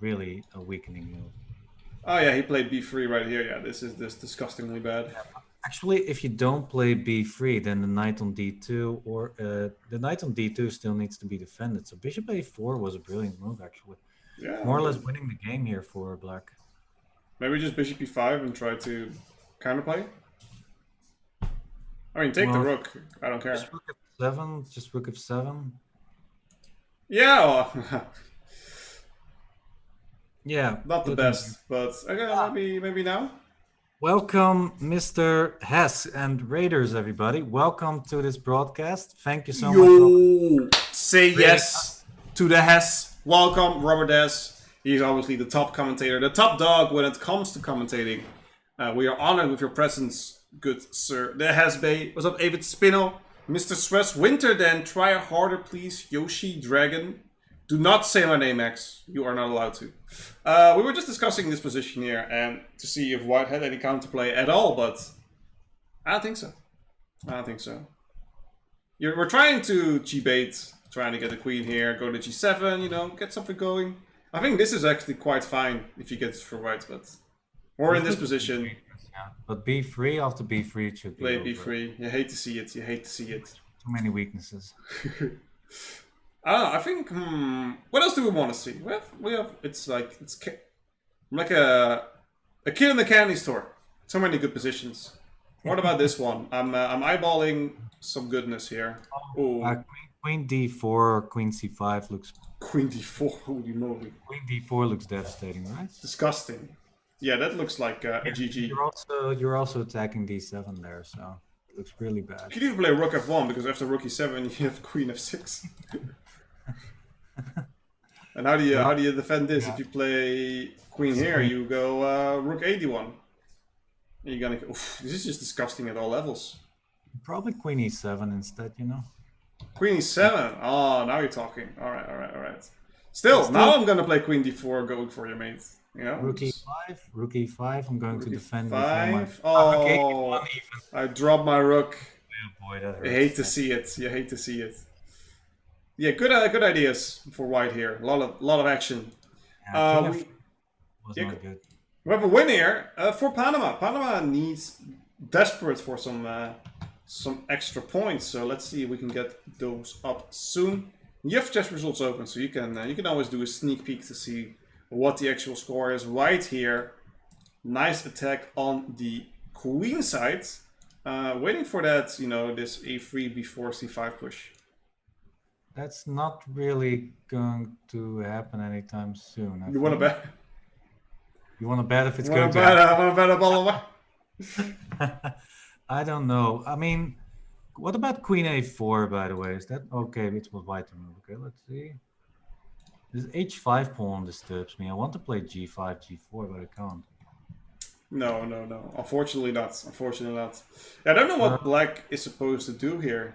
really a weakening move. Oh yeah, he played B3 right here. Yeah, this is disgustingly bad. Yeah, actually, if you don't play B3, then the knight on D2 or the knight on D2 still needs to be defended. So bishop A4 was a brilliant move, actually. Yeah. More or less winning the game here for black. Maybe just bishop E5 and try to counterplay. I mean, take the rook. I don't care. Just rook F7. Just rook F7. Yeah. Yeah. Not the best, but okay, maybe now. Welcome, Mr. Hess and Raiders, everybody. Welcome to this broadcast. Thank you so much. Say yes to the Hess. Welcome, Robert Hess. He's obviously the top commentator, the top dog when it comes to commentating. We are honored with your presence, good sir. The Hess Bay. What's up, David Spino? Mr. Stress Winter, then try harder, please. Yoshi Dragon. Do not say my name, Max. You are not allowed to. We were just discussing this position here and to see if White had any counterplay at all, but I don't think so. I don't think so. We're trying to G-bait, trying to get the queen here, go to G7, you know, get something going. I think this is actually quite fine if you get it for White, but we're in this position. Yeah. But B3 after B3 it should be Play over. B3. You hate to see it. You hate to see it. Too many weaknesses. I don't know. I think. What else do we want to see? We have. It's like a kid in the candy store. So many good positions. What about this one? I'm eyeballing some goodness here. Oh, Queen D4 or Queen C5 looks. Queen D4. Holy moly! Queen D4 looks devastating, right? Disgusting. Yeah, that looks like a GG. You're also attacking D7 there, so it looks really bad. You could even play Rook F1 because after Rook E7 you have Queen F6. And how do you defend this? If you play Queen here, you go Rook AD1. You're gonna. Oof, this is just disgusting at all levels. Probably Queen E7 instead, you know. Queen E7. Oh, now you're talking. All right. Still, now I'm gonna play Queen D4, going for your mate. You know. Rook E5. Rook E5. I'm going to defend. Five. Oh, I dropped my rook. Oh boy, that hurts. I hate to see it. You hate to see it. Yeah, good ideas for White here. A lot of action. Yeah, was not good. We have a win here for Panama. Panama needs desperate for some extra points. So let's see if we can get those up soon. You have chess results open, so you can always do a sneak peek to see what the actual score is. White here, nice attack on the queen side. Waiting for that, you know, this A3 before C5 push. That's not really going to happen anytime soon. You want to bet? You want to bet if it's going to happen? I want to bet a ball away. I don't know. I mean, what about Queen A4, by the way? Is that okay? It was White to move. Okay, let's see. This h5 pawn disturbs me. I want to play g5, g4, but I can't. No, no, no. Unfortunately not. Unfortunately not. I don't know what black is supposed to do here.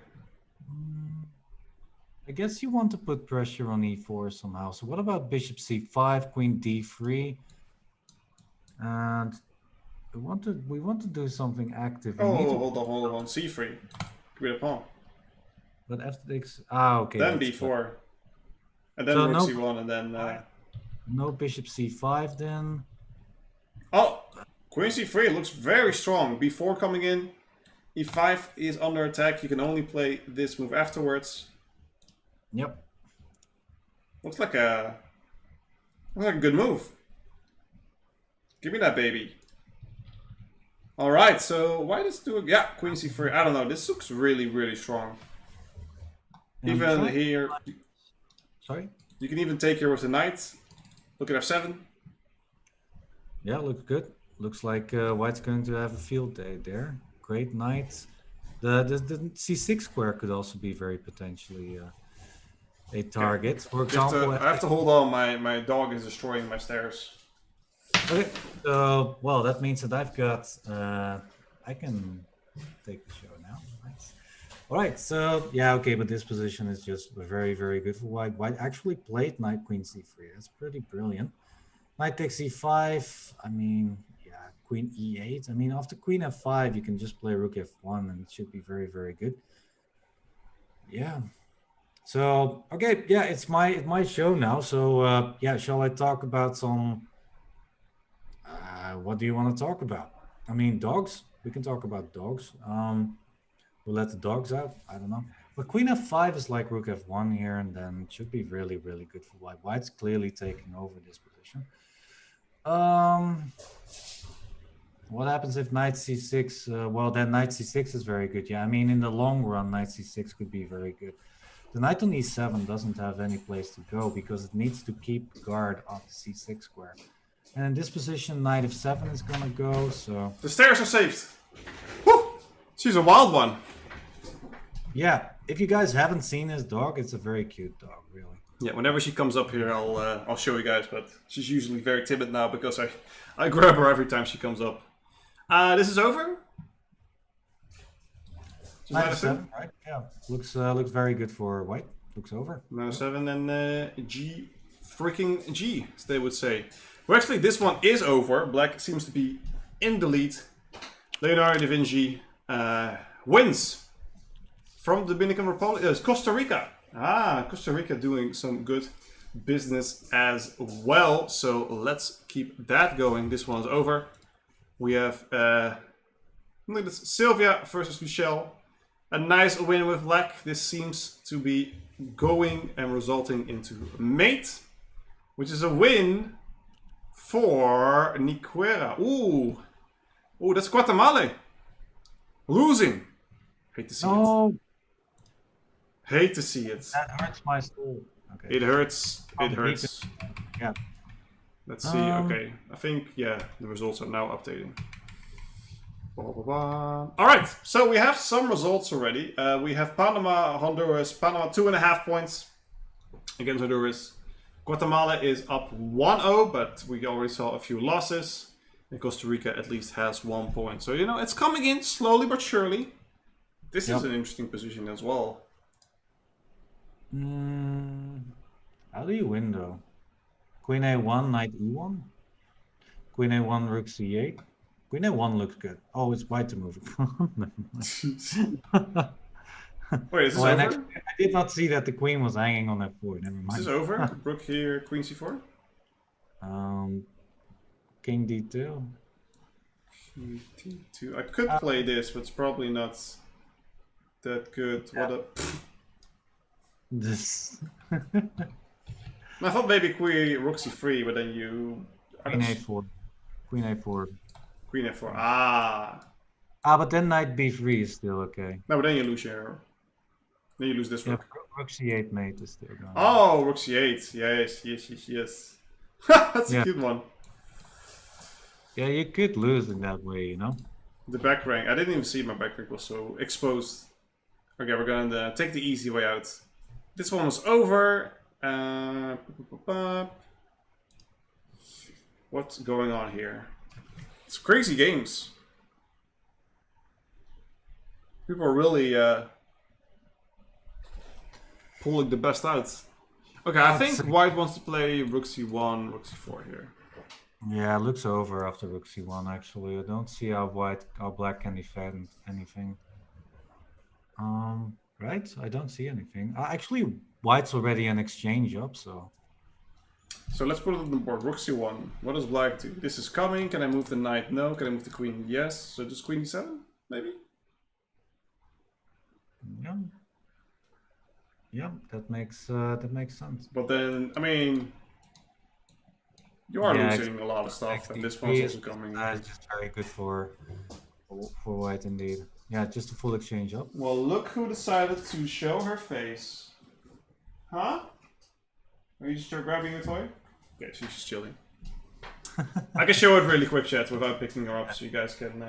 I guess you want to put pressure on e4 somehow. So what about bishop c5, queen d3? And we want to do something active. Oh, hold on. C3. Give me the pawn. But f6. Ah, okay. Then b4. And then rook c1 and then... No bishop c5 then. Oh! Queen c3 looks very strong. b4 coming in. e5 is under attack. You can only play this move afterwards. Yep. Looks like a good move. Give me that baby. Alright, so why does do it? Yeah, Queen c3. I don't know. This looks really, really strong. Even here. Sorry? You can even take here with the knight. Look at f7. Yeah, looks good. Looks like White's going to have a field day there. Great knight. The c6 square could also be very potentially a target. For example, I have to hold on. My dog is destroying my stairs. Okay. Well, that means that I've got. I can take the show now. Nice. All right. So yeah, okay, but this position is just very, very good for White. White actually played knight queen c3. That's pretty brilliant. Knight takes e5. I mean, yeah, queen e8. I mean, after queen f5, you can just play rook f1, and it should be very, very good. Yeah. So okay, yeah, it's my show now. So yeah, shall I talk about some? What do you want to talk about? I mean, dogs. We can talk about dogs. We'll let the dogs out. I don't know. But queen f5 is like rook f1 here, and then it should be really, really good for White. White's clearly taking over this position. What happens if knight c6? Well, then knight c6 is very good. Yeah, I mean, in the long run, knight c6 could be very good. The knight on e7 doesn't have any place to go because it needs to keep guard on the c6 square. And in this position, knight f7 is going to go, so... The stairs are saved! Woo! She's a wild one. Yeah, if you guys haven't seen this dog, it's a very cute dog, really. Yeah, whenever she comes up here, I'll show you guys, but she's usually very timid now because I grab her every time she comes up. This is over? Knight f7, right? Yeah, looks very good for White. Looks over. Knight 7 and G freaking G, as they would say. Well, actually, this one is over. Black seems to be in the lead. Leonardo da Vinci wins from the Dominican Republic. Costa Rica. Costa Rica doing some good business as well. So let's keep that going. This one's over. We have Sylvia versus Michelle. A nice win with black. This seems to be going and resulting into mate, which is a win for Niquera. Ooh, that's Guatemala losing. Hate to see it. Hate to see it. That hurts my soul. Okay. It hurts. It hurts. Yeah. Let's see. Okay, I think the results are now updating. All right, so we have some results already. We have Panama, Honduras. Panama 2.5 points against Honduras. Guatemala is up 1-0, but we already saw a few losses. And Costa Rica at least has 1 point. So, it's coming in slowly but surely. This is an interesting position as well. How do you win, though? Queen a1, knight e1? Queen a1, rook c8? Queen a1 looks good. Oh, it's White to move it. Wait, is this over? Actually, I did not see that the queen was hanging on f4. Never mind. Is this over? Rook here, queen c4? King d2. King d2. I could play this, but it's probably not that good. Yeah. What a... This. I thought maybe queen rook c3, but then you... Queen a4. Queen a4. Queen f4. But then knight b3 is still okay. No, but then you lose your... Then you lose this rook. Rook c8 mate is still going. Oh, rook c8. Yes. That's a cute one. Yeah, you could lose in that way, The back rank. I didn't even see my back rank was so exposed. Okay, we're gonna take the easy way out. This one was over. Uh, what's going on here? It's crazy games. People are really pulling the best out. Okay, I think White wants to play Rook C1, Rook C4 here. Yeah, it looks over after Rook C1 actually. I don't see how black can defend anything. Right? I don't see anything. Actually, White's already an exchange up, so. So let's put it on the board. Rook C1. What does black do? This is coming. Can I move the knight? No. Can I move the queen? Yes. So just queen E7, maybe? Yeah. Yeah, that makes sense. But then, I mean, you are losing a lot of stuff, and this one's also coming. It's just very good for White indeed. Yeah, just a full exchange up. Well, look who decided to show her face. Huh? Are you just grabbing a toy? Okay, she's just chilling. I can show it really quick, chat, without picking her up, so you guys can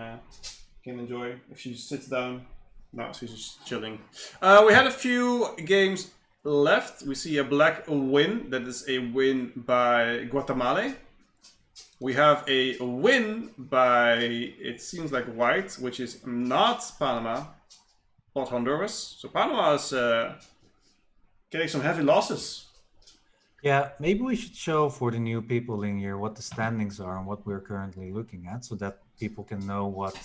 enjoy. If she sits down. No, she's just chilling. We had a few games left. We see a black win. That is a win by Guatemala. We have a win by, it seems like white, which is not Panama, but Honduras. So Panama is getting some heavy losses. Yeah, maybe we should show for the new people in here what the standings are and what we're currently looking at, so that people can know what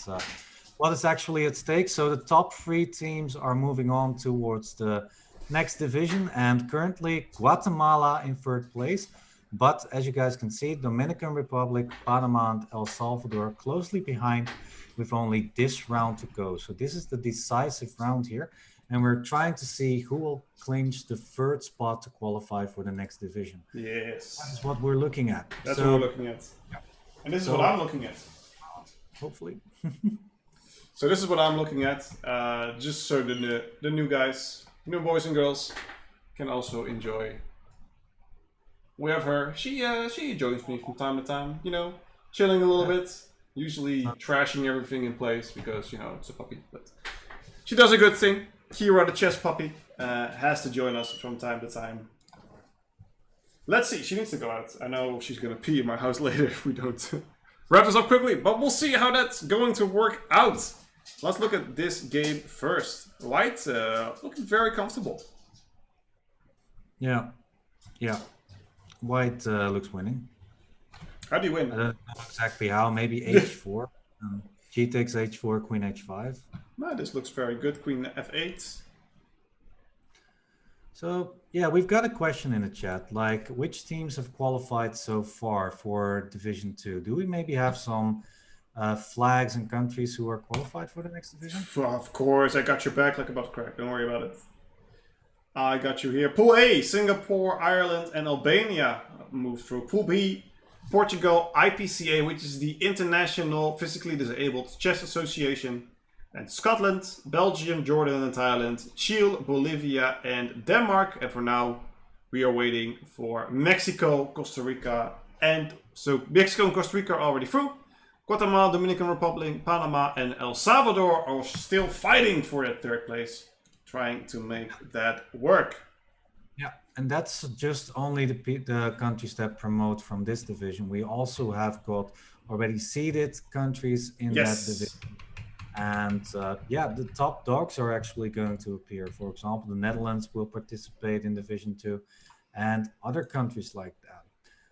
is actually at stake. So the top 3 teams are moving on towards the next division, and currently Guatemala in 3rd place. But as you guys can see, Dominican Republic, Panama, and El Salvador closely behind with only this round to go. So this is the decisive round here, and we're trying to see who will clinch the 3rd spot to qualify for the next division. Yes. That's what we're looking at. That's what we're looking at. Yeah. And this is what I'm looking at. Hopefully. So this is what I'm looking at, just so the new guys, new boys and girls, can also enjoy. We have her. She joins me from time to time, you know, chilling a little bit, usually trashing everything in place because, you know, it's a puppy. But she does a good thing. Kira, the chess puppy, has to join us from time to time. Let's see. She needs to go out. I know she's gonna pee in my house later if we don't wrap this up quickly, but we'll see how that's going to work out. Let's look at this game first. White looking very comfortable. Yeah. White looks winning. How do you win? I don't know exactly how. Maybe h4. G takes h4, queen h5. No, this looks very good. Queen f8. So, yeah, we've got a question in the chat. Like, which teams have qualified so far for Division 2? Do we maybe have some flags and countries who are qualified for the next division? Well, of course, I got your back like a butt crack. Don't worry about it. I got you here. Pool A, Singapore, Ireland, and Albania moved through. Pool B, Portugal, IPCA, which is the International Physically Disabled Chess Association, and Scotland, Belgium, Jordan, and Thailand, Chile, Bolivia, and Denmark. And for now, we are waiting for Mexico, Costa Rica, and so Mexico and Costa Rica are already through. Guatemala, Dominican Republic, Panama, and El Salvador are still fighting for that 3rd place, trying to make that work. Yeah, and that's just only the countries that promote from this division. We also have got already seeded countries in that division. And yeah, the top dogs are actually going to appear. For example, the Netherlands will participate in Division 2 and other countries like that.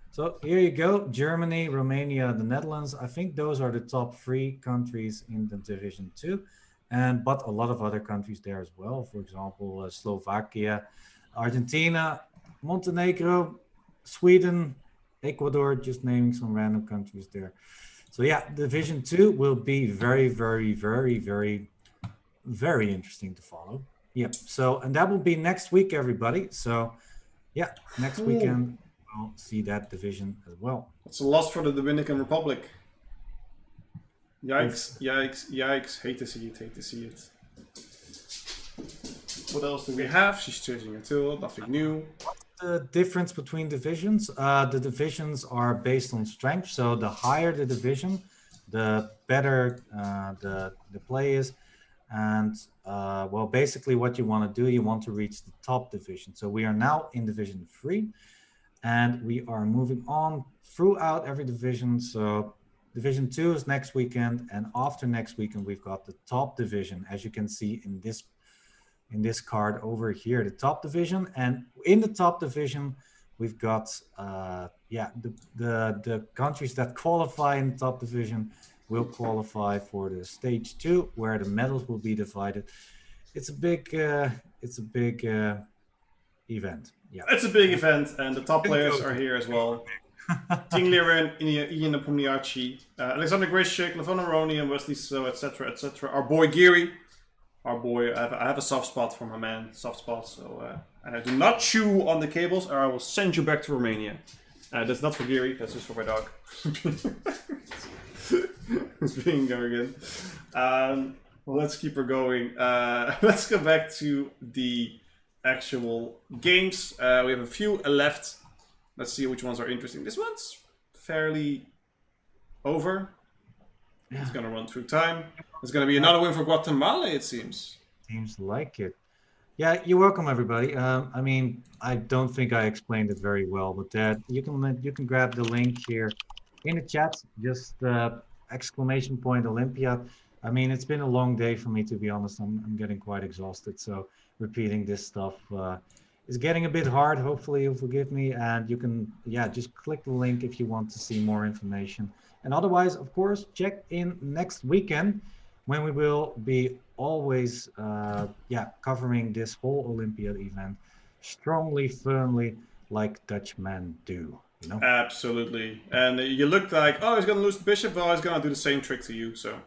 So here you go, Germany, Romania, the Netherlands. I think those are the top 3 countries in the Division 2. But a lot of other countries there as well. For example, Slovakia, Argentina, Montenegro, Sweden, Ecuador, just naming some random countries there. So yeah, Division 2 will be very, very, very, very, very interesting to follow. Yep. So, and that will be next week, everybody. So yeah, next weekend we'll see that division as well. It's a loss for the Dominican Republic. Yikes, yikes, yikes. Hate to see it, hate to see it. What else do we have? She's changing a tool, nothing new. The difference between divisions? The divisions are based on strength. So the higher the division, the better the play is. And well, basically what you want to do, you want to reach the top division. So we are now in Division 3, and we are moving on throughout every division. So Division 2 is next weekend, and after next weekend, we've got the top division, as you can see in this card over here, the top division. And in the top division, we've got the countries that qualify in the top division will qualify for the stage 2, where the medals will be divided. It's a big event. Yeah, It's a big event, and the top players are here as well. Ting Liren, Ian Pumniachi, Alexander Grishik, Levon Aroni, and Wesley So, etc., etc. Our boy Geary. Our boy, I have a soft spot for my man, soft spot, so... and I do not chew on the cables, or I will send you back to Romania. That's not for Geary, that's just for my dog. It's being arrogant. Well, let's keep her going. Let's go back to the actual games. We have a few left. Let's see which ones are interesting. This one's fairly over. Yeah. It's gonna run through time. It's gonna be another win for Guatemala, it seems. Seems like it. Yeah, you're welcome, everybody. I mean, I don't think I explained it very well, but that you can grab the link here in the chat. Just exclamation point Olympiad. I mean, it's been a long day for me, to be honest. I'm getting quite exhausted, so repeating this stuff is getting a bit hard. Hopefully you'll forgive me, and you can just click the link if you want to see more information. And otherwise, of course, check in next weekend when we will be always covering this whole Olympiad event strongly, firmly, like Dutchmen do. You know? Absolutely. And you looked like, oh, he's going to lose the bishop. Well, he's going to do the same trick to you, so...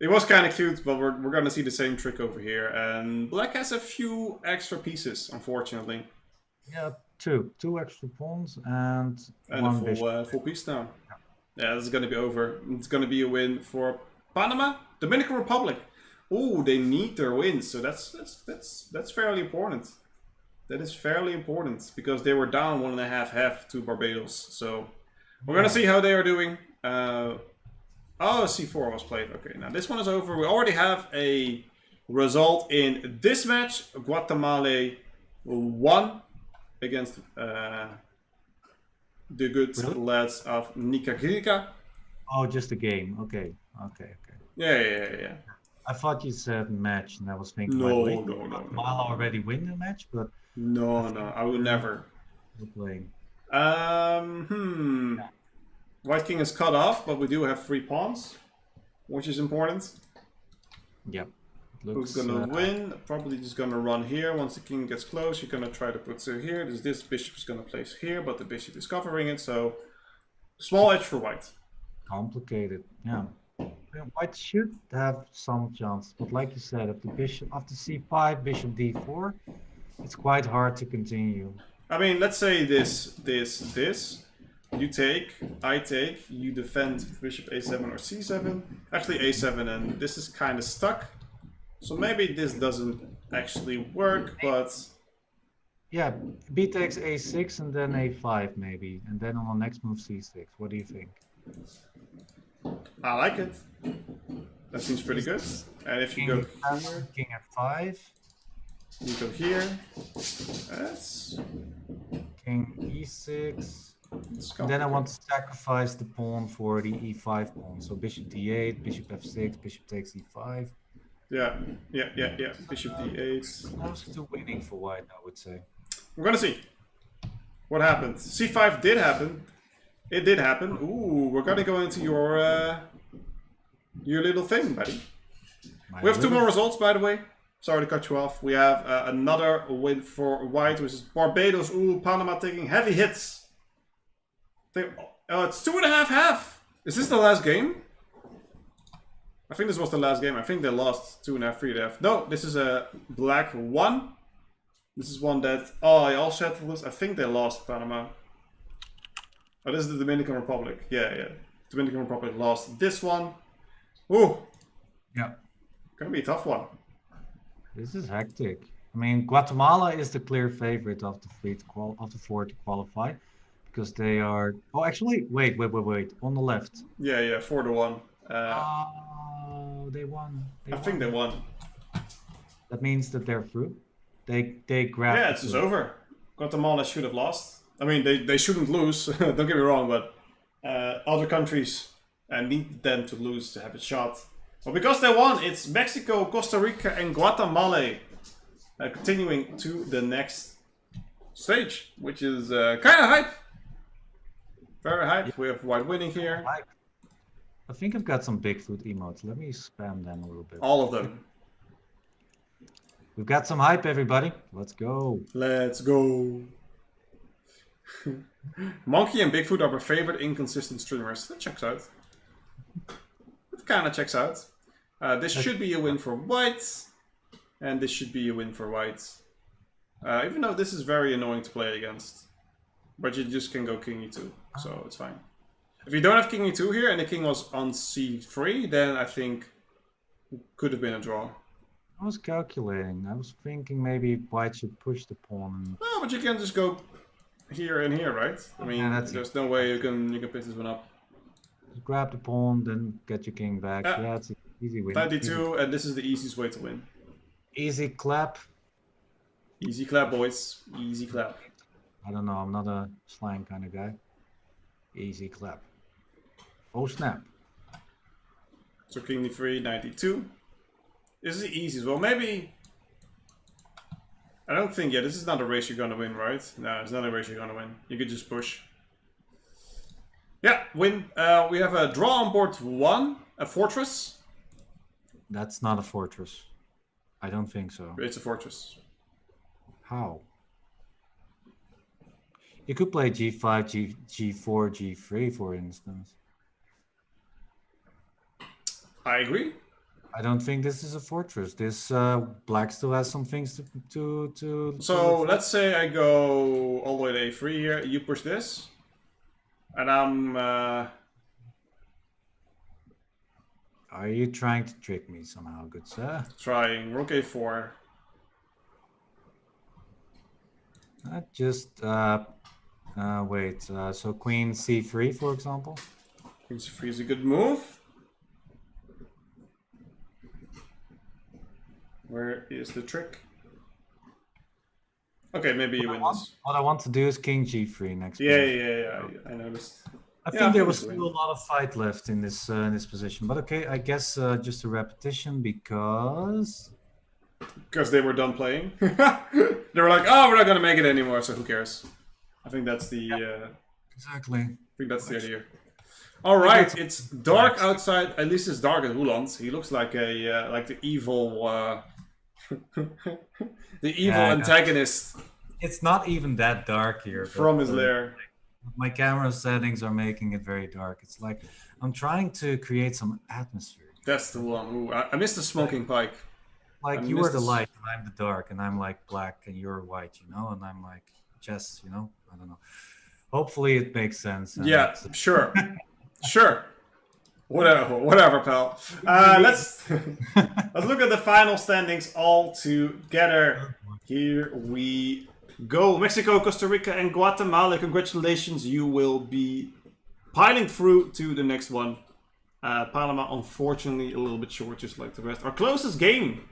It was kind of cute, but we're going to see the same trick over here. And black has a few extra pieces, unfortunately. Yeah, two extra pawns and one a full piece now. Yeah, this is going to be over. It's going to be a win for Panama, Dominican Republic. Oh, they need their wins, so that's fairly important. That is fairly important because they were down 1.5 to Barbados. So we're going to see how they are doing. Oh, C4 was played. Okay, now this one is over. We already have a result in this match. Guatemala won against the good lads of Nicaragua. Oh, just a game. Okay. Yeah. I thought you said match, and I was thinking, no. Guatemala already win the match, but no, I would never. Playing. White king is cut off, but we do have 3 pawns, which is important. Yep. Who's gonna win? Probably just gonna run here. Once the king gets close, you're gonna try to put it here. This bishop is gonna place here, but the bishop is covering it, so small edge for white. Complicated, yeah. White should have some chance, but like you said, if the bishop after c5, bishop d4, it's quite hard to continue. I mean, let's say this. You take, I take, you defend bishop a7 or c7. Actually a7, and this is kind of stuck. So maybe this doesn't actually work, but... Yeah, b takes a6 and then a5 maybe. And then on the next move c6. What do you think? I like it. That seems pretty good. And if you go here... King f5. You go here. That's... King e6. And then I want to sacrifice the pawn for the e5 pawn. So bishop d8, bishop f6, bishop takes e5. Yeah. Bishop d8. Close to winning for white, I would say. We're gonna see what happens. c5 did happen. It did happen. Ooh, we're gonna go into your little thing, buddy. We have 2 more results, by the way. Sorry to cut you off. We have another win for white, which is Barbados. Ooh, Panama taking heavy hits. It's 2.5. Is this the last game? I think this was the last game. I think they lost 2.5, 3.5. No, this is a black 1. This is one that... Oh, I also had to lose. I think they lost Panama. Oh, this is the Dominican Republic. Yeah. Dominican Republic lost this one. Ooh. Yeah. Gonna be a tough one. This is hectic. I mean, Guatemala is the clear favorite of the 4 to qualify. Because they are... Oh, actually, wait. On the left. Yeah, 4-1. Oh, they won. I think they won. That means that they're through. They grabbed. Yeah, it's just over. Guatemala should have lost. I mean, they shouldn't lose. Don't get me wrong, but other countries need them to lose to have a shot. So because they won, it's Mexico, Costa Rica, and Guatemala continuing to the next stage, which is kind of hype. Very hype. We have White winning here. I think I've got some Bigfoot emotes. Let me spam them a little bit. All of them. We've got some hype, everybody. Let's go. Let's go. Monkey and Bigfoot are my favorite inconsistent streamers. That checks out. It kind of checks out. This should be a win for White. And this should be a win for White. Even though this is very annoying to play against. But you just can go King E2. So it's fine. If you don't have King E2 here and the King was on C3, then I think it could have been a draw. I was calculating. I was thinking maybe White should push the pawn. No, but you can just go here and here, right? I mean, Yeah, there's no way you can pick this one up. Just grab the pawn, then get your king back. Yeah, it's an easy win. 92, and this is the easiest way to win. Easy clap. Easy clap, boys. Easy clap. I don't know. I'm not a slang kind of guy. Easy clap. Oh snap. So King D3, 92. This is the easiest. Well, maybe... I don't think, this is not a race you're gonna win, right? No, it's not a race you're gonna win. You could just push. Yeah, win. We have a draw on board 1, a fortress. That's not a fortress. I don't think so. It's a fortress. How? You could play G5, G4, G3, for instance. I agree. I don't think this is a fortress. This black still has some things to. So let's say I go all the way to A3 here. You push this, and I'm. Are you trying to trick me somehow, good sir? Trying Rook A4. Just wait. So Queen C3, for example. Queen C3 is a good move. Where is the trick? Okay, maybe you win this. What I want to do is King G3 next. Yeah. I noticed. I think there was still a lot of fight left in this position, but okay, I guess just a repetition because they were done playing. They were like, "Oh, we're not gonna make it anymore, so who cares?" I think that's the exactly. I think that's the idea. All right, it's dark outside. At least it's dark at Roeland. He looks like a like the evil. The evil antagonist. It's not even that dark here. From his lair. My camera settings are making it very dark. It's like I'm trying to create some atmosphere. That's the one. Ooh, I missed the smoking pike. Like you are the light and I'm the dark, and I'm like black and you're white, you know, and I'm like chess, you know. I don't know. Hopefully it makes sense. Yeah, sure, sure. Whatever, pal. Let's look at the final standings all together. Here we go. Mexico, Costa Rica, and Guatemala. Congratulations, you will be piling through to the next one. Panama, unfortunately, a little bit short, just like the rest. Our closest game,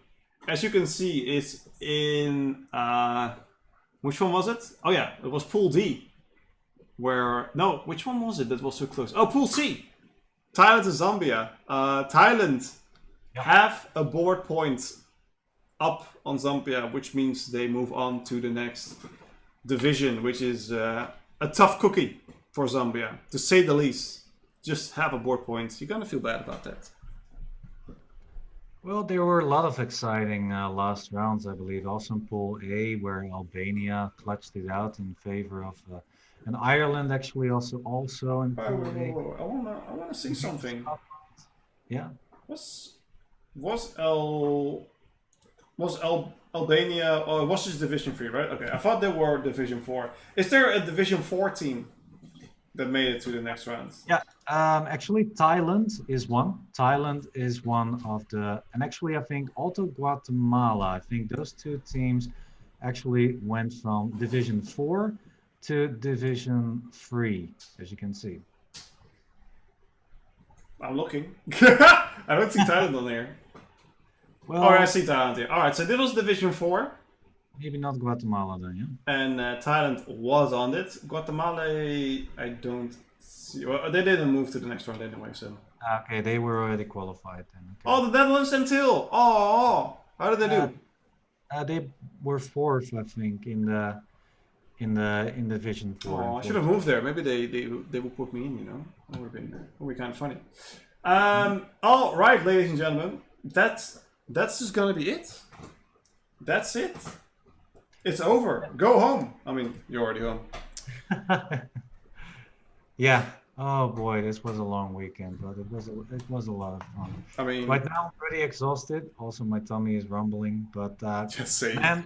as you can see, is in which one was it? Oh yeah, it was Pool D. Which one was it that was so close? Oh, Pool C. Thailand and Zambia. Thailand have a board point up on Zambia, which means they move on to the next division, which is a tough cookie for Zambia, to say the least. Just have a board point. You're gonna feel bad about that. Well, there were a lot of exciting last rounds, I believe. Also in Pool A, where Albania clutched it out in favor of. And Ireland actually also in Pool A. I wanna see something. Yeah. Was Albania? Oh, it was just Division 3, right? Okay, I thought they were Division 4. Is there a Division 4 team that made it to the next round? Yeah. Actually, Thailand is one. Thailand is one of the, and actually, I think also Guatemala. I think those two teams actually went from Division 4 to Division 3, as you can see. I'm looking. I don't see Thailand on here. Well, Oh, I see Thailand here. Alright, so this was Division 4. maybe not Guatemala then, yeah? And Thailand was on it. Guatemala, I don't see. Well, they didn't move to the next round anyway, so. Okay, they were already qualified then. Okay. Oh, the Netherlands until. Oh, how did they do? They were fourth, I think, in Division 4. Oh, I should have moved there. Maybe they will put me in. You know, that would be kind of funny. All right, ladies and gentlemen, that's just gonna be it. That's it. It's over. Go home. I mean, you're already home. Yeah. Oh boy, this was a long weekend, but it was a lot of fun. I mean, Right now I'm pretty exhausted. Also, my tummy is rumbling, but just say. and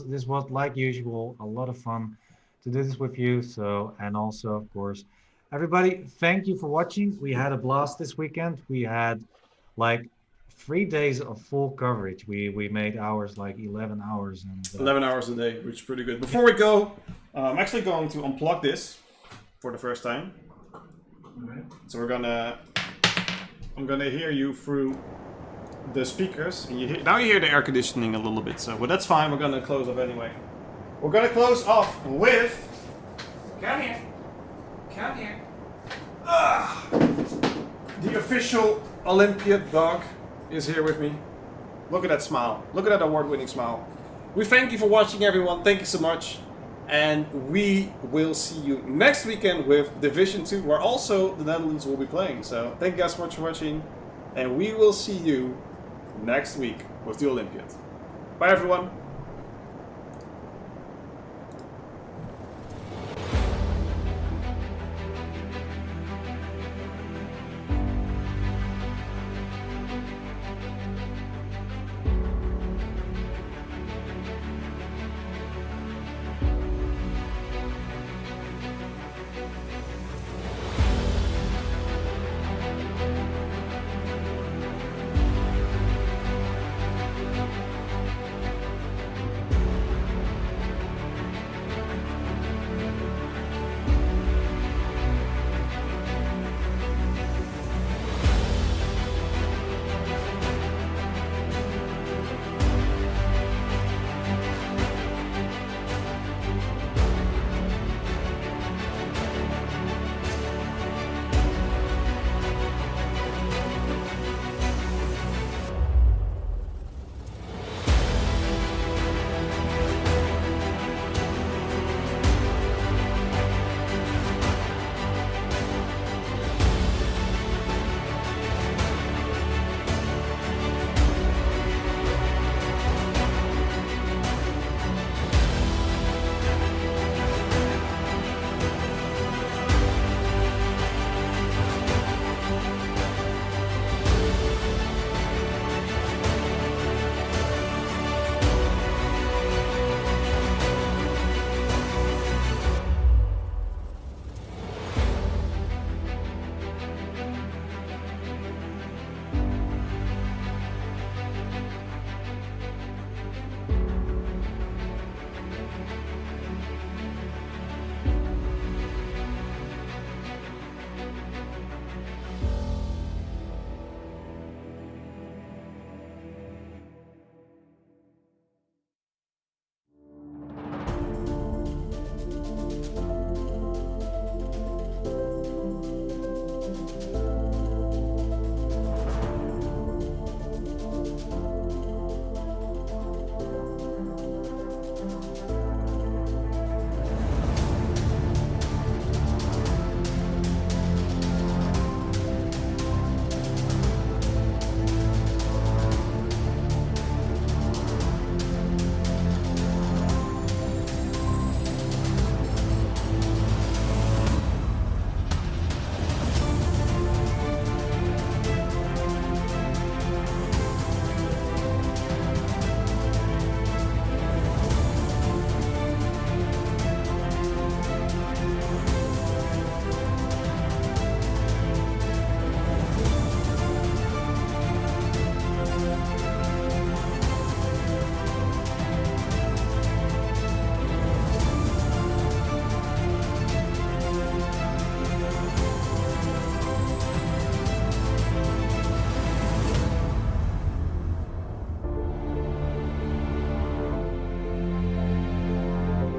this was like usual a lot of fun to do this with you. So, and also of course, everybody, thank you for watching. We had a blast this weekend. We had like 3 days of full coverage. We made hours like 11 hours and 11 hours a day, which is pretty good. Before we go, I'm actually going to unplug this for the first time. So I'm gonna hear you through the speakers. And now you hear the air conditioning a little bit, so, but that's fine. We're gonna close off anyway. We're gonna close off with. Come here. The official Olympiad dog is here with me. Look at that smile. Look at that award-winning smile. We thank you for watching, everyone. Thank you so much. And we will see you next weekend with Division 2, where also the Netherlands will be playing. So thank you guys so much for watching. And we will see you next week with the Olympiad. Bye, everyone.